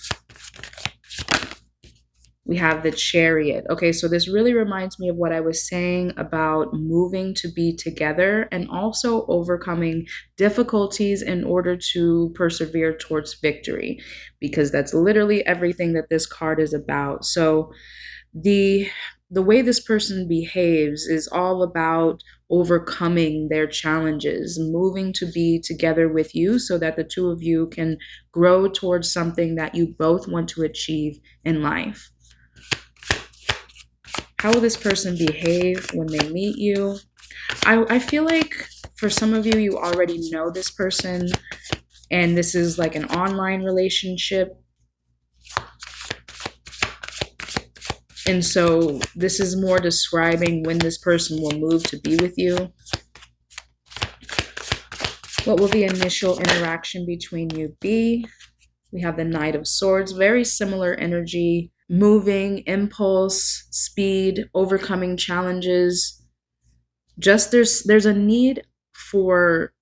A: We have the Chariot. Okay, so this really reminds me of what I was saying about moving to be together and also overcoming difficulties in order to persevere towards victory, because that's literally everything that this card is about. So the way this person behaves is all about overcoming their challenges, moving to be together with you so that the two of you can grow towards something that you both want to achieve in life. How will this person behave when they meet you? I feel like for some of you, you already know this person, and this is like an online relationship. And so this is more describing when this person will move to be with you. What will the initial interaction between you be? We have the Knight of Swords, very similar energy. Moving, impulse, speed, overcoming challenges. Just there's a need for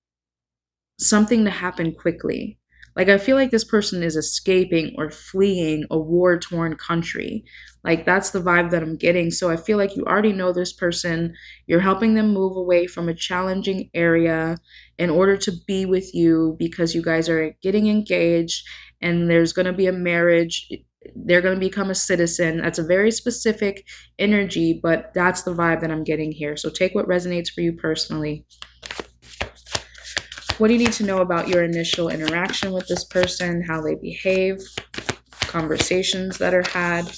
A: something to happen quickly. Like, I feel like this person is escaping or fleeing a war-torn country. Like, that's the vibe that I'm getting. So I feel like you already know this person. You're helping them move away from a challenging area in order to be with you because you guys are getting engaged and there's going to be a marriage. They're going to become a citizen. That's a very specific energy, but that's the vibe that I'm getting here. So take what resonates for you personally. What do you need to know about your initial interaction with this person, how they behave, conversations that are had?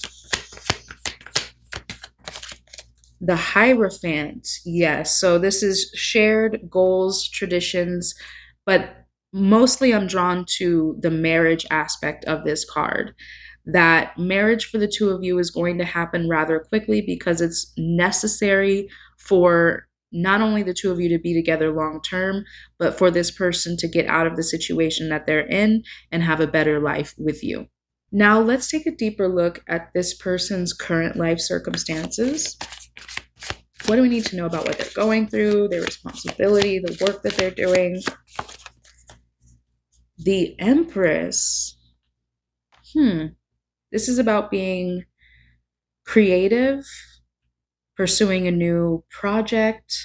A: The Hierophant, yes. So this is shared goals, traditions, but mostly I'm drawn to the marriage aspect of this card. That marriage for the two of you is going to happen rather quickly because it's necessary for not only the two of you to be together long term, but for this person to get out of the situation that they're in and have a better life with you. Now, let's take a deeper look at this person's current life circumstances. What do we need to know about what they're going through, their responsibility, the work that they're doing? The Empress. This is about being creative, pursuing a new project.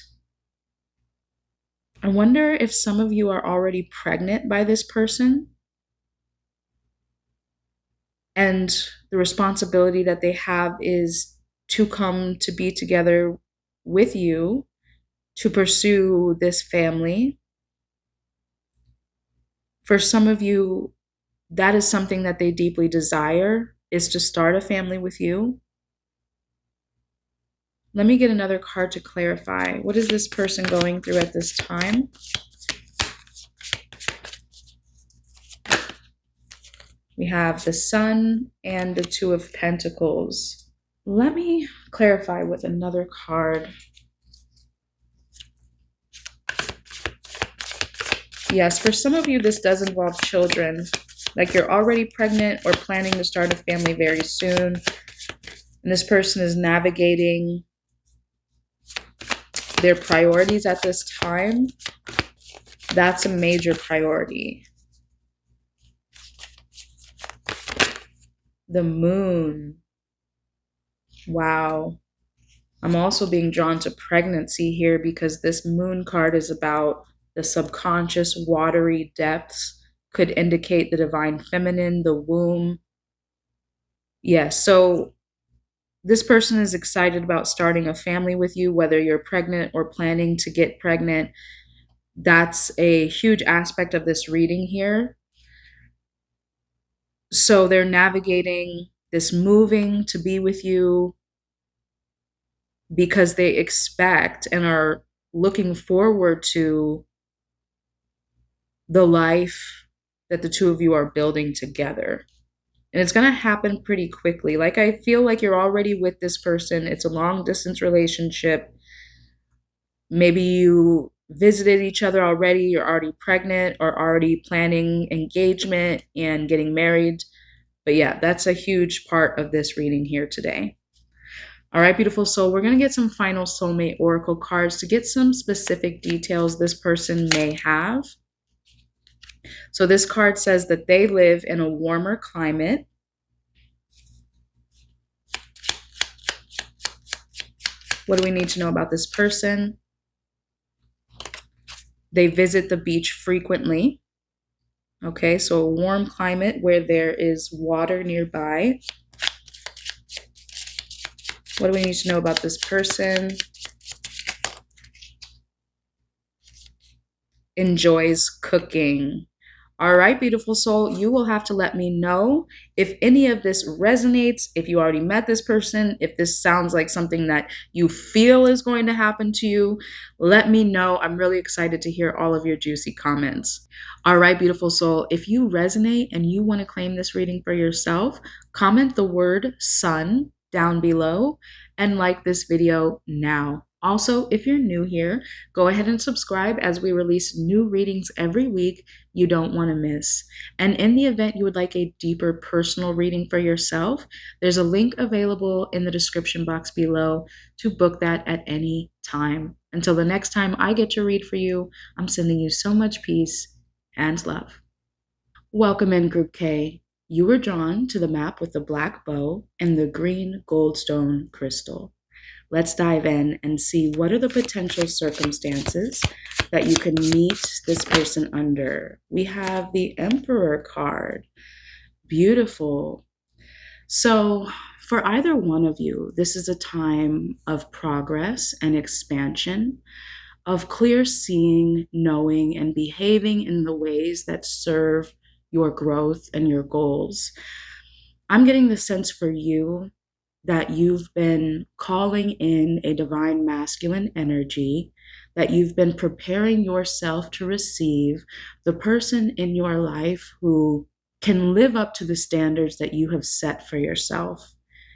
A: I wonder if some of you are already pregnant by this person and the responsibility that they have is to come to be together with you to pursue this family. For some of you, that is something that they deeply desire, is to start a family with you. Let me get another card to clarify. What is this person going through at this time? We have the Sun and the Two of Pentacles. Let me clarify with another card. Yes, for some of you, this does involve children. Like you're already pregnant or planning to start a family very soon. And this person is navigating their priorities at this time. That's a major priority. The Moon. Wow. I'm also being drawn to pregnancy here because this Moon card is about the subconscious, watery depths, could indicate the divine feminine, the womb. Yes, so this person is excited about starting a family with you, whether you're pregnant or planning to get pregnant. That's a huge aspect of this reading here. So they're navigating this moving to be with you because they expect and are looking forward to the life that the two of you are building together. And it's going to happen pretty quickly. Like, I feel like you're already with this person. It's a long distance relationship. Maybe you visited each other already. You're already pregnant or already planning engagement and getting married. But yeah, that's a huge part of this reading here today. All right, beautiful soul, we're going to get some final soulmate oracle cards to get some specific details this person may have. So this card says that they live in a warmer climate. What do we need to know about this person? They visit the beach frequently. Okay, so a warm climate where there is water nearby. What do we need to know about this person? Enjoys cooking. All right, beautiful soul, you will have to let me know if any of this resonates, if you already met this person, if this sounds like something that you feel is going to happen to you. Let me know. I'm really excited to hear all of your juicy comments. All right, beautiful soul, if you resonate and you want to claim this reading for yourself, comment the word sun down below and like this video now. Also, if you're new here, go ahead and subscribe as we release new readings every week you don't want to miss. And in the event you would like a deeper personal reading for yourself, there's a link available in the description box below to book that at any time. Until the next time I get to read for you, I'm sending you so much peace and love. Welcome in, Group K. You were drawn to the map with the black bow and the green goldstone crystal. Let's dive in and see what are the potential circumstances that you can meet this person under. We have the Emperor card. Beautiful. So, for either one of you, this is a time of progress and expansion, of clear seeing, knowing, and behaving in the ways that serve your growth and your goals. I'm getting the sense for you that you've been calling in a divine masculine energy, that you've been preparing yourself to receive the person in your life who can live up to the standards that you have set for yourself.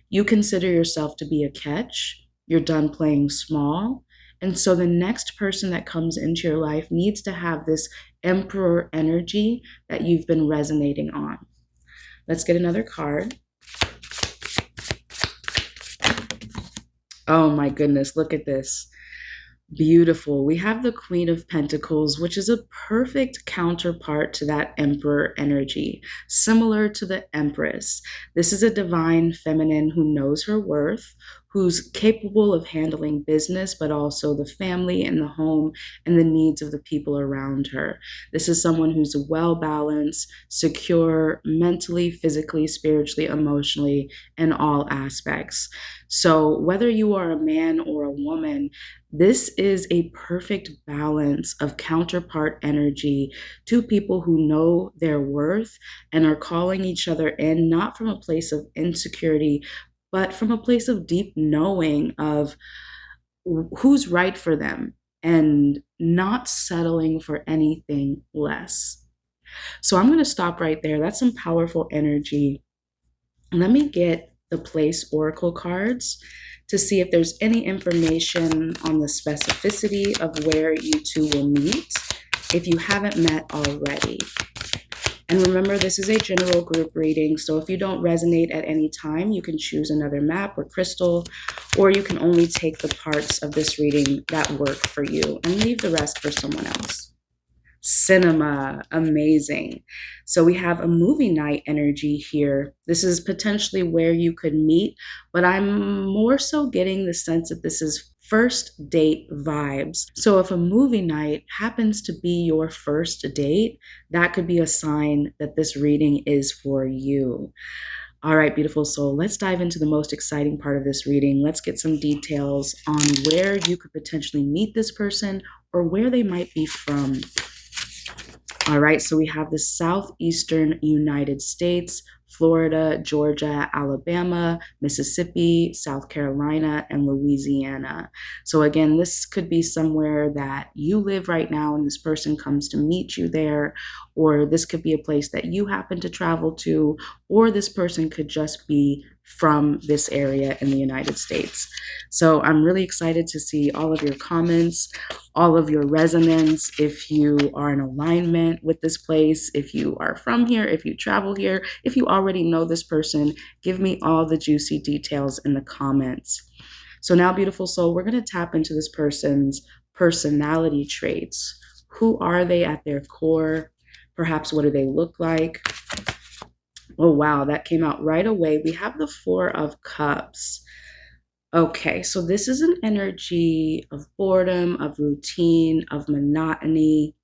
A: You consider yourself to be a catch, you're done playing small. And so the next person that comes into your life needs to have this emperor energy that you've been resonating on. Let's get another card. Oh my goodness, look at this. Beautiful. We have the Queen of Pentacles, which is a perfect counterpart to that Emperor energy, similar to the Empress. This is a divine feminine who knows her worth, who's capable of handling business, but also the family and the home and the needs of the people around her. This is someone who's well balanced, secure, mentally, physically, spiritually, emotionally, in all aspects. So, whether you are a man or a woman, this is a perfect balance of counterpart energy, two people who know their worth and are calling each other in, not from a place of insecurity, but from a place of deep knowing of who's right for them and not settling for anything less. So I'm going to stop right there. That's some powerful energy. Let me get the place oracle cards to see if there's any information on the specificity of where you two will meet if you haven't met already. And remember, this is a general group reading, so if you don't resonate at any time, you can choose another map or crystal, or you can only take the parts of this reading that work for you and leave the rest for someone else. Cinema, amazing. So we have a movie night energy here. This is potentially where you could meet, but I'm more so getting the sense that this is first date vibes. So if a movie night happens to be your first date, that could be a sign that this reading is for you. All right, beautiful soul, let's dive into the most exciting part of this reading. Let's get some details on where you could potentially meet this person or where they might be from. All right, so we have the southeastern United States, Florida, Georgia, Alabama, Mississippi, South Carolina, and Louisiana. So again, this could be somewhere that you live right now and this person comes to meet you there, or this could be a place that you happen to travel to, or this person could just be from this area in the United States. So I'm really excited to see all of your comments, all of your resonance, if you are in alignment with this place, if you are from here, if you travel here, if you already know this person, give me all the juicy details in the comments. So now, beautiful soul, we're going to tap into this person's personality traits. Who are they at their core? Perhaps what do they look like? Oh, wow, that came out right away. We have the Four of Cups. Okay, so this is an energy of boredom, of routine, of monotony,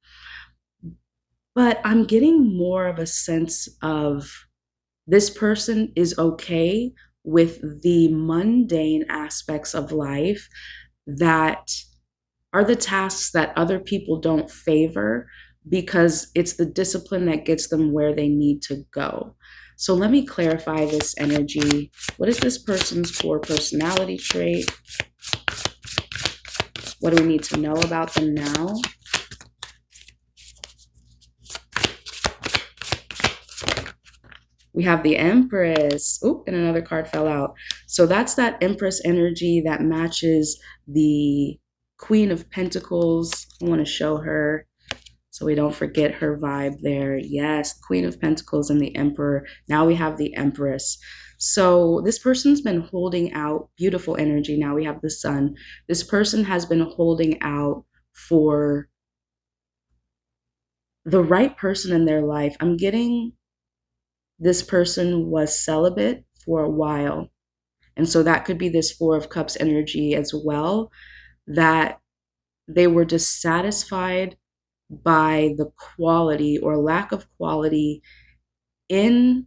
A: but I'm getting more of a sense of this person is okay with the mundane aspects of life that are the tasks that other people don't favor because it's the discipline that gets them where they need to go. So let me clarify this energy. What is this person's core personality trait? What do we need to know about them now? We have the Empress. Oop, and another card fell out. So that's that Empress energy that matches the Queen of Pentacles. I want to show her so we don't forget her vibe there. Yes, Queen of Pentacles and the Emperor. Now we have the Empress. So this person's been holding out beautiful energy. Now we have the Sun. This person has been holding out for the right person in their life. I'm getting this person was celibate for a while. And so that could be this Four of Cups energy as well, that they were dissatisfied by the quality or lack of quality in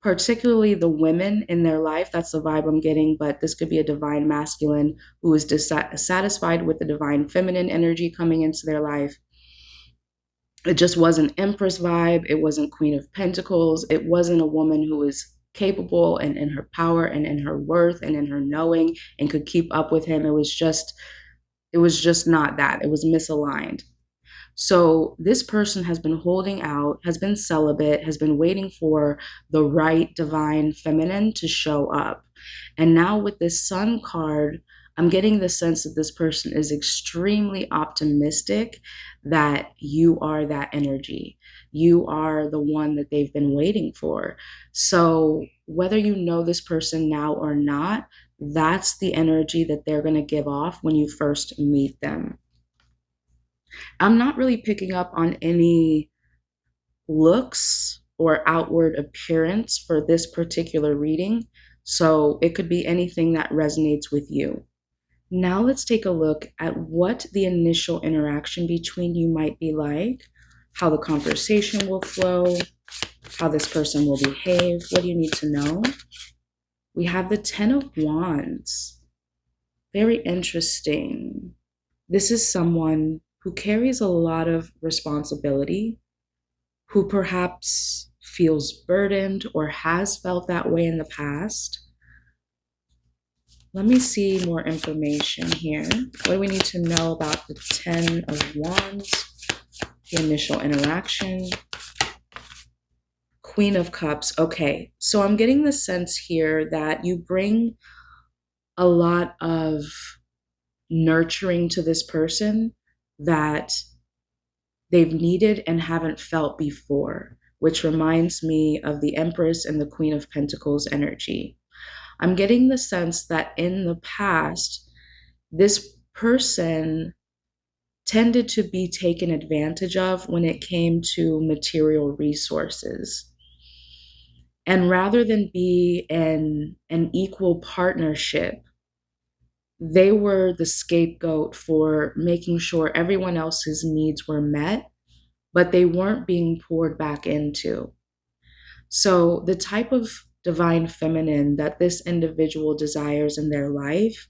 A: particularly the women in their life. That's the vibe I'm getting, but this could be a divine masculine who is dissatisfied with the divine feminine energy coming into their life. It just wasn't Empress vibe. It wasn't Queen of Pentacles. It wasn't a woman who was capable and in her power and in her worth and in her knowing and could keep up with him. It was just not that. It was misaligned. So this person has been holding out, has been celibate, has been waiting for the right divine feminine to show up. And now with this Sun card, I'm getting the sense that this person is extremely optimistic that you are that energy. You are the one that they've been waiting for. So whether you know this person now or not, that's the energy that they're going to give off when you first meet them. I'm not really picking up on any looks or outward appearance for this particular reading, so it could be anything that resonates with you. Now let's take a look at what the initial interaction between you might be like, how the conversation will flow, how this person will behave. What do you need to know? We have the Ten of Wands. Very interesting. This is someone who carries a lot of responsibility, who perhaps feels burdened or has felt that way in the past. Let me see more information here. What do we need to know about the Ten of Wands, the initial interaction? Queen of Cups. Okay, so I'm getting the sense here that you bring a lot of nurturing to this person that they've needed and haven't felt before, which reminds me of the Empress and the Queen of Pentacles energy. I'm getting the sense that in the past, this person tended to be taken advantage of when it came to material resources. And rather than be an equal partnership, they were the scapegoat for making sure everyone else's needs were met, but they weren't being poured back into. So the type of divine feminine that this individual desires in their life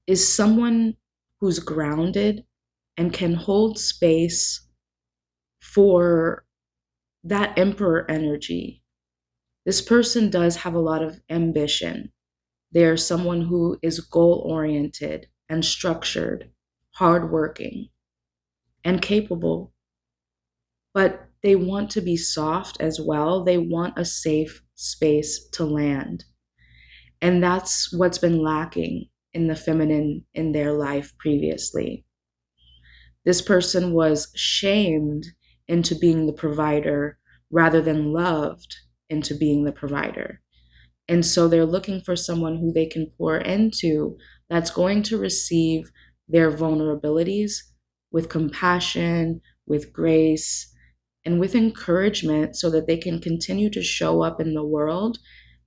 A: is someone who's grounded and can hold space for that emperor energy. This person does have a lot of ambition. They're someone who is goal-oriented and structured, hardworking, and capable. But they want to be soft as well. They want a safe space to land. And that's what's been lacking in the feminine in their life previously. This person was shamed into being the provider rather than loved into being the provider. And so they're looking for someone who they can pour into that's going to receive their vulnerabilities with compassion, with grace, and with encouragement so that they can continue to show up in the world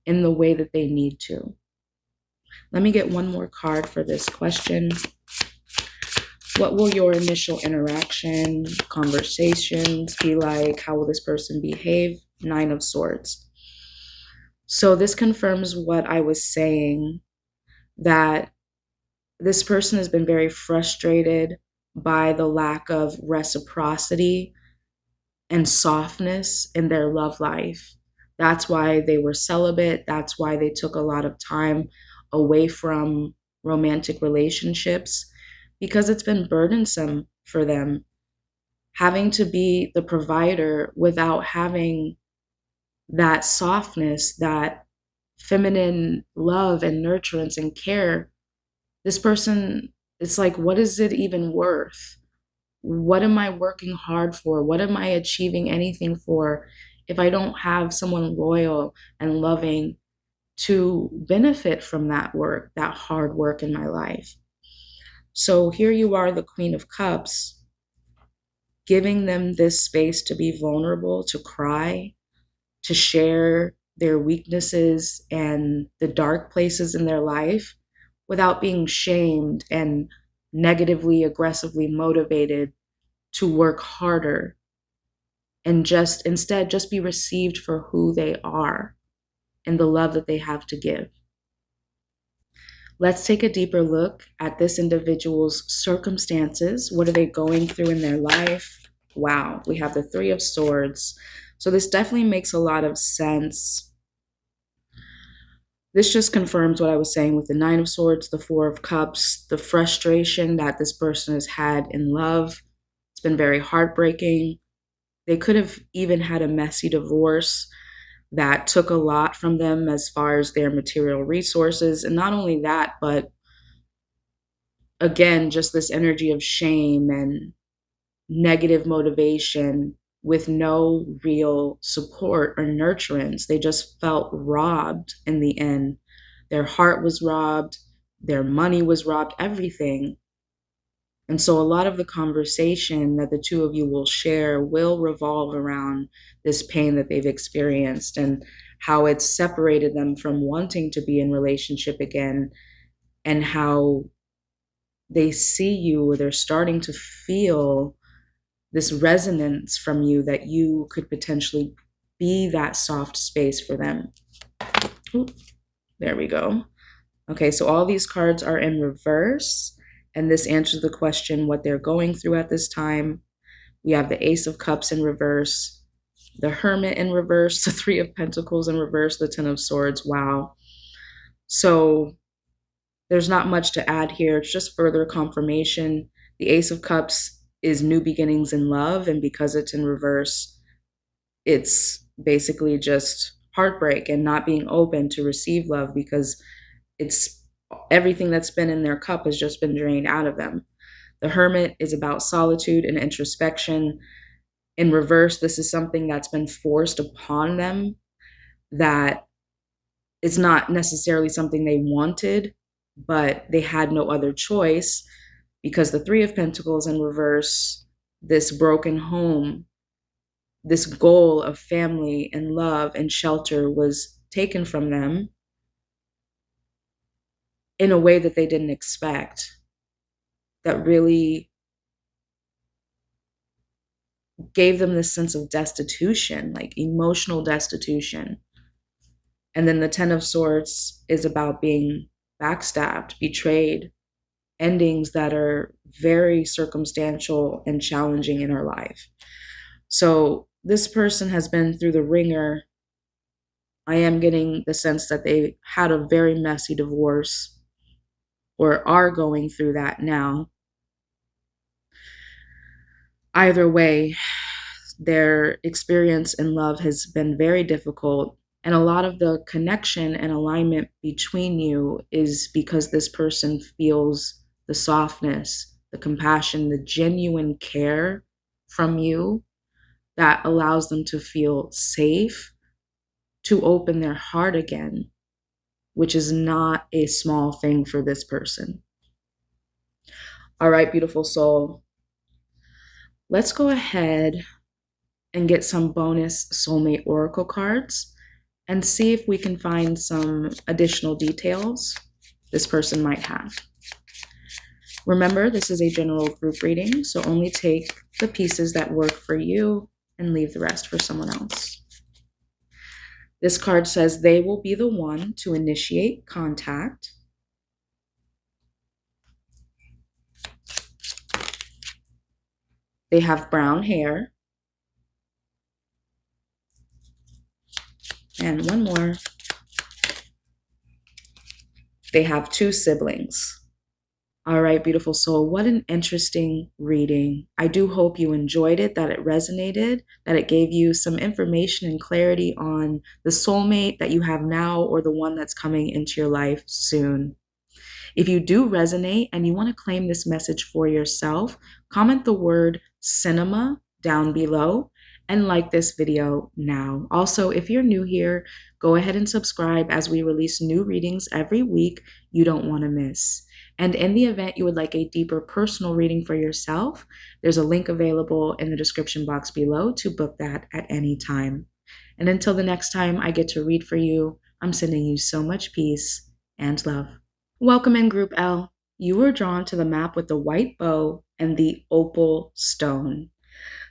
A: in the way that they need to. Let me get one more card for this question. What will your initial interaction, conversations be like? How will this person behave? Nine of Swords. So this confirms what I was saying, that this person has been very frustrated by the lack of reciprocity and softness in their love life. That's why they were celibate. That's why they took a lot of time away from romantic relationships, because it's been burdensome for them having to be the provider without having that softness, that feminine love and nurturance and care. This person, it's like, what is it even worth? What am I working hard for? What am I achieving anything for if I don't have someone loyal and loving to benefit from that work, that hard work in my life? So here you are, the Queen of Cups. giving them this space to be vulnerable, to cry, to share their weaknesses and the dark places in their life without being shamed and negatively, aggressively motivated to work harder, and just instead just be received for who they are and the love that they have to give. Let's take a deeper look at this individual's circumstances. What are they going through in their life? Wow, we have the Three of Swords. So this definitely makes a lot of sense. This just confirms what I was saying with the Nine of Swords, the Four of Cups, the frustration that this person has had in love. It's been very heartbreaking. They could have even had a messy divorce that took a lot from them as far as their material resources. And not only that, but again, just this energy of shame and negative motivation with no real support or nurturance. They just felt robbed in the end. Their heart was robbed, their money was robbed, everything. And so a lot of the conversation that the two of you will share will revolve around this pain that they've experienced and how it's separated them from wanting to be in relationship again, and how they see you, or they're starting to feel this resonance from you that you could potentially be that soft space for them. Ooh, there we go. Okay, so all these cards are in reverse, and this answers the question what they're going through at this time. We have the Ace of Cups in reverse, the Hermit in reverse, the Three of Pentacles in reverse, the Ten of Swords. Wow. So there's not much to add here. It's just further confirmation. The Ace of Cups is new beginnings in love, and because it's in reverse, it's basically just heartbreak and not being open to receive love, because it's everything that's been in their cup has just been drained out of them. The Hermit is about solitude and introspection. In reverse, this is something that's been forced upon them, that it's not necessarily something they wanted, but they had no other choice, because the Three of Pentacles in reverse, this broken home, this goal of family and love and shelter was taken from them in a way that they didn't expect, that really gave them this sense of destitution, like emotional destitution. And then the Ten of Swords is about being backstabbed, betrayed, endings that are very circumstantial and challenging in our life. So this person has been through the ringer. I am getting the sense that they had a very messy divorce, or are going through that now. Either way, their experience in love has been very difficult. And a lot of the connection and alignment between you is because this person feels the softness, the compassion, the genuine care from you that allows them to feel safe, to open their heart again, which is not a small thing for this person. All right, beautiful soul. Let's go ahead and get some bonus soulmate oracle cards and see if we can find some additional details this person might have. Remember, this is a general group reading, so only take the pieces that work for you and leave the rest for someone else. This card says they will be the one to initiate contact. They have brown hair. And one more. They have 2 siblings. All right, beautiful soul, what an interesting reading. I do hope you enjoyed it, that it resonated, that it gave you some information and clarity on the soulmate that you have now, or the one that's coming into your life soon. If you do resonate and you want to claim this message for yourself, comment the word cinema down below and like this video now. Also, if you're new here, go ahead and subscribe, as we release new readings every week you don't want to miss. And in the event you would like a deeper personal reading for yourself, there's a link available in the description box below to book that at any time. And until the next time I get to read for you, I'm sending you so much peace and love. Welcome in Group L. You were drawn to the map with the white bow and the opal stone.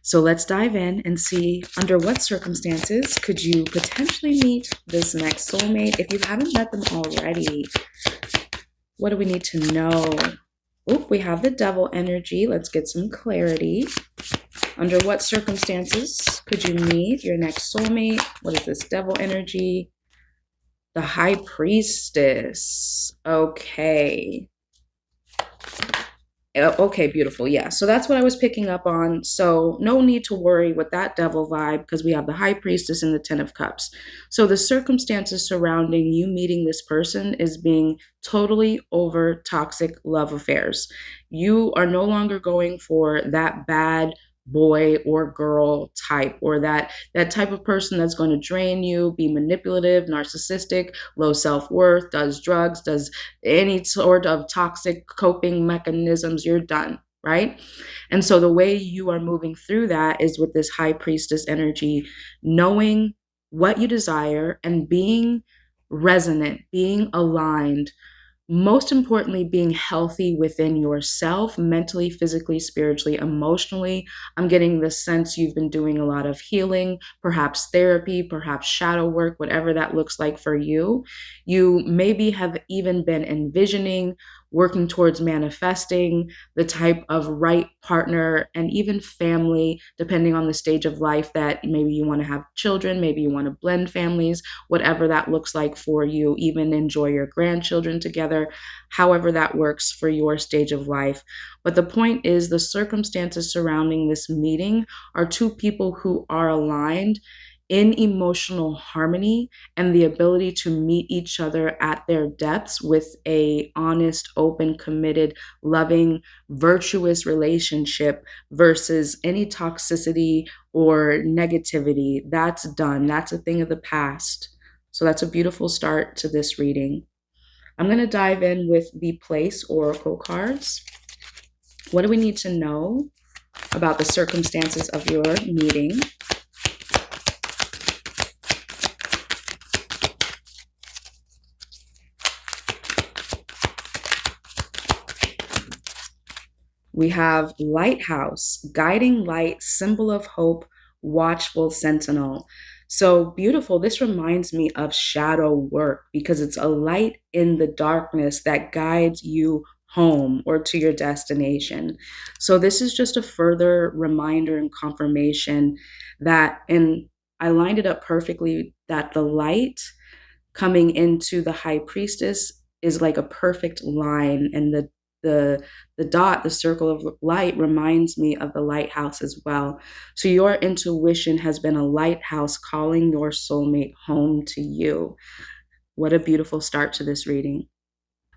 A: So let's dive in and see under what circumstances could you potentially meet this next soulmate if you haven't met them already. What do we need to know? Oh, we have the devil energy. Let's get some clarity. Under what circumstances could you meet your next soulmate? What is this devil energy? The high priestess. Okay. Okay, beautiful. Yeah, so that's what I was picking up on. So no need to worry with that devil vibe because we have the high priestess and the 10 of cups. So the circumstances surrounding you meeting this person is being totally over toxic love affairs. You are no longer going for that bad boy or girl type, or that type of person that's going to drain you, be manipulative, narcissistic, low self-worth, does drugs, does any sort of toxic coping mechanisms. You're done, right? And so the way you are moving through that is with this high priestess energy, knowing what you desire and being resonant, being aligned, most importantly, being healthy within yourself, mentally, physically, spiritually, emotionally. I'm getting the sense you've been doing a lot of healing, perhaps therapy, perhaps shadow work, whatever that looks like for you. You maybe have even been envisioning, working towards manifesting the type of right partner and even family, depending on the stage of life that maybe you want to have children, maybe you want to blend families, whatever that looks like for you, even enjoy your grandchildren together, however that works for your stage of life. But the point is, the circumstances surrounding this meeting are two people who are aligned in emotional harmony and the ability to meet each other at their depths with a honest, open, committed, loving, virtuous relationship versus any toxicity or negativity. That's done. That's a thing of the past. So that's a beautiful start to this reading. I'm going to dive in with the Place Oracle cards. What do we need to know about the circumstances of your meeting? We have lighthouse, guiding light, symbol of hope, watchful sentinel. So beautiful. This reminds me of shadow work because it's a light in the darkness that guides you home or to your destination. So this is just a further reminder and confirmation that, and I lined it up perfectly, that the light coming into the high priestess is like a perfect line, and the dot, the circle of light, reminds me of the lighthouse as well. So your intuition has been a lighthouse calling your soulmate home to you. What a beautiful start to this reading.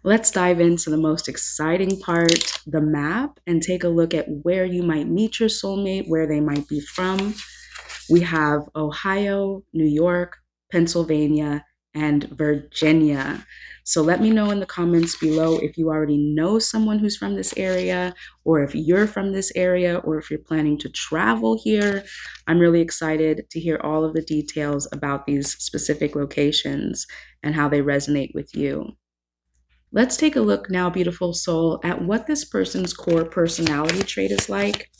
A: Let's dive into the most exciting part, the map, and take a look at where you might meet your soulmate, where they might be from. We have Ohio, New York, Pennsylvania, and Virginia. So let me know in the comments below if you already know someone who's from this area, or if you're from this area, or if you're planning to travel here. I'm really excited to hear all of the details about these specific locations and how they resonate with you. Let's take a look now, beautiful soul, at what this person's core personality trait is like.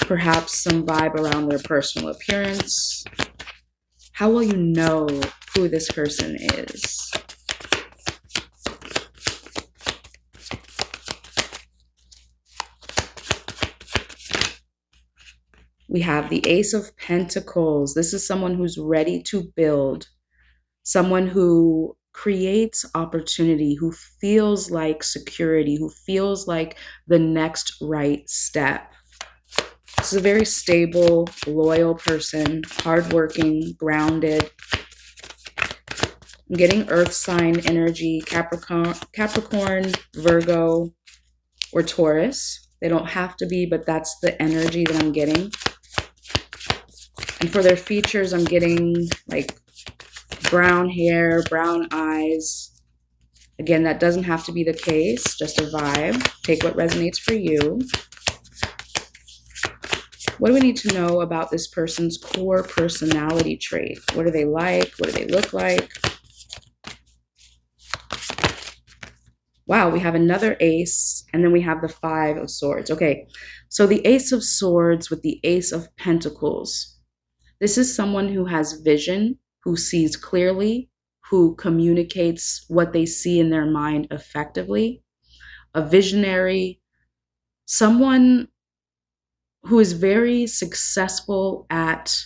A: Perhaps some vibe around their personal appearance. How will you know who this person is? We have the Ace of Pentacles. This is someone who's ready to build, someone who creates opportunity, who feels like security, who feels like the next right step. This is a very stable, loyal person, hardworking, grounded. I'm getting earth sign energy, Capricorn, Virgo, or Taurus. They don't have to be, but that's the energy that I'm getting. And for their features, I'm getting like brown hair, brown eyes. Again, that doesn't have to be the case, just a vibe. Take what resonates for you. What do we need to know about this person's core personality trait? What are they like? What do they look like? Wow, we have another ace, and then we have the 5 of swords. Okay, so the ace of swords with the ace of pentacles. This is someone who has vision, who sees clearly, who communicates what they see in their mind effectively. A visionary, someone who is very successful at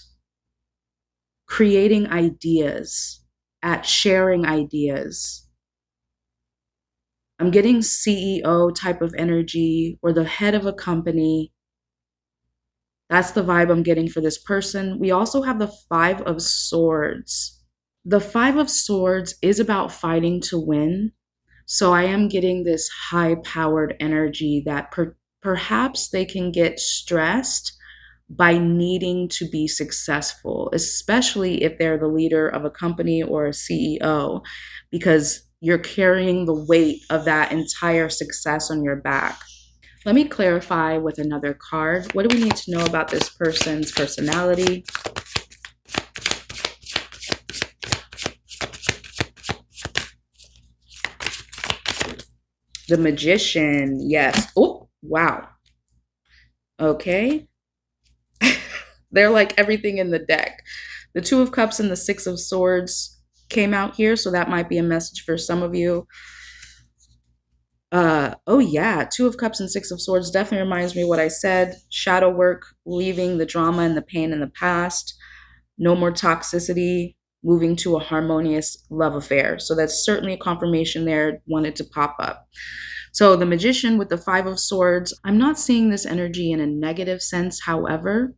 A: creating ideas, at sharing ideas. I'm getting CEO type of energy or the head of a company. That's the vibe I'm getting for this person. We also have the 5 of swords. The 5 of swords is about fighting to win. So I am getting this high powered energy that perhaps they can get stressed by needing to be successful, especially if they're the leader of a company or a CEO, because you're carrying the weight of that entire success on your back. Let me clarify with another card. What do we need to know about this person's personality? The Magician, yes. Oh, wow. Okay. They're like everything in the deck. The 2 of Cups and the 6 of Swords came out here, so that might be a message for some of you. Oh yeah, 2 of Cups and 6 of Swords definitely reminds me of what I said. Shadow work, leaving the drama and the pain in the past. No more toxicity, moving to a harmonious love affair. So that's certainly a confirmation there, wanted to pop up. So the Magician with the 5 of Swords, I'm not seeing this energy in a negative sense, however,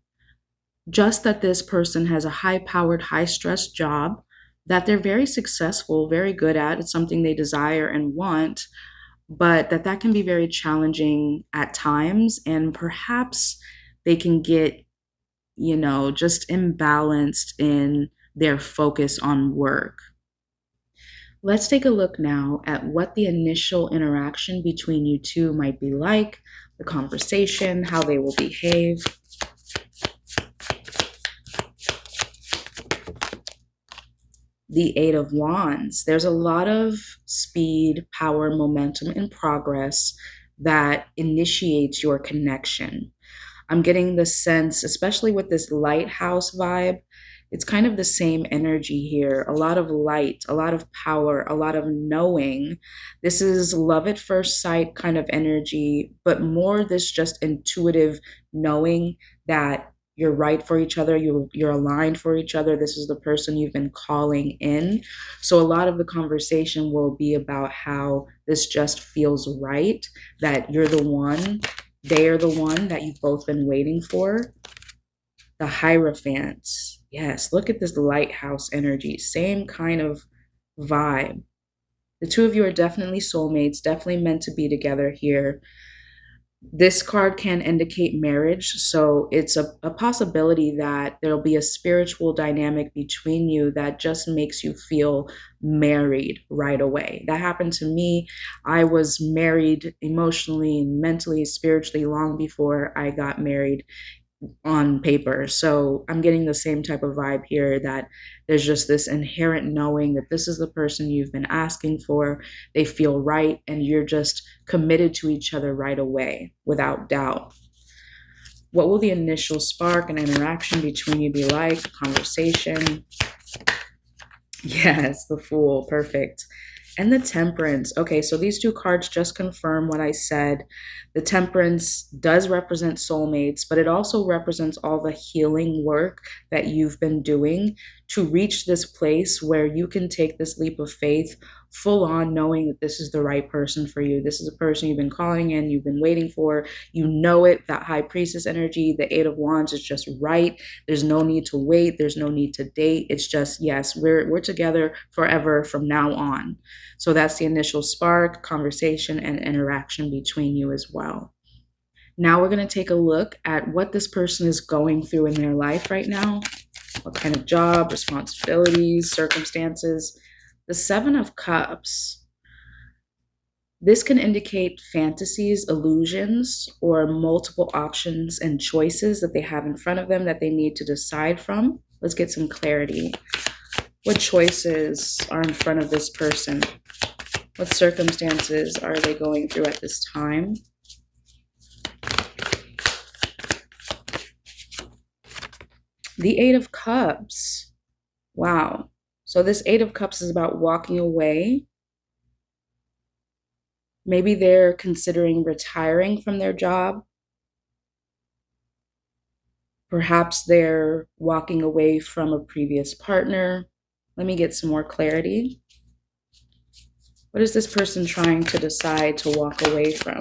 A: just that this person has a high-powered, high-stress job that they're very successful, very good at. It's something they desire and want, but that can be very challenging at times, and perhaps they can get, just imbalanced in their focus on work. Let's take a look now at what the initial interaction between you two might be like, the conversation, how they will behave. The 8 of Wands. There's a lot of speed, power, momentum, and progress that initiates your connection. I'm getting the sense, especially with this lighthouse vibe, it's kind of the same energy here. A lot of light, a lot of power, a lot of knowing. This is love at first sight kind of energy, but more this just intuitive knowing that you're right for each other, you're aligned for each other. This is the person you've been calling in. So a lot of the conversation will be about how this just feels right, that you're the one, they are the one that you've both been waiting for. The Hierophant. Yes, look at this lighthouse energy. Same kind of vibe. The 2 of you are definitely soulmates, definitely meant to be together here. This card can indicate marriage, so it's a possibility that there'll be a spiritual dynamic between you that just makes you feel married right away. That happened to me. I was married emotionally, mentally, spiritually long before I got married on paper. So I'm getting the same type of vibe here, that there's just this inherent knowing that this is the person you've been asking for. They feel right, and you're just committed to each other right away without doubt. What will the initial spark and interaction between you be like? Conversation. Yes, the Fool. Perfect. And the Temperance. Okay, so these 2 cards just confirm what I said. The Temperance does represent soulmates, but it also represents all the healing work that you've been doing to reach this place where you can take this leap of faith full on, knowing that this is the right person for you. This is a person you've been calling in, you've been waiting for. You know it, that High Priestess energy, the 8 of Wands is just right. There's no need to wait. There's no need to date. It's just, yes, we're together forever from now on. So that's the initial spark, conversation, and interaction between you as well. Now we're going to take a look at what this person is going through in their life right now. What kind of job, responsibilities, circumstances. The 7 of Cups. This can indicate fantasies, illusions, or multiple options and choices that they have in front of them that they need to decide from. Let's get some clarity. What choices are in front of this person? What circumstances are they going through at this time? The Eight of Cups. Wow. So this Eight of Cups is about walking away. Maybe they're considering retiring from their job. Perhaps they're walking away from a previous partner. Let me get some more clarity. What is this person trying to decide to walk away from?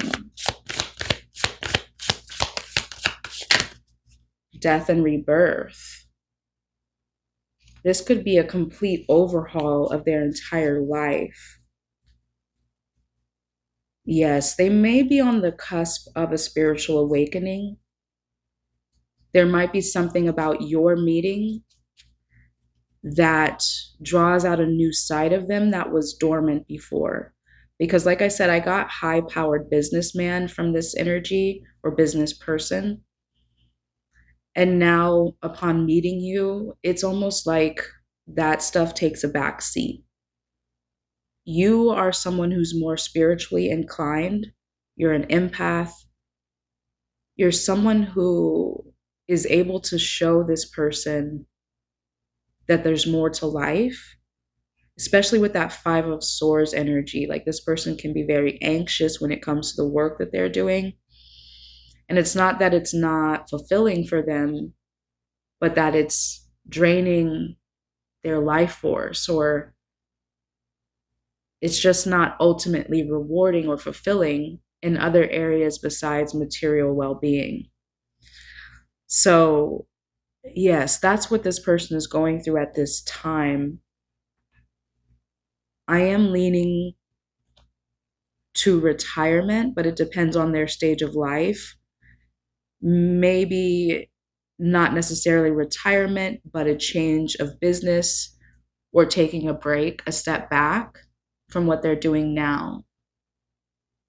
A: Death and rebirth. This could be a complete overhaul of their entire life. Yes, they may be on the cusp of a spiritual awakening. There might be something about your meeting that draws out a new side of them that was dormant before. Because like I said, I got high-powered businessman from this energy, or business person. And now upon meeting you, it's almost like that stuff takes a back seat. You are someone who's more spiritually inclined. You're an empath. You're someone who is able to show this person that there's more to life, especially with that Five of Swords energy. Like, this person can be very anxious when it comes to the work that they're doing. And it's not that it's not fulfilling for them, but that it's draining their life force, or it's just not ultimately rewarding or fulfilling in other areas besides material well-being. So yes, that's what this person is going through at this time. I am leaning to retirement, but it depends on their stage of life. Maybe not necessarily retirement, but a change of business, or taking a break, a step back from what they're doing now.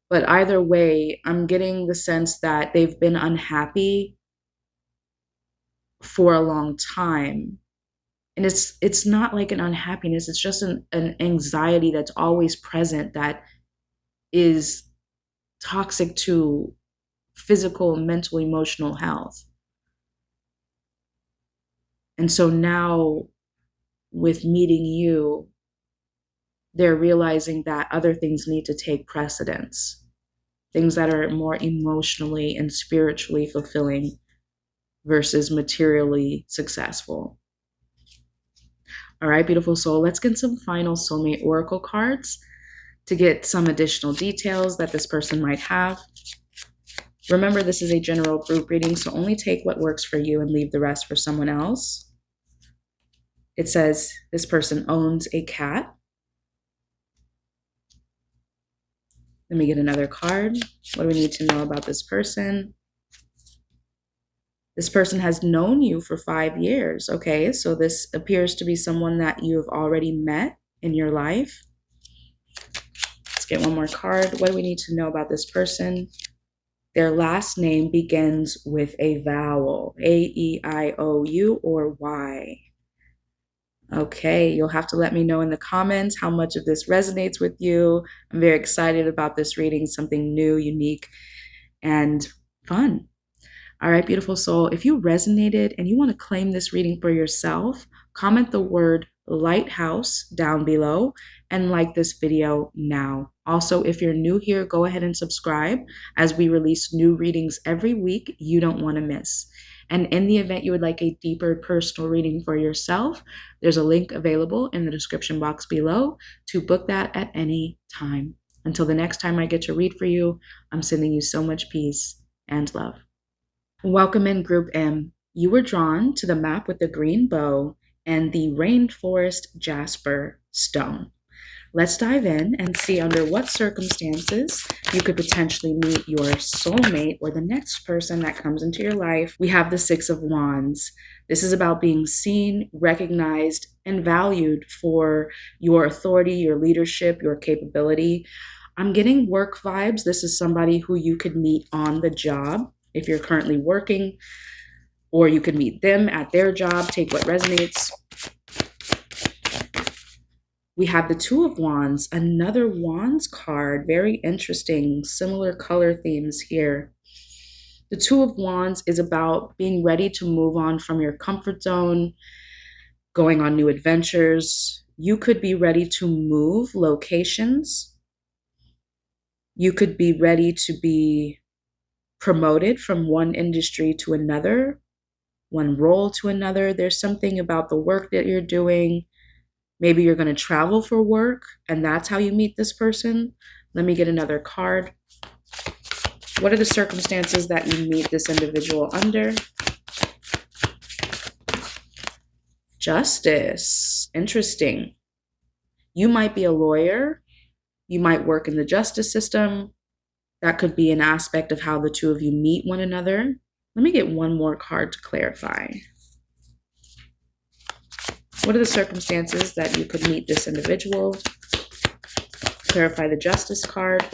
A: But either way, I'm getting the sense that they've been unhappy for a long time. And it's not like an unhappiness, it's just an anxiety that's always present, that is toxic to physical, mental, emotional health. And so now, with meeting you, they're realizing that other things need to take precedence, things that are more emotionally and spiritually fulfilling versus materially successful. All right, beautiful soul, let's get some final soulmate oracle cards to get some additional details that this person might have. Remember, this is a general group reading, so only take what works for you and leave the rest for someone else. It says this person owns a cat. Let me get another card. What do we need to know about this person? This person has known you for 5 years. Okay, so this appears to be someone that you have already met in your life. Let's get one more card. What do we need to know about this person? Their last name begins with a vowel, A-E-I-O-U or Y. Okay, you'll have to let me know in the comments how much of this resonates with you. I'm very excited about this reading, something new, unique, and fun. All right, beautiful soul, if you resonated and you want to claim this reading for yourself, comment the word lighthouse down below and like this video now. Also, if you're new here, go ahead and subscribe, as we release new readings every week you don't want to miss. And in the event you would like a deeper personal reading for yourself, there's a link available in the description box below to book that at any time. Until the next time I get to read for you, I'm sending you so much peace and love. Welcome in, Group M. You were drawn to the map with the green bow and the rainforest jasper stone. Let's dive in and see under what circumstances you could potentially meet your soulmate, or the next person that comes into your life. We have the Six of Wands. This is about being seen, recognized, and valued for your authority, your leadership, your capability. I'm getting work vibes. This is somebody who you could meet on the job if you're currently working, or you could meet them at their job. Take what resonates. We have the Two of Wands, another Wands card. Very interesting, similar color themes here. The Two of Wands is about being ready to move on from your comfort zone, going on new adventures. You could be ready to move locations. You could be ready to be promoted from one industry to another, one role to another. There's something about the work that you're doing. Maybe you're going to travel for work, and that's how you meet this person. Let me get another card. What are the circumstances that you meet this individual under? Justice. Interesting. You might be a lawyer. You might work in the justice system. That could be an aspect of how the two of you meet one another. Let me get one more card to clarify. What are the circumstances that you could meet this individual? Clarify the Justice card.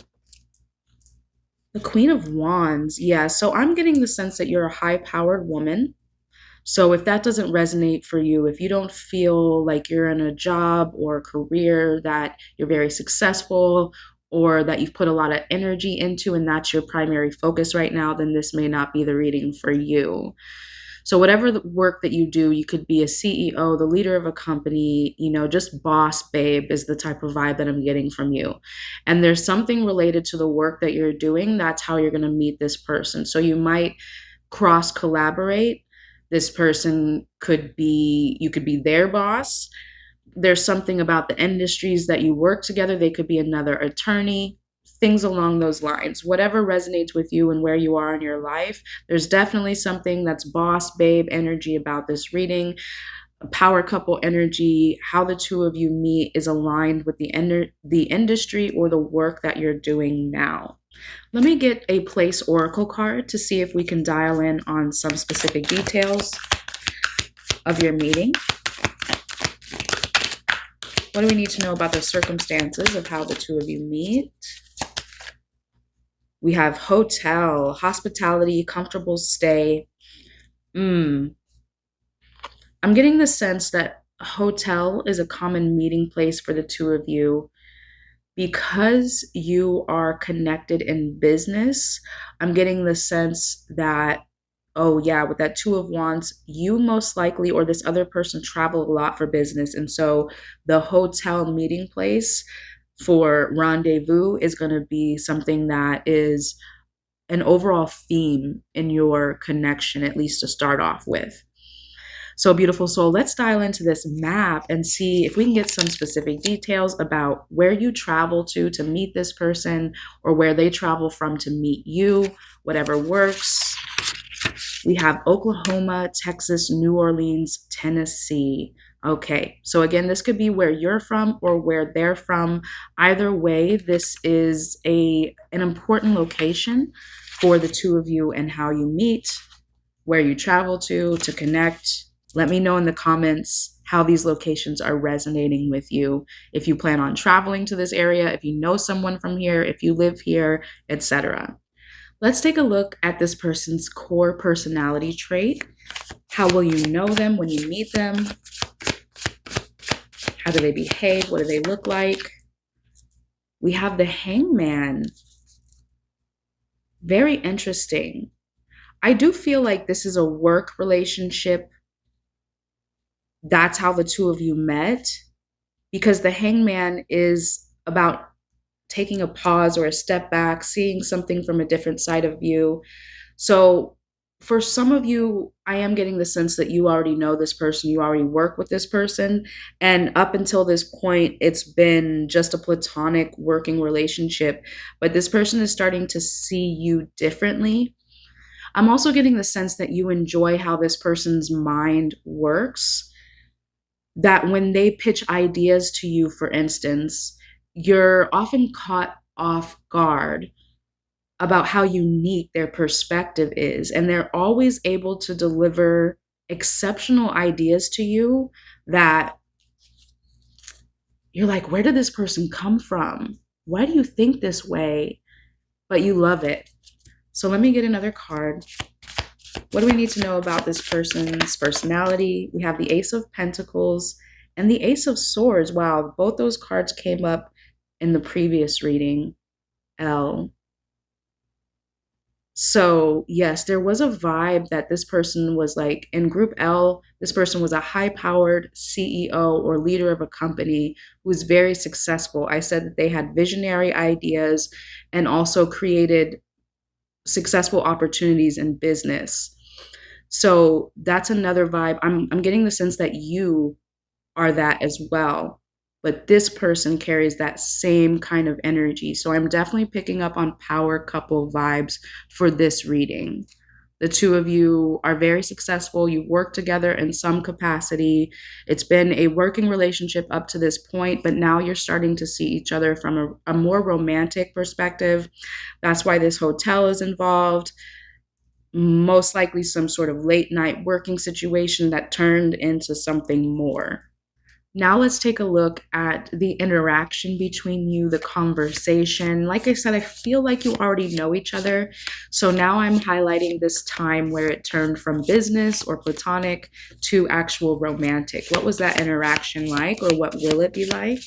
A: The Queen of Wands. Yeah, so I'm getting the sense that you're a high-powered woman. So if that doesn't resonate for you, if you don't feel like you're in a job or a career that you're very successful or that you've put a lot of energy into and that's your primary focus right now, then this may not be the reading for you. So whatever the work that you do, you could be a CEO, the leader of a company, just boss babe is the type of vibe that I'm getting from you. And there's something related to the work that you're doing. That's how you're going to meet this person. So you might cross collaborate. This person you could be their boss. There's something about the industries that you work together. They could be another attorney, things along those lines. Whatever resonates with you and where you are in your life, there's definitely something that's boss babe energy about this reading. Power couple energy, how the two of you meet is aligned with the industry or the work that you're doing now. Let me get a place oracle card to see if we can dial in on some specific details of your meeting. What do we need to know about the circumstances of how the two of you meet? We have hotel, hospitality, comfortable stay. I'm getting the sense that hotel is a common meeting place for the two of you. Because you are connected in business, I'm getting the sense that, oh yeah, with that Two of Wands, you most likely or this other person travel a lot for business. And so the hotel meeting place for rendezvous is going to be something that is an overall theme in your connection, at least to start off with. So beautiful soul, let's dial into this map and see if we can get some specific details about where you travel to meet this person or where they travel from to meet you, whatever works. We have Oklahoma, Texas, New Orleans, Tennessee. Okay, so again, this could be where you're from or where they're from. Either way, this is an important location for the two of you and how you meet, where you travel to connect. Let me know in the comments how these locations are resonating with you. If you plan on traveling to this area, if you know someone from here, if you live here, etc. Let's take a look at this person's core personality trait. How will you know them when you meet them? How do they behave? What do they look like? We have the Hangman. Very interesting. I do feel like this is a work relationship. That's how the two of you met, because the Hangman is about taking a pause or a step back, seeing something from a different side of view. So for some of you, I am getting the sense that you already know this person, you already work with this person. And up until this point, it's been just a platonic working relationship. But this person is starting to see you differently. I'm also getting the sense that you enjoy how this person's mind works. That when they pitch ideas to you, for instance, you're often caught off guard about how unique their perspective is. And they're always able to deliver exceptional ideas to you that you're like, where did this person come from? Why do you think this way? But you love it. So let me get another card. What do we need to know about this person's personality? We have the Ace of Pentacles and the Ace of Swords. Wow, both those cards came up in the previous reading, L. So, yes, there was a vibe that this person was like in Group L. This person was a high powered CEO or leader of a company who was very successful. I said that they had visionary ideas and also created successful opportunities in business. So, that's another vibe. I'm getting the sense that you are that as well. But this person carries that same kind of energy. So I'm definitely picking up on power couple vibes for this reading. The two of you are very successful. You work together in some capacity. It's been a working relationship up to this point, but now you're starting to see each other from a more romantic perspective. That's why this hotel is involved. Most likely some sort of late night working situation that turned into something more. Now let's take a look at the interaction between you, the conversation. Like I said, I feel like you already know each other. So now I'm highlighting this time where it turned from business or platonic to actual romantic. What was that interaction like, or what will it be like?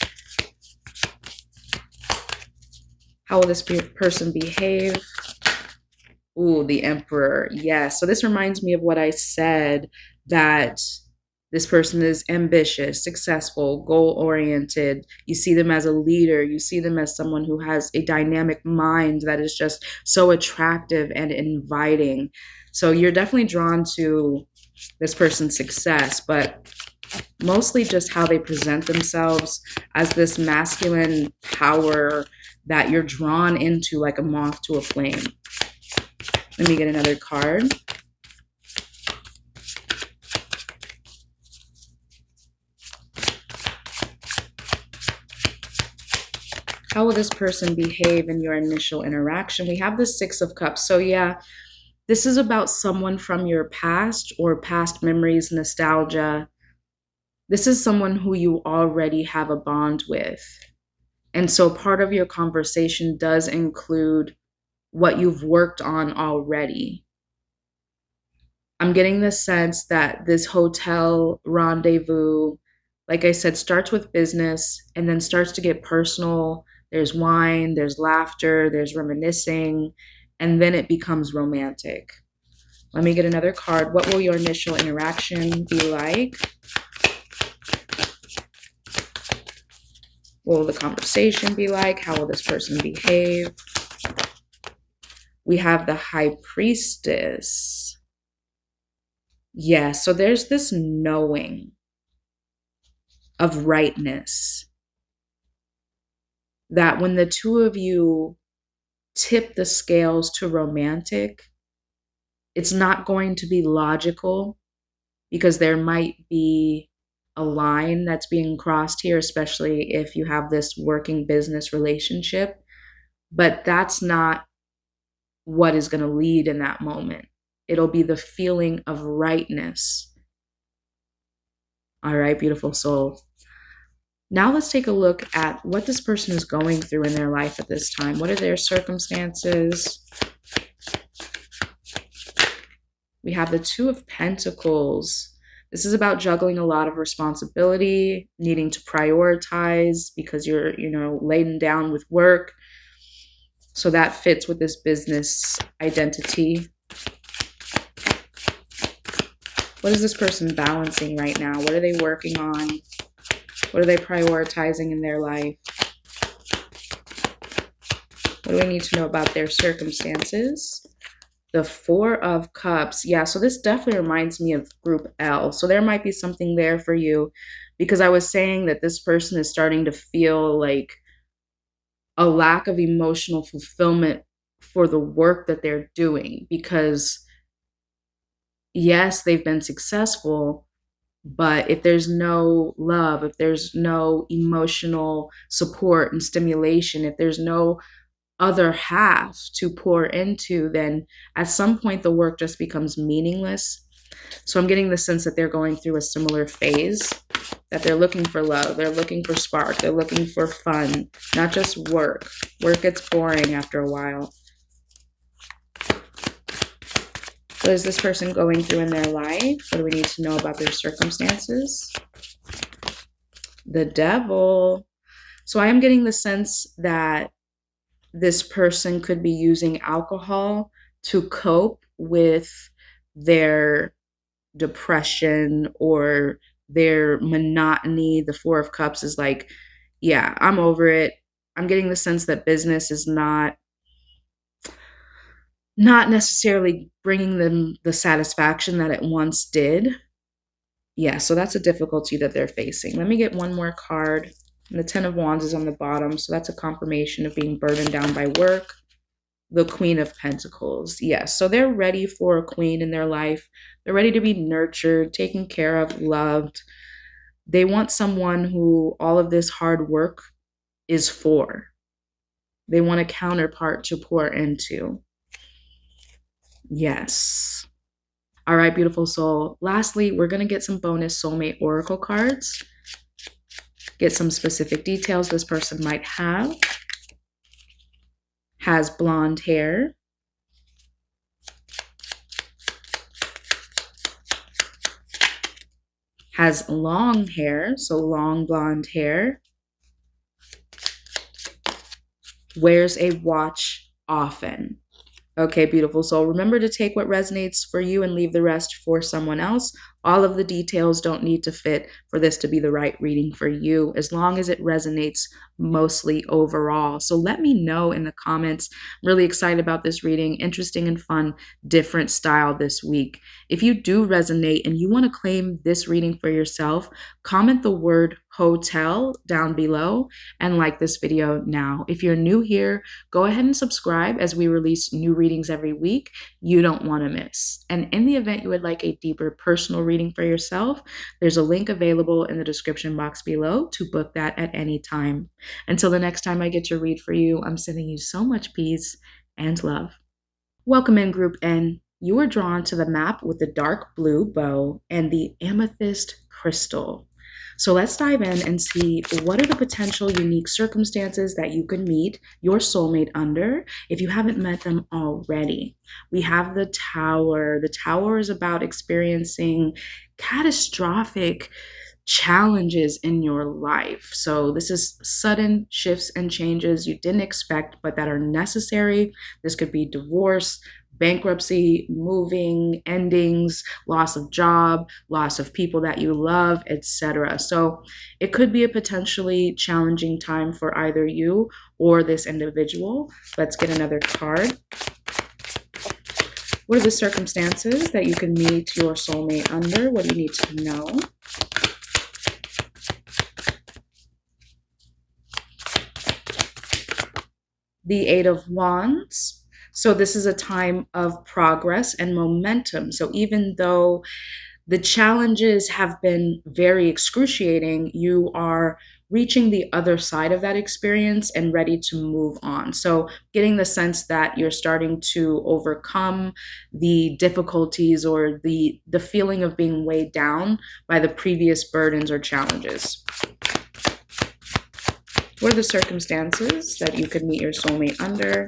A: How will this person behave? Ooh, the Emperor. Yes. So this reminds me of what I said, that this person is ambitious, successful, goal-oriented. You see them as a leader. You see them as someone who has a dynamic mind that is just so attractive and inviting. So you're definitely drawn to this person's success, but mostly just how they present themselves as this masculine power that you're drawn into like a moth to a flame. Let me get another card. How will this person behave in your initial interaction? We have the Six of Cups. So yeah, this is about someone from your past or past memories, nostalgia. This is someone who you already have a bond with. And so part of your conversation does include what you've worked on already. I'm getting the sense that this hotel rendezvous, like I said, starts with business and then starts to get personal. There's wine, there's laughter, there's reminiscing, and then it becomes romantic. Let me get another card. What will your initial interaction be like? What will the conversation be like? How will this person behave? We have the High Priestess. Yeah, so there's this knowing of rightness, that when the two of you tip the scales to romantic, it's not going to be logical because there might be a line that's being crossed here, especially if you have this working business relationship. But that's not what is going to lead in that moment. It'll be the feeling of rightness. All right, beautiful soul. Now let's take a look at what this person is going through in their life at this time. What are their circumstances? We have the Two of Pentacles. This is about juggling a lot of responsibility, needing to prioritize because you're, laden down with work. So that fits with this business identity. What is this person balancing right now? What are they working on? What are they prioritizing in their life? What do we need to know about their circumstances? The Four of Cups. Yeah, so this definitely reminds me of Group L. So there might be something there for you, because I was saying that this person is starting to feel like a lack of emotional fulfillment for the work that they're doing, because yes, they've been successful, but if there's no love, if there's no emotional support and stimulation, if there's no other half to pour into, then at some point the work just becomes meaningless. So I'm getting the sense that they're going through a similar phase, that they're looking for love, they're looking for spark, they're looking for fun, not just work. Work gets boring after a while. What is this person going through in their life? What do we need to know about their circumstances? The Devil. So I am getting the sense that this person could be using alcohol to cope with their depression or their monotony. The Four of Cups is like, yeah, I'm over it. I'm getting the sense that business is not necessarily bringing them the satisfaction that it once did. Yeah, so that's a difficulty that they're facing. Let me get one more card. And the Ten of Wands is on the bottom, so that's a confirmation of being burdened down by work. The Queen of Pentacles. Yes, so they're ready for a queen in their life. They're ready to be nurtured, taken care of, loved. They want someone who all of this hard work is for. They want a counterpart to pour into. Yes. All right, beautiful soul. Lastly, we're going to get some bonus soulmate oracle cards. Get some specific details this person might have. Has blonde hair. Has long hair, so long blonde hair. Wears a watch often. Okay, beautiful soul. Remember to take what resonates for you and leave the rest for someone else. All of the details don't need to fit for this to be the right reading for you, as long as it resonates mostly overall. So let me know in the comments. I'm really excited about this reading. Interesting and fun, different style this week. If you do resonate and you want to claim this reading for yourself, comment the word hotel down below and like this video now. If you're new here, go ahead and subscribe as we release new readings every week you don't want to miss. And in the event you would like a deeper personal reading for yourself, there's a link available in the description box below to book that at any time. Until the next time I get to read for you, I'm sending you so much peace and love. Welcome in, Group N. You are drawn to the map with the dark blue bow and the amethyst crystal. So let's dive in and see what are the potential unique circumstances that you could meet your soulmate under if you haven't met them already. We have the Tower. The Tower is about experiencing catastrophic challenges in your life. So this is sudden shifts and changes you didn't expect, but that are necessary. This could be divorce, bankruptcy, moving, endings, loss of job, loss of people that you love, etc. So it could be a potentially challenging time for either you or this individual. Let's get another card. What are the circumstances that you can meet your soulmate under? What do you need to know? The Eight of Wands. So this is a time of progress and momentum. So even though the challenges have been very excruciating, you are reaching the other side of that experience and ready to move on. So getting the sense that you're starting to overcome the difficulties or the feeling of being weighed down by the previous burdens or challenges. What are the circumstances that you could meet your soulmate under?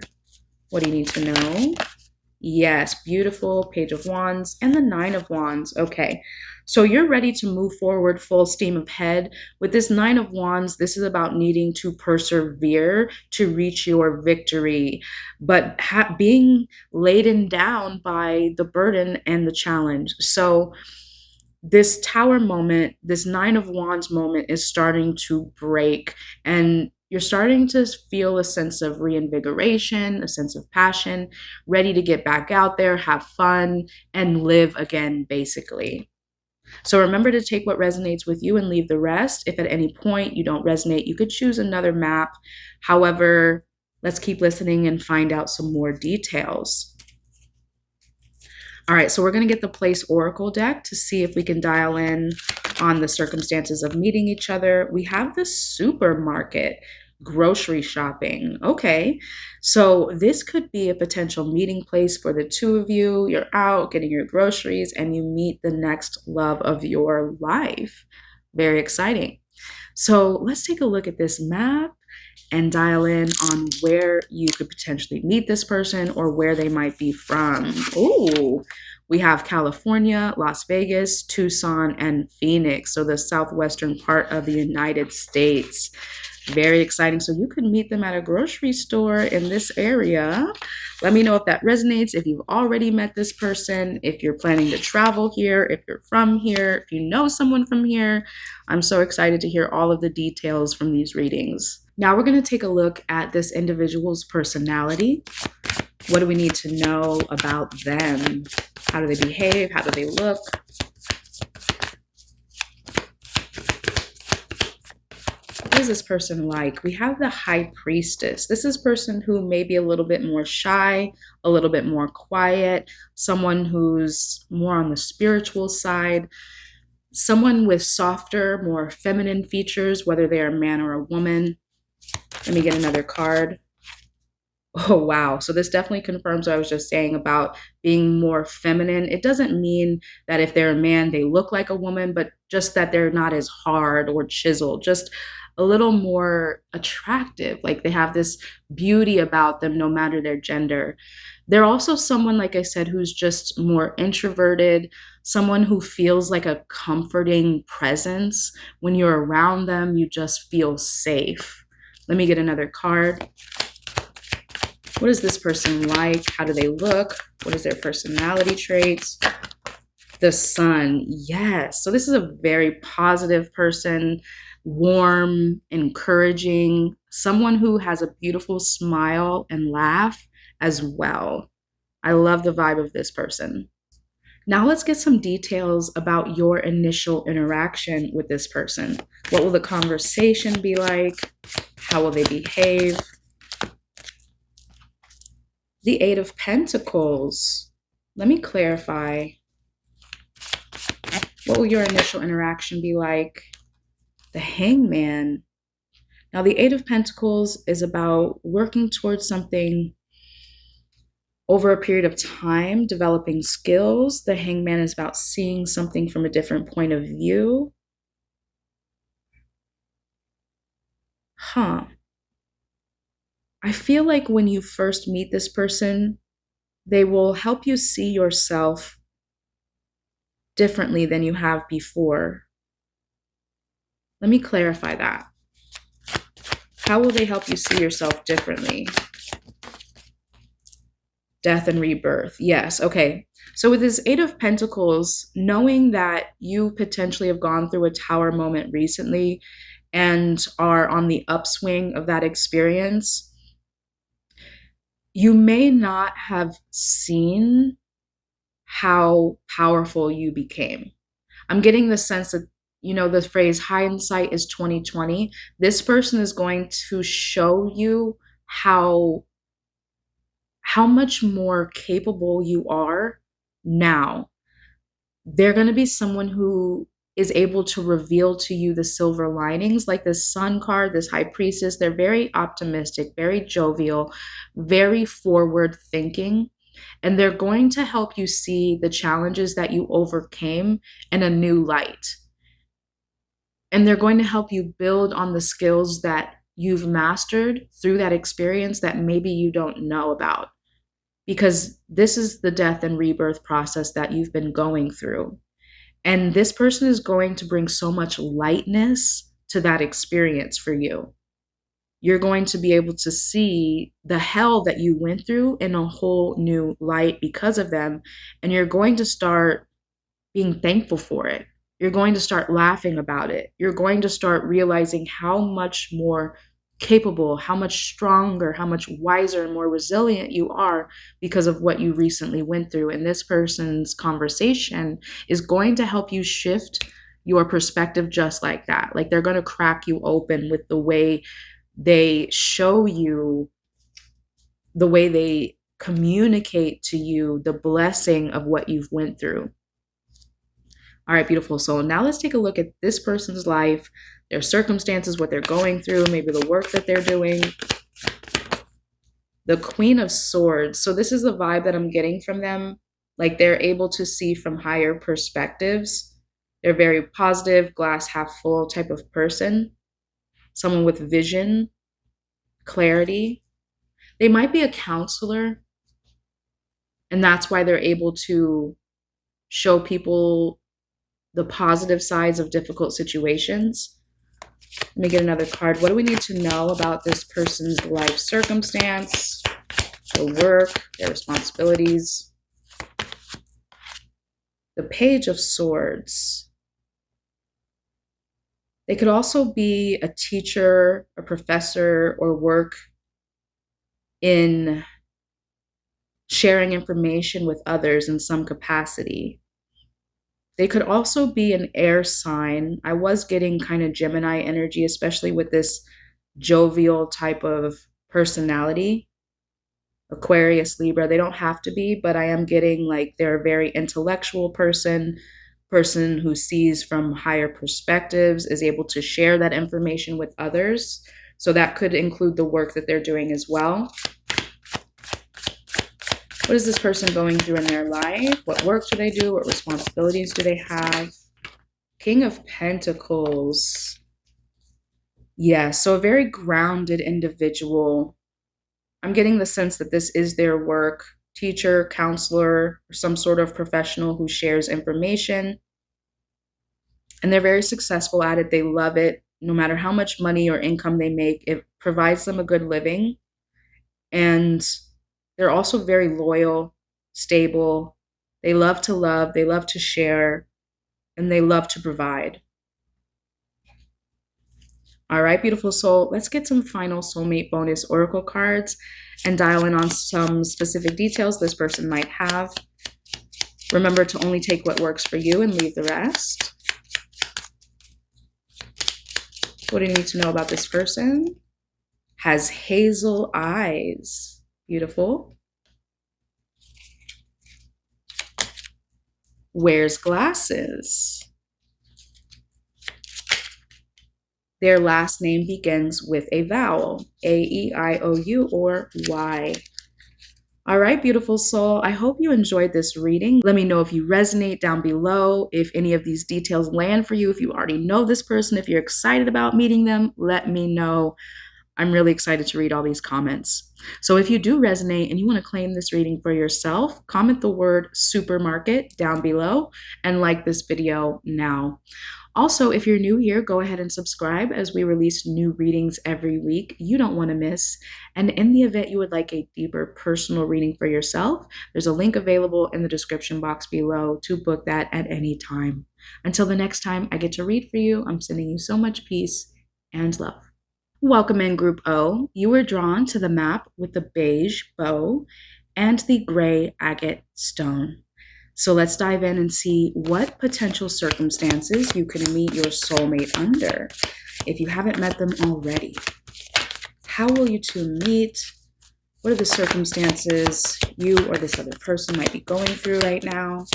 A: What do you need to know? Yes, beautiful. Page of Wands and the Nine of Wands. Okay, so you're ready to move forward full steam ahead. With this Nine of Wands, this is about needing to persevere to reach your victory, but being laden down by the burden and the challenge. So this Tower moment, this Nine of Wands moment is starting to break, and you're starting to feel a sense of reinvigoration, a sense of passion, ready to get back out there, have fun, and live again, basically. So remember to take what resonates with you and leave the rest. If at any point you don't resonate, you could choose another map. However, let's keep listening and find out some more details. All right, so we're going to get the Place Oracle deck to see if we can dial in on the circumstances of meeting each other. We have the Supermarket. grocery shopping. Okay. So this could be a potential meeting place for the two of you. You're out getting your groceries and you meet the next love of your life. Very exciting. So let's take a look at this map and dial in on where you could potentially meet this person or where they might be from. Ooh, we have California, Las Vegas, Tucson, and Phoenix. So the southwestern part of the United States. Very exciting. So you could meet them at a grocery store in this area. Let me know if that resonates, if you've already met this person, if you're planning to travel here, if you're from here, if you know someone from here. I'm so excited to hear all of the details from these readings. Now we're going to take a look at this individual's personality. What do we need to know about them? How do they behave? How do they look? What is this person like? We have the High Priestess. This is a person who may be a little bit more shy, a little bit more quiet, someone who's more on the spiritual side, someone with softer, more feminine features, whether they're a man or a woman. Let me get another card. Oh, wow. So this definitely confirms what I was just saying about being more feminine. It doesn't mean that if they're a man, they look like a woman, but just that they're not as hard or chiseled, just a little more attractive. Like they have this beauty about them, no matter their gender. They're also someone, like I said, who's just more introverted, someone who feels like a comforting presence. When you're around them, you just feel safe. Let me get another card. What is this person like? How do they look? What is their personality traits? The Sun. Yes. So this is a very positive person, warm, encouraging, someone who has a beautiful smile and laugh as well. I love the vibe of this person. Now let's get some details about your initial interaction with this person. What will the conversation be like? How will they behave? The Eight of Pentacles. Let me clarify. What will your initial interaction be like? The Hangman. Now, the Eight of Pentacles is about working towards something over a period of time, developing skills. The Hangman is about seeing something from a different point of view. I feel like when you first meet this person, they will help you see yourself differently than you have before. Let me clarify that. How will they help you see yourself differently? Death and rebirth. Yes. Okay. So with this Eight of Pentacles, knowing that you potentially have gone through a tower moment recently and are on the upswing of that experience, you may not have seen how powerful you became. I'm getting the sense that, you know, the phrase hindsight is 2020. This person is going to show you how much more capable you are now. They're going to be someone who is able to reveal to you the silver linings, like this Sun card, this High Priestess. They're very optimistic, very jovial, very forward thinking. And they're going to help you see the challenges that you overcame in a new light. And they're going to help you build on the skills that you've mastered through that experience that maybe you don't know about. Because this is the death and rebirth process that you've been going through. And this person is going to bring so much lightness to that experience for you. You're going to be able to see the hell that you went through in a whole new light because of them. And you're going to start being thankful for it. You're going to start laughing about it. You're going to start realizing how much more capable, how much stronger, how much wiser and more resilient you are because of what you recently went through. And this person's conversation is going to help you shift your perspective just like that. Like they're going to crack you open with the way they show you, the way they communicate to you the blessing of what you've went through. All right, beautiful soul. Now let's take a look at this person's life, their circumstances, what they're going through, maybe the work that they're doing. The Queen of Swords. So this is the vibe that I'm getting from them. Like they're able to see from higher perspectives. They're very positive, glass half full type of person. Someone with vision, clarity. They might be a counselor, and that's why they're able to show people the positive sides of difficult situations. Let me get another card. What do we need to know about this person's life circumstance, their work, their responsibilities? The Page of Swords. They could also be a teacher, a professor, or work in sharing information with others in some capacity. They could also be an air sign. I was getting kind of Gemini energy, especially with this jovial type of personality. Aquarius, Libra, they don't have to be, but I am getting like they're a very intellectual person who sees from higher perspectives, is able to share that information with others. So that could include the work that they're doing as well. What is this person going through in their life? What work do they do? What responsibilities do they have? King of Pentacles. Yeah, so a very grounded individual. I'm getting the sense that this is their work. Teacher, counselor, or some sort of professional who shares information. And they're very successful at it. They love it. No matter how much money or income they make, it provides them a good living. And they're also very loyal, stable. They love to love, they love to share, and they love to provide. All right, beautiful soul, let's get some final soulmate bonus oracle cards and dial in on some specific details this person might have. Remember to only take what works for you and leave the rest. What do you need to know about this person? Has hazel eyes. Beautiful. Wears glasses. Their last name begins with a vowel, A, E, I, O, U, or Y. All right, beautiful soul. I hope you enjoyed this reading. Let me know if you resonate down below, if any of these details land for you, if you already know this person, if you're excited about meeting them, let me know. I'm really excited to read all these comments. So if you do resonate and you want to claim this reading for yourself, comment the word supermarket down below and like this video now. Also, if you're new here, go ahead and subscribe as we release new readings every week you don't want to miss. And in the event you would like a deeper personal reading for yourself, there's a link available in the description box below to book that at any time. Until the next time I get to read for you, I'm sending you so much peace and love. Welcome in Group O. You were drawn to the map with the beige bow and the gray agate stone. So let's dive in and see what potential circumstances you can meet your soulmate under if you haven't met them already. How will you two meet? What are the circumstances you or this other person might be going through right now?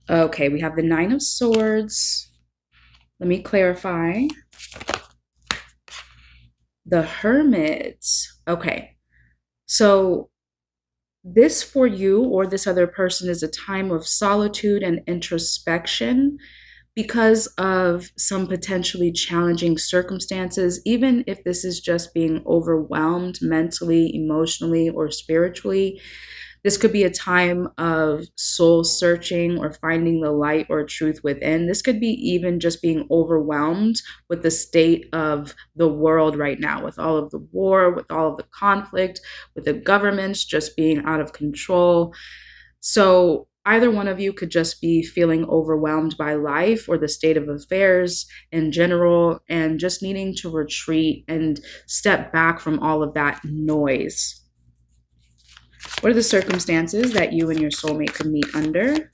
A: Okay, we have the Nine of Swords. Let me clarify. The Hermit. Okay, so this for you or this other person is a time of solitude and introspection because of some potentially challenging circumstances, even if this is just being overwhelmed mentally, emotionally, or spiritually. This could be a time of soul searching or finding the light or truth within. This could be even just being overwhelmed with the state of the world right now, with all of the war, with all of the conflict, with the governments just being out of control. So either one of you could just be feeling overwhelmed by life or the state of affairs in general and just needing to retreat and step back from all of that noise. What are the circumstances that you and your soulmate could meet under?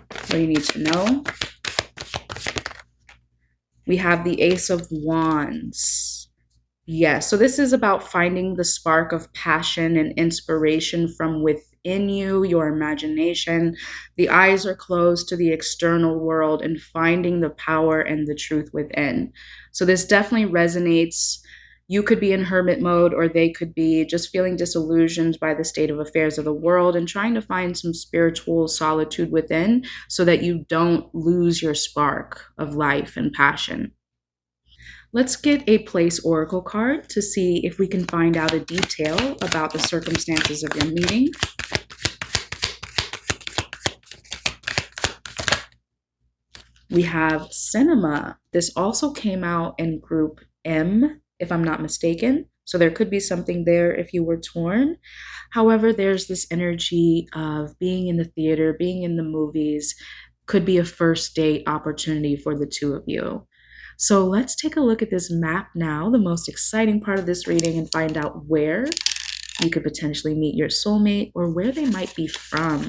A: What do you need to know? We have the Ace of Wands. Yes, so this is about finding the spark of passion and inspiration from within within you, your imagination. The eyes are closed to the external world and finding the power and the truth within. So this definitely resonates. You could be in hermit mode, or they could be just feeling disillusioned by the state of affairs of the world and trying to find some spiritual solitude within so that you don't lose your spark of life and passion. Let's get a place oracle card to see if we can find out a detail about the circumstances of your meeting. We have cinema. This also came out in group M, if I'm not mistaken. So there could be something there if you were torn. However, there's this energy of being in the theater, being in the movies, could be a first date opportunity for the two of you. So let's take a look at this map now, the most exciting part of this reading, and find out where you could potentially meet your soulmate or where they might be from.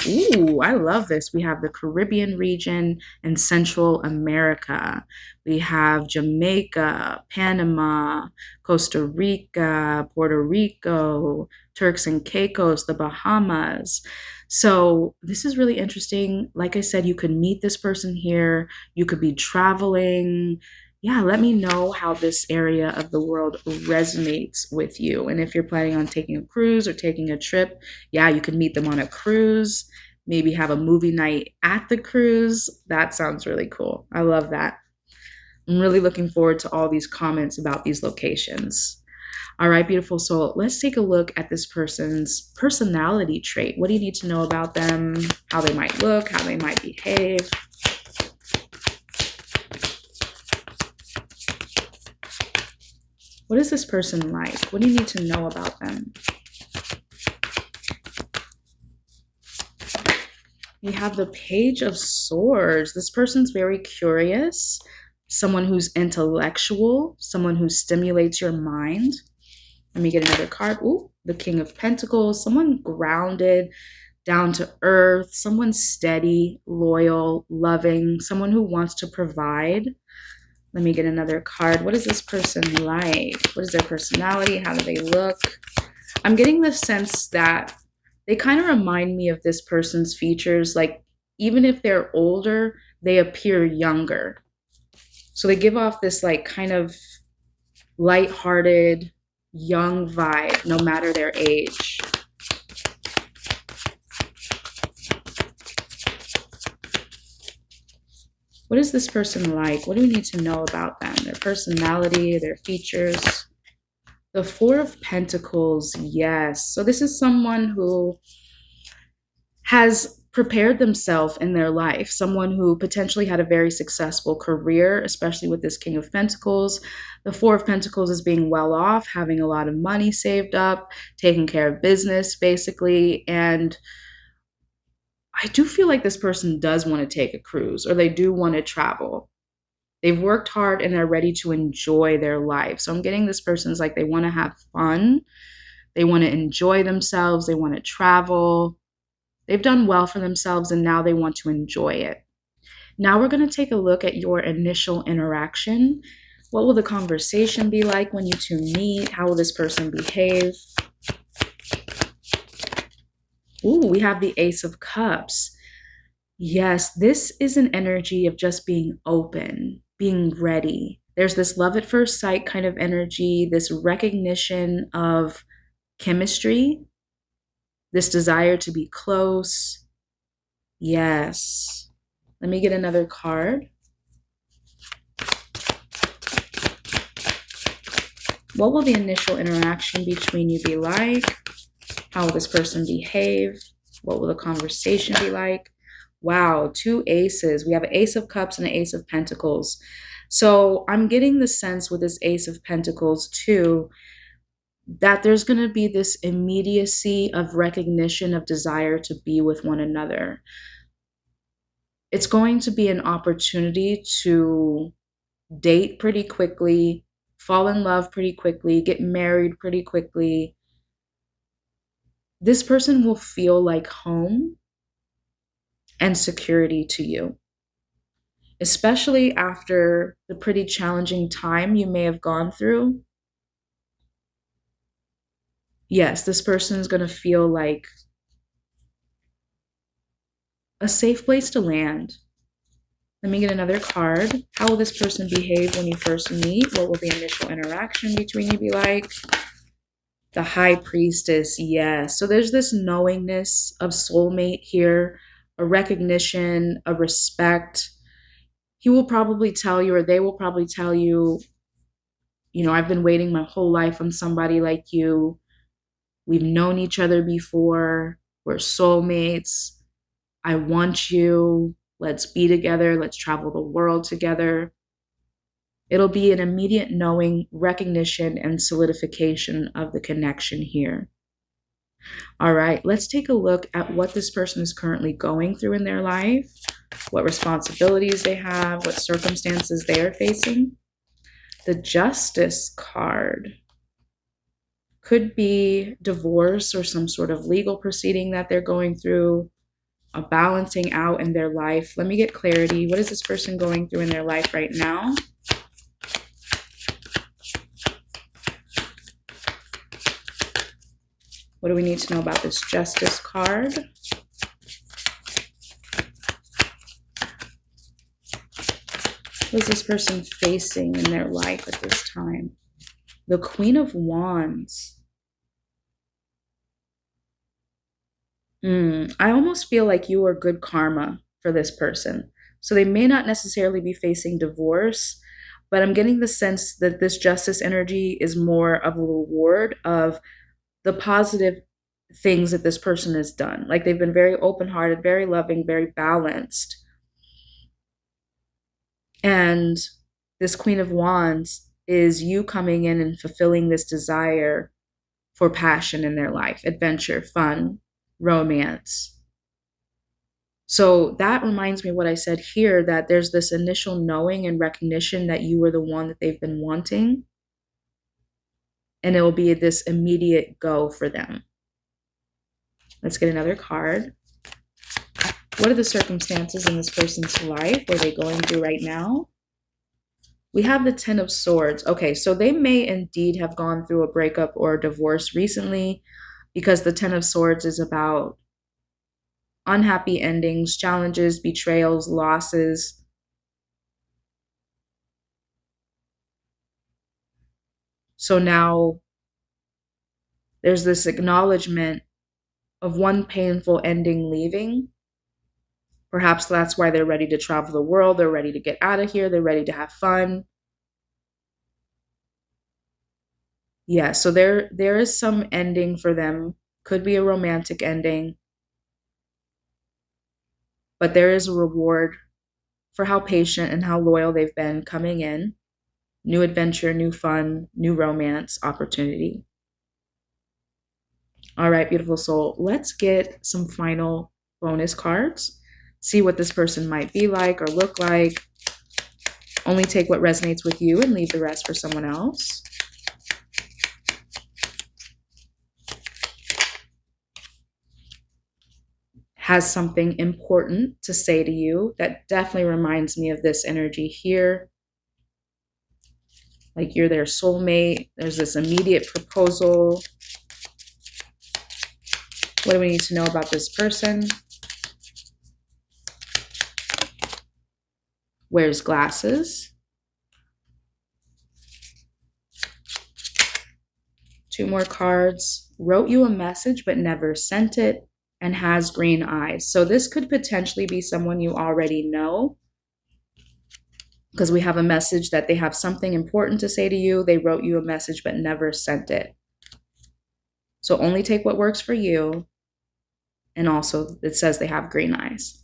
A: Ooh, I love this. We have the Caribbean region and Central America. We have Jamaica, Panama, Costa Rica, Puerto Rico, Turks and Caicos, the Bahamas. So this is really interesting. Like I said, you could meet this person here. You could be traveling. Yeah, let me know how this area of the world resonates with you. And if you're planning on taking a cruise or taking a trip, yeah, you could meet them on a cruise, maybe have a movie night at the cruise. That sounds really cool. I love that. I'm really looking forward to all these comments about these locations. All right, beautiful soul. Let's take a look at this person's personality trait. What do you need to know about them? How they might look, how they might behave. What is this person like? What do you need to know about them? We have the Page of Swords. This person's very curious, someone who's intellectual, someone who stimulates your mind. Let me get another card. Ooh, the King of Pentacles, someone grounded, down to earth, someone steady, loyal, loving, someone who wants to provide. Let me get another card. What is this person like? What is their personality? How do they look? I'm getting the sense that they kind of remind me of this person's features. Like, even if they're older, they appear younger. So they give off this, like, kind of lighthearted, young vibe, no matter their age. What is this person like? What do we need to know about them? Their personality, their features. The Four of Pentacles, yes. So this is someone who has prepared themselves in their life, someone who potentially had a very successful career, especially with this King of Pentacles. The Four of Pentacles is being well off, having a lot of money saved up, taking care of business, basically. And I do feel like this person does want to take a cruise, or they do want to travel. They've worked hard and they're ready to enjoy their life. So I'm getting this person's like they want to have fun. They want to enjoy themselves. They want to travel. They've done well for themselves and now they want to enjoy it. Now we're going to take a look at your initial interaction. What will the conversation be like when you two meet? How will this person behave? Ooh, we have the Ace of Cups. Yes, this is an energy of just being open, being ready. There's this love at first sight kind of energy, this recognition of chemistry, this desire to be close. Yes. Let me get another card. What will the initial interaction between you be like? How will this person behave? What will the conversation be like? Wow, two aces. We have an Ace of Cups and an Ace of Pentacles. So I'm getting the sense with this Ace of Pentacles too, that there's going to be this immediacy of recognition of desire to be with one another. It's going to be an opportunity to date pretty quickly, fall in love pretty quickly, get married pretty quickly. This person will feel like home and security to you, especially after the pretty challenging time you may have gone through. Yes, this person is going to feel like a safe place to land. Let me get another card. How will this person behave when you first meet? What will the initial interaction between you be like? The High Priestess, yes. So there's this knowingness of soulmate here, a recognition, a respect. He will probably tell you, or they will probably tell you, I've been waiting my whole life on somebody like you. We've known each other before. We're soulmates. I want you. Let's be together. Let's travel the world together. It'll be an immediate knowing, recognition, and solidification of the connection here. All right, let's take a look at what this person is currently going through in their life, what responsibilities they have, what circumstances they are facing. The Justice card could be divorce or some sort of legal proceeding that they're going through, a balancing out in their life. Let me get clarity. What is this person going through in their life right now? What do we need to know about this Justice card? What is this person facing in their life at this time? The Queen of Wands. I almost feel like you are good karma for this person. So they may not necessarily be facing divorce, but I'm getting the sense that this Justice energy is more of a reward of the positive things that this person has done. Like they've been very open-hearted, very loving, very balanced. And this Queen of Wands is you coming in and fulfilling this desire for passion in their life, adventure, fun, romance. So that reminds me of what I said here, that there's this initial knowing and recognition that you were the one that they've been wanting. And it will be this immediate go for them. Let's get another card. What are the circumstances in this person's life? What are they going through right now? We have the Ten of Swords. Okay, so they may indeed have gone through a breakup or a divorce recently, because the Ten of Swords is about unhappy endings, challenges, betrayals, losses. So now there's this acknowledgement of one painful ending leaving. Perhaps that's why they're ready to travel the world. They're ready to get out of here. They're ready to have fun. Yeah, so there is some ending for them. Could be a romantic ending. But there is a reward for how patient and how loyal they've been coming in. New adventure, new fun, new romance opportunity. All right, beautiful soul. Let's get some final bonus cards. See what this person might be like or look like. Only take what resonates with you and leave the rest for someone else. Has something important to say to you that definitely reminds me of this energy here. Like you're their soulmate. There's this immediate proposal. What do we need to know about this person? Wears glasses. Two more cards. Wrote you a message but never sent it, and has green eyes. So this could potentially be someone you already know, because we have a message that they have something important to say to you. They wrote you a message but never sent it. So only take what works for you. And also it says they have green eyes.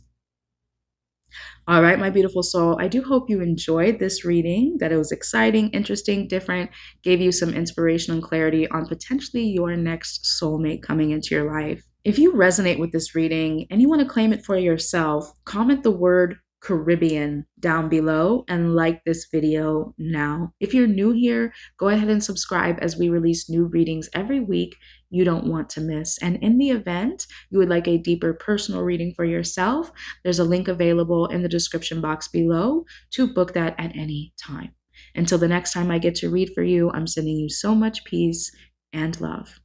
A: All right, my beautiful soul, I do hope you enjoyed this reading, that it was exciting, interesting, different, gave you some inspiration and clarity on potentially your next soulmate coming into your life. If you resonate with this reading and you want to claim it for yourself, comment the word Caribbean down below and like this video now. If you're new here, go ahead and subscribe, as we release new readings every week you don't want to miss. And in the event you would like a deeper personal reading for yourself, there's a link available in the description box below to book that at any time. Until the next time I get to read for you, I'm sending you so much peace and love.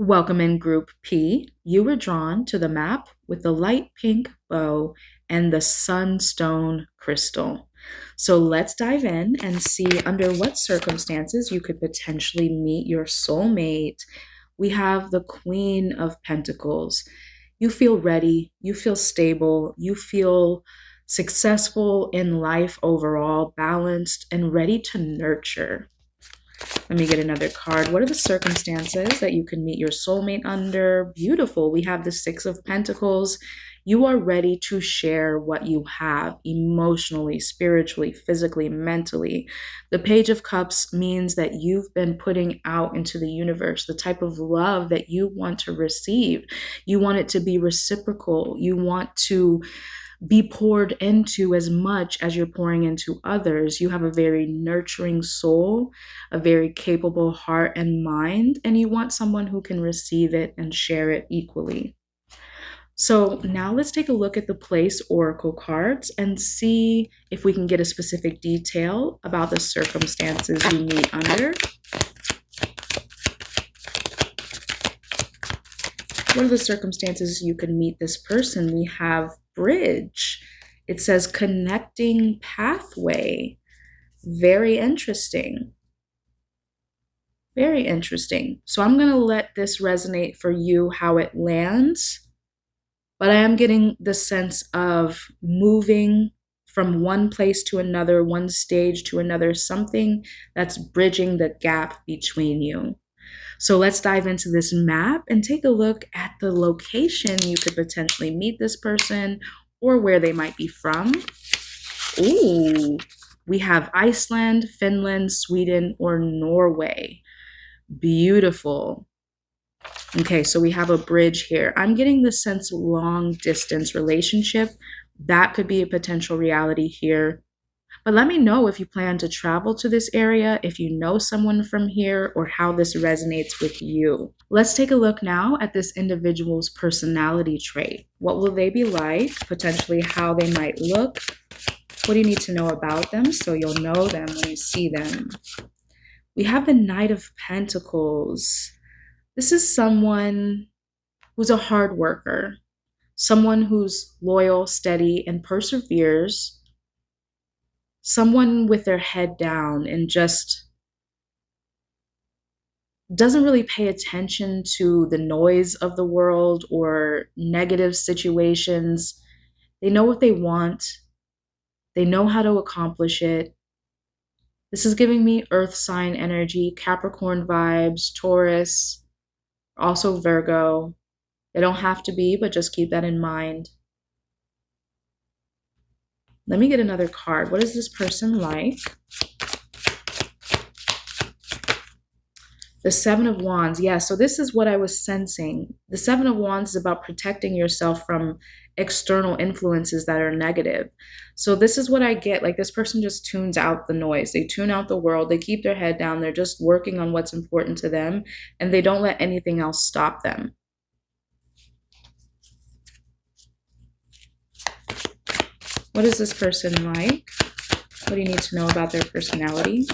A: Welcome in Group P. You were drawn to the map with the light pink bow and the sunstone crystal. So let's dive in and see under what circumstances you could potentially meet your soulmate. We have the Queen of Pentacles. You feel ready, you feel stable, you feel successful in life overall, balanced, and ready to nurture. Let me get another card. What are the circumstances that you can meet your soulmate under? Beautiful. We have the Six of Pentacles. You are ready to share what you have emotionally, spiritually, physically, mentally. The Page of Cups means that you've been putting out into the universe the type of love that you want to receive. You want it to be reciprocal. You want to be poured into as much as you're pouring into others. You have a very nurturing soul, a very capable heart and mind, and you want someone who can receive it and share it equally. So now let's take a look at the place oracle cards and see if we can get a specific detail about the circumstances you meet under. What are the circumstances you can meet this person? We have bridge. It says connecting pathway. Very interesting. Very interesting. So I'm going to let this resonate for you how it lands. But I am getting the sense of moving from one place to another, one stage to another, something that's bridging the gap between you. So let's dive into this map and take a look at the location you could potentially meet this person or where they might be from. Ooh, we have Iceland, Finland, Sweden, or Norway. Beautiful. Okay, so we have a bridge here. I'm getting the sense long distance relationship. That could be a potential reality here. But let me know if you plan to travel to this area, if you know someone from here, or how this resonates with you. Let's take a look now at this individual's personality trait. What will they be like? Potentially how they might look. What do you need to know about them so you'll know them when you see them? We have the Knight of Pentacles. This is someone who's a hard worker, someone who's loyal, steady, and perseveres. Someone with their head down and just doesn't really pay attention to the noise of the world or negative situations. They know what they want. They know how to accomplish it. This is giving me earth sign energy, Capricorn vibes, Taurus, also Virgo. They don't have to be, but just keep that in mind. Let me get another card. What is this person like? The Seven of Wands. Yeah, so this is what I was sensing. The Seven of Wands is about protecting yourself from external influences that are negative. So this is what I get. Like this person just tunes out the noise. They tune out the world. They keep their head down. They're just working on what's important to them, and they don't let anything else stop them. What is this person like? What do you need to know about their personality?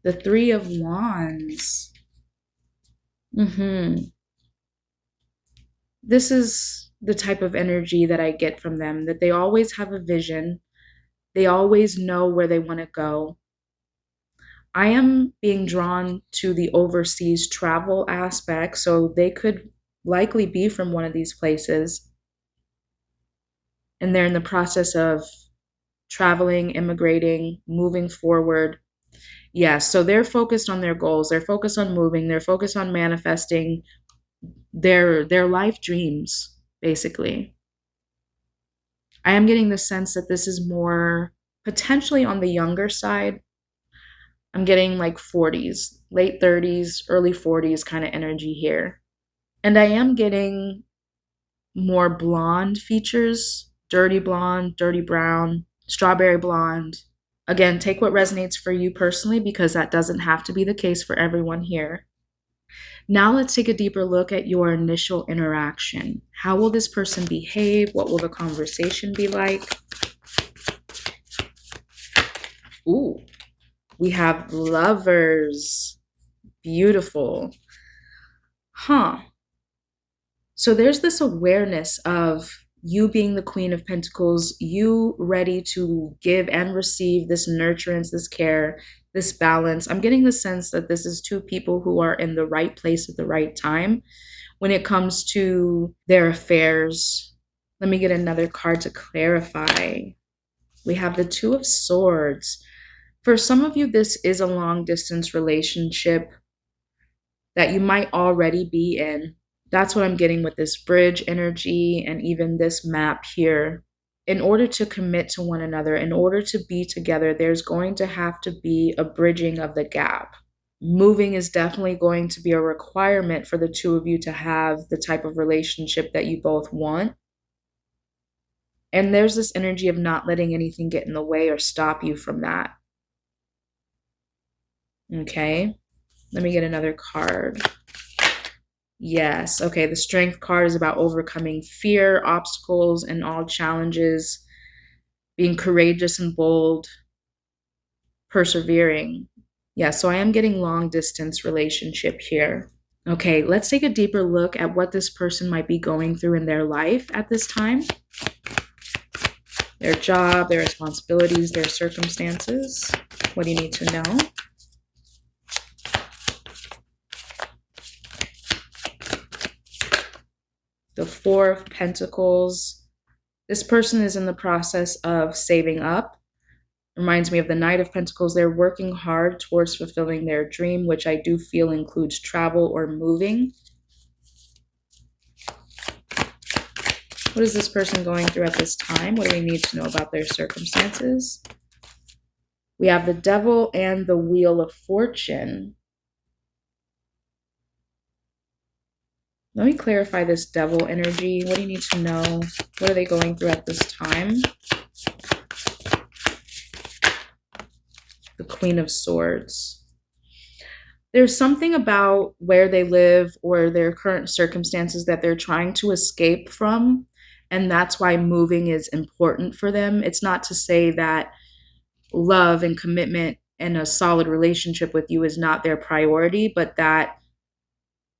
A: The Three of Wands. This is the type of energy that I get from them, that they always have a vision. They always know where they want to go. I am being drawn to the overseas travel aspect, so they could likely be from one of these places. And they're in the process of traveling, immigrating, moving forward. Yeah, so they're focused on their goals. They're focused on moving. They're focused on manifesting their life dreams, basically. I am getting the sense that this is more potentially on the younger side. I'm getting like 40s, late 30s, early 40s kind of energy here. And I am getting more blonde features, dirty blonde, dirty brown, strawberry blonde. Again, take what resonates for you personally because that doesn't have to be the case for everyone here. Now let's take a deeper look at your initial interaction. How will this person behave? What will the conversation be like? Ooh, we have Lovers. Beautiful. Huh. So there's this awareness of you being the Queen of Pentacles, you ready to give and receive this nurturance, this care, this balance. I'm getting the sense that this is two people who are in the right place at the right time when it comes to their affairs. Let me get another card to clarify. We have the Two of Swords. For some of you, this is a long distance relationship that you might already be in. That's what I'm getting with this bridge energy and even this map here. In order to commit to one another, in order to be together, there's going to have to be a bridging of the gap. Moving is definitely going to be a requirement for the two of you to have the type of relationship that you both want. And there's this energy of not letting anything get in the way or stop you from that. Okay, let me get another card. Yes. Okay. The Strength card is about overcoming fear, obstacles, and all challenges, being courageous and bold, persevering. Yeah. So I am getting long distance relationship here. Okay. Let's take a deeper look at what this person might be going through in their life at this time. Their job, their responsibilities, their circumstances. What do you need to know? The Four of Pentacles. This person is in the process of saving up. Reminds me of the Knight of Pentacles. They're working hard towards fulfilling their dream, which I do feel includes travel or moving. What is this person going through at this time? What do we need to know about their circumstances? We have the Devil and the Wheel of Fortune. Let me clarify this Devil energy. What do you need to know? What are they going through at this time? The Queen of Swords. There's something about where they live or their current circumstances that they're trying to escape from. And that's why moving is important for them. It's not to say that love and commitment and a solid relationship with you is not their priority, but that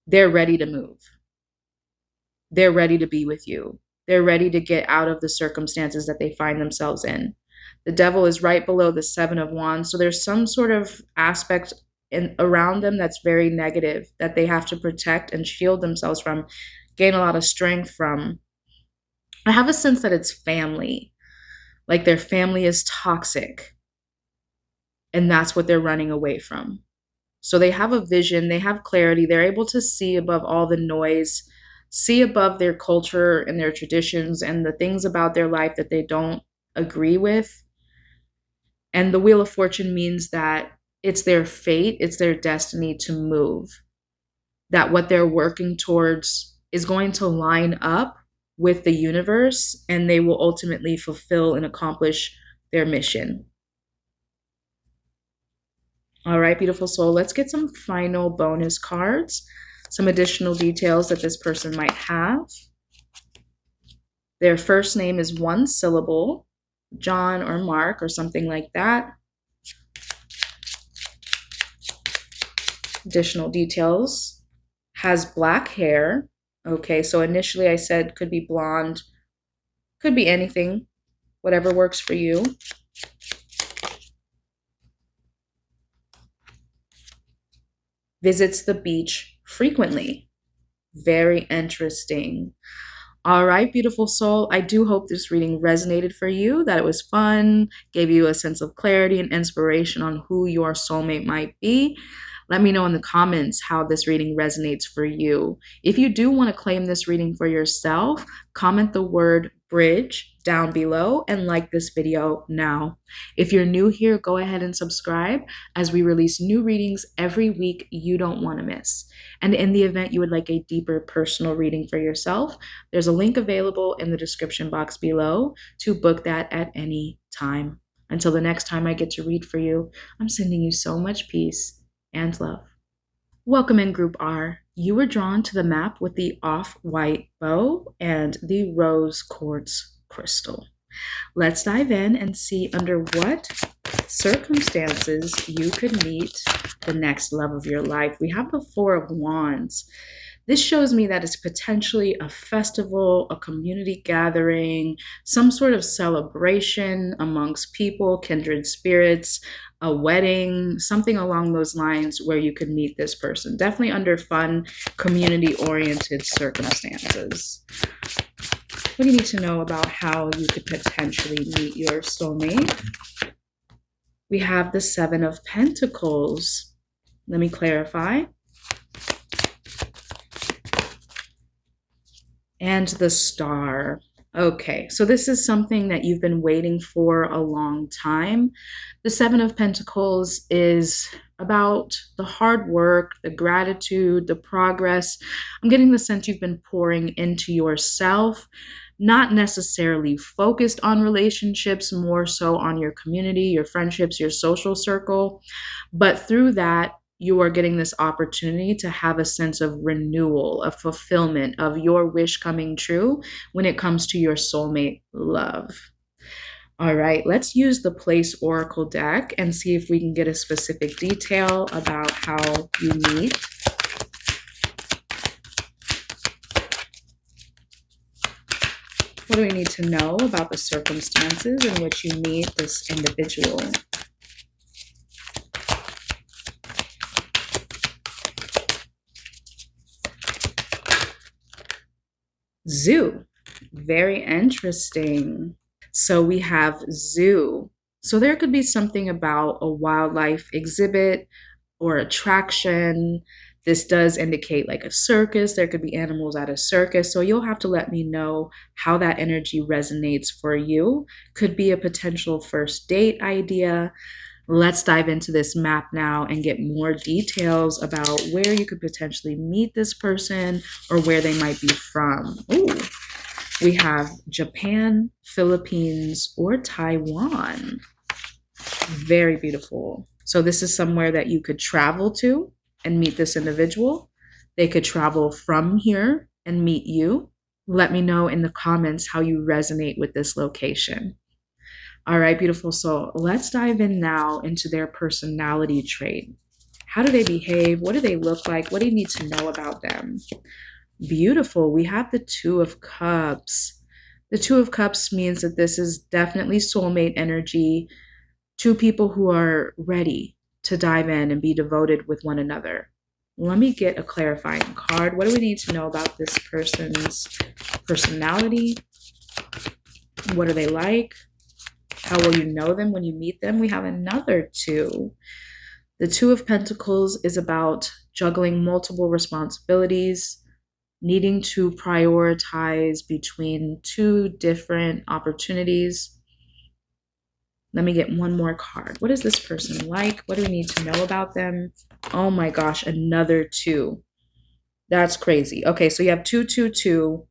A: they're ready to move. They're ready to be with you. They're ready to get out of the circumstances that they find themselves in. The Devil is right below the Seven of Wands. So there's some sort of aspect around them that's very negative that they have to protect and shield themselves from, gain a lot of strength from. I have a sense that it's family. Like their family is toxic. And that's what they're running away from. So they have a vision, they have clarity, they're able to see above all the noise, see above their culture and their traditions and the things about their life that they don't agree with. And the Wheel of Fortune means that it's their fate, it's their destiny to move. That what they're working towards is going to line up with the universe and they will ultimately fulfill and accomplish their mission. All right, beautiful soul, let's get some final bonus cards, some additional details that this person might have. Their first name is one syllable, John or Mark or something like that. Additional details, has black hair. Okay, so initially I said could be blonde, could be anything, whatever works for you. Visits the beach frequently. Very interesting. All right, beautiful soul. I do hope this reading resonated for you, that it was fun, gave you a sense of clarity and inspiration on who your soulmate might be. Let me know in the comments how this reading resonates for you. If you do want to claim this reading for yourself, comment the word bridge down below and like this video now. If you're new here, go ahead and subscribe as we release new readings every week you don't want to miss. And in the event you would like a deeper personal reading for yourself, there's a link available in the description box below to book that at any time. Until the next time I get to read for you, I'm sending you so much peace and love. Welcome in Group R. You were drawn to the map with the off-white bow and the rose quartz crystal. Let's dive in and see under what circumstances you could meet the next love of your life. We have the Four of Wands. This shows me that it's potentially a festival, a community gathering, some sort of celebration amongst people, kindred spirits, a wedding, something along those lines where you could meet this person. Definitely under fun, community oriented circumstances. What do you need to know about how you could potentially meet your soulmate? We have the Seven of Pentacles. Let me clarify. And the Star. Okay, so this is something that you've been waiting for a long time. The Seven of Pentacles is about the hard work, the gratitude, the progress. I'm getting the sense you've been pouring into yourself, not necessarily focused on relationships, more so on your community, your friendships, your social circle. But through that, you are getting this opportunity to have a sense of renewal, of fulfillment, of your wish coming true when it comes to your soulmate love. All right, let's use the Place Oracle deck and see if we can get a specific detail about how you meet. What do we need to know about the circumstances in which you meet this individual? Zoo. Very interesting. So we have zoo. So there could be something about a wildlife exhibit or attraction. This does indicate like a circus. There could be animals at a circus. So you'll have to let me know how that energy resonates for you. Could be a potential first date idea. Let's dive into this map now and get more details about where you could potentially meet this person or where they might be from. Ooh, we have Japan, Philippines, or Taiwan. Very beautiful. So this is somewhere that you could travel to and meet this individual. They could travel from here and meet you. Let me know in the comments how you resonate with this location. All right, beautiful soul. Let's dive in now into their personality trait. How do they behave? What do they look like? What do you need to know about them? Beautiful. We have the Two of Cups. The Two of Cups means that this is definitely soulmate energy. Two people who are ready to dive in and be devoted with one another. Let me get a clarifying card. What do we need to know about this person's personality? What are they like? How will you know them when you meet them? We have another two. The Two of Pentacles is about juggling multiple responsibilities, needing to prioritize between two different opportunities. Let me get one more card. What is this person like? What do we need to know about them? Oh my gosh, another two. That's crazy. Okay, so you have 222.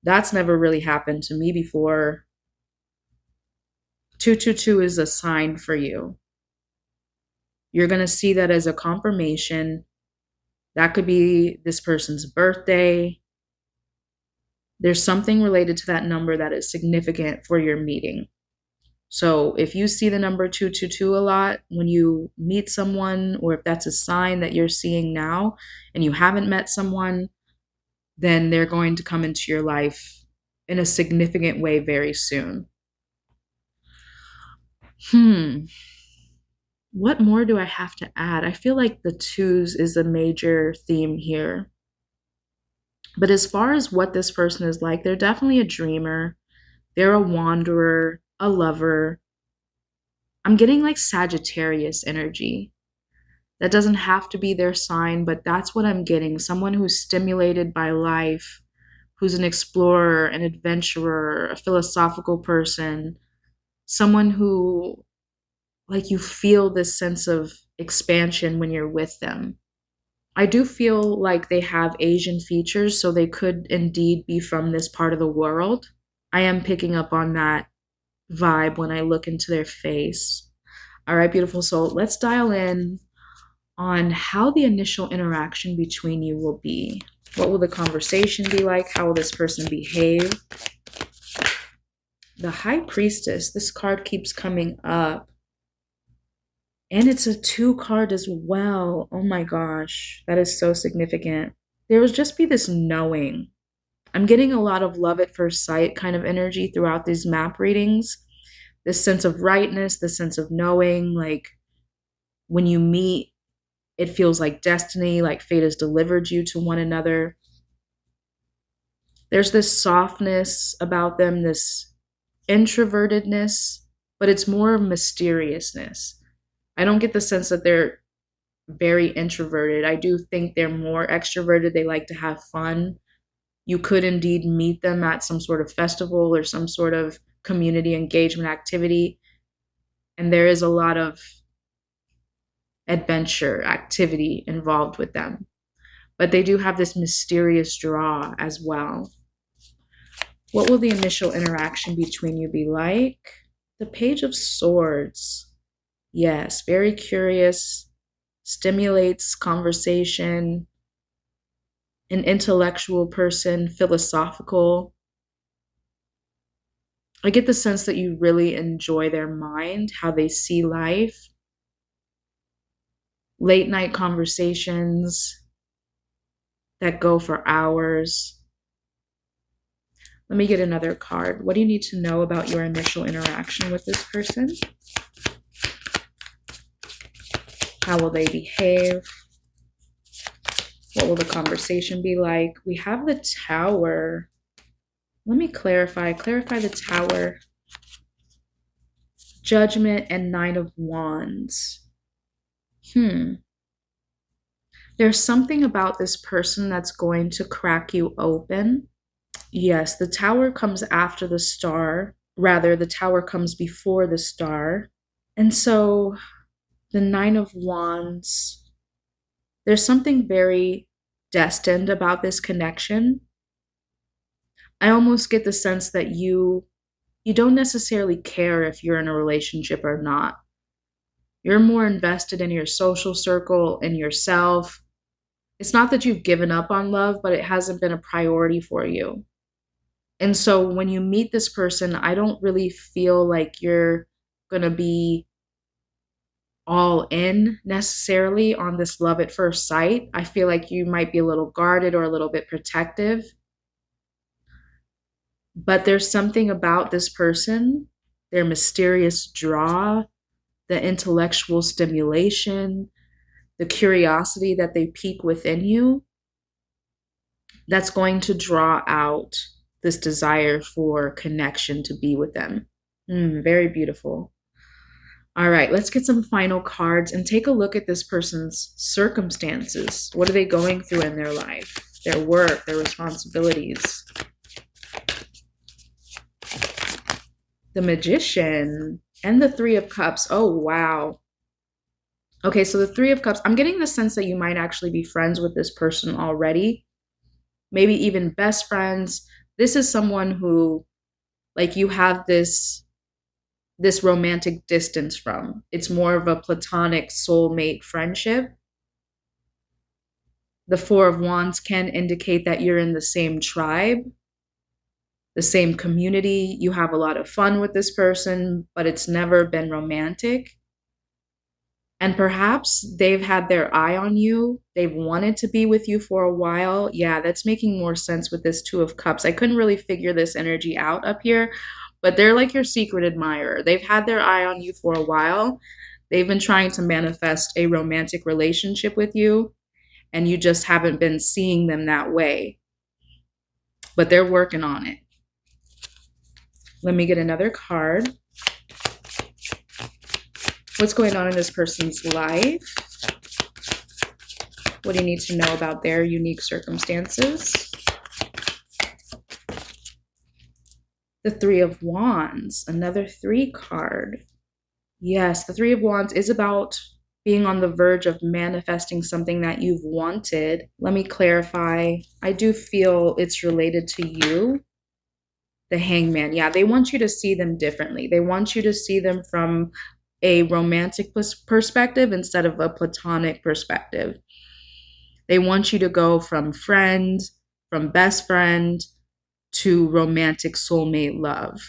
A: That's never really happened to me before. 222 is a sign for you. You're going to see that as a confirmation. That could be this person's birthday. There's something related to that number that is significant for your meeting. So if you see the number 222 a lot when you meet someone, or if that's a sign that you're seeing now and you haven't met someone, then they're going to come into your life in a significant way very soon. What more do I have to add? I feel like the twos is a major theme here. But as far as what this person is like, they're definitely a dreamer. They're a wanderer, a lover. I'm getting like Sagittarius energy. That doesn't have to be their sign, but that's what I'm getting. Someone who's stimulated by life, who's an explorer, an adventurer, a philosophical person, someone who, like, you feel this sense of expansion when you're with them. I do feel like they have Asian features, so they could indeed be from this part of the world. I am picking up on that vibe when I look into their face. All right, beautiful soul, let's dial in on how the initial interaction between you will be. What will the conversation be like? How will this person behave? The High Priestess, this card keeps coming up. And it's a 2 card as well. Oh my gosh, that is so significant. there would just be this knowing. I'm getting a lot of love at first sight kind of energy throughout these map readings. This sense of rightness, this sense of knowing, like when you meet, it feels like destiny, like fate has delivered you to one another. There's this softness about them, this introvertedness, but it's more mysteriousness. I don't get the sense that they're very introverted. I do think they're more extroverted. They like to have fun. You could indeed meet them at some sort of festival or some sort of community engagement activity. And there is a lot of adventure activity involved with them. But they do have this mysterious draw as well. What will the initial interaction between you be like? The Page of Swords. Yes, very curious, stimulates conversation, an intellectual person, philosophical. I get the sense that you really enjoy their mind, how they see life. Late night conversations that go for hours. Let me get another card. What do you need to know about your initial interaction with this person? How will they behave? What will the conversation be like? We have the Tower. Let me clarify the Tower. Judgment and Nine of Wands. There's something about this person that's going to crack you open. Yes, the Tower comes after the Star. Rather, the Tower comes before the Star. And so the Nine of Wands, there's something very destined about this connection. I almost get the sense that you don't necessarily care if you're in a relationship or not. You're more invested in your social circle and yourself. It's not that you've given up on love, but it hasn't been a priority for you. And so when you meet this person, I don't really feel like you're going to be all in necessarily on this love at first sight. I feel like you might be a little guarded or a little bit protective. But there's something about this person, their mysterious draw, the intellectual stimulation, the curiosity that they pique within you, that's going to draw out this desire for connection to be with them. Very beautiful. All right, let's get some final cards and take a look at this person's circumstances. What are they going through in their life? Their work, their responsibilities. The Magician and the Three of Cups. Oh, wow. Okay, so the Three of Cups, I'm getting the sense that you might actually be friends with this person already. Maybe even best friends. This is someone who, like, you have this romantic distance from. It's more of a platonic soulmate friendship. The Four of Wands can indicate that you're in the same tribe, the same community. You have a lot of fun with this person, but it's never been romantic. And perhaps they've had their eye on you. They've wanted to be with you for a while. Yeah, that's making more sense with this Two of Cups. I couldn't really figure this energy out up here, but they're like your secret admirer. They've had their eye on you for a while. They've been trying to manifest a romantic relationship with you, and you just haven't been seeing them that way. But they're working on it. Let me get another card. What's going on in this person's life? What do you need to know about their unique circumstances? The Three of Wands, another 3 card. Yes, the Three of Wands is about being on the verge of manifesting something that you've wanted. Let me clarify. I do feel it's related to you. The Hangman. Yeah, they want you to see them differently. They want you to see them from a romantic perspective instead of a platonic perspective. They want you to go from friend, from best friend, to romantic soulmate love.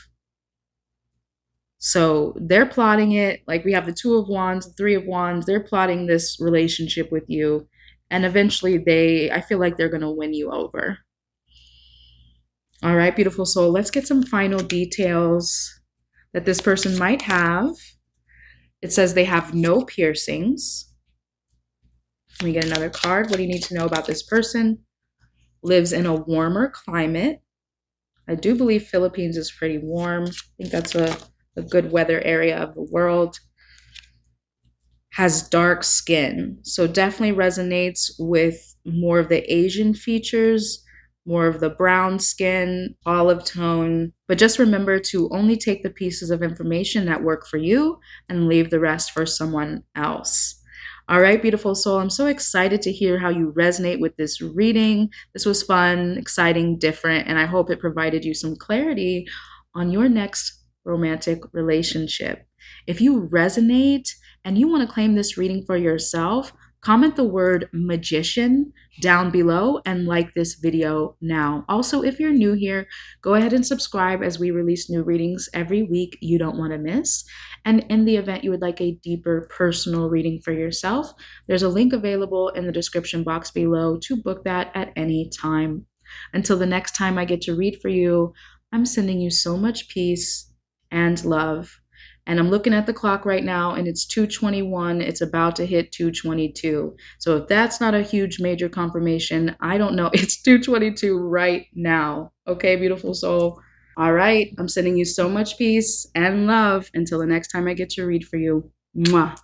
A: So they're plotting it. Like we have the Two of Wands, the Three of Wands. They're plotting this relationship with you. And eventually I feel like they're going to win you over. All right, beautiful soul. Let's get some final details that this person might have. It says they have no piercings. Let me get another card. What do you need to know about this person? Lives in a warmer climate. I do believe Philippines is pretty warm. I think that's a good weather area of the world. Has dark skin. So definitely resonates with more of the Asian features, more of the brown skin, olive tone. But just remember to only take the pieces of information that work for you and leave the rest for someone else. All right, beautiful soul. I'm so excited to hear how you resonate with this reading. This was fun, exciting, different, and I hope it provided you some clarity on your next romantic relationship. If you resonate and you want to claim this reading for yourself, comment the word magician down below and like this video now. Also, if you're new here, go ahead and subscribe as we release new readings every week you don't want to miss. And in the event you would like a deeper personal reading for yourself, there's a link available in the description box below to book that at any time. Until the next time I get to read for you, I'm sending you so much peace and love. And I'm looking at the clock right now and it's 2:21. It's about to hit 2:22. So if that's not a huge major confirmation, I don't know. It's 2:22 right now. Okay, beautiful soul. All right. I'm sending you so much peace and love until the next time I get to read for you. Mwah.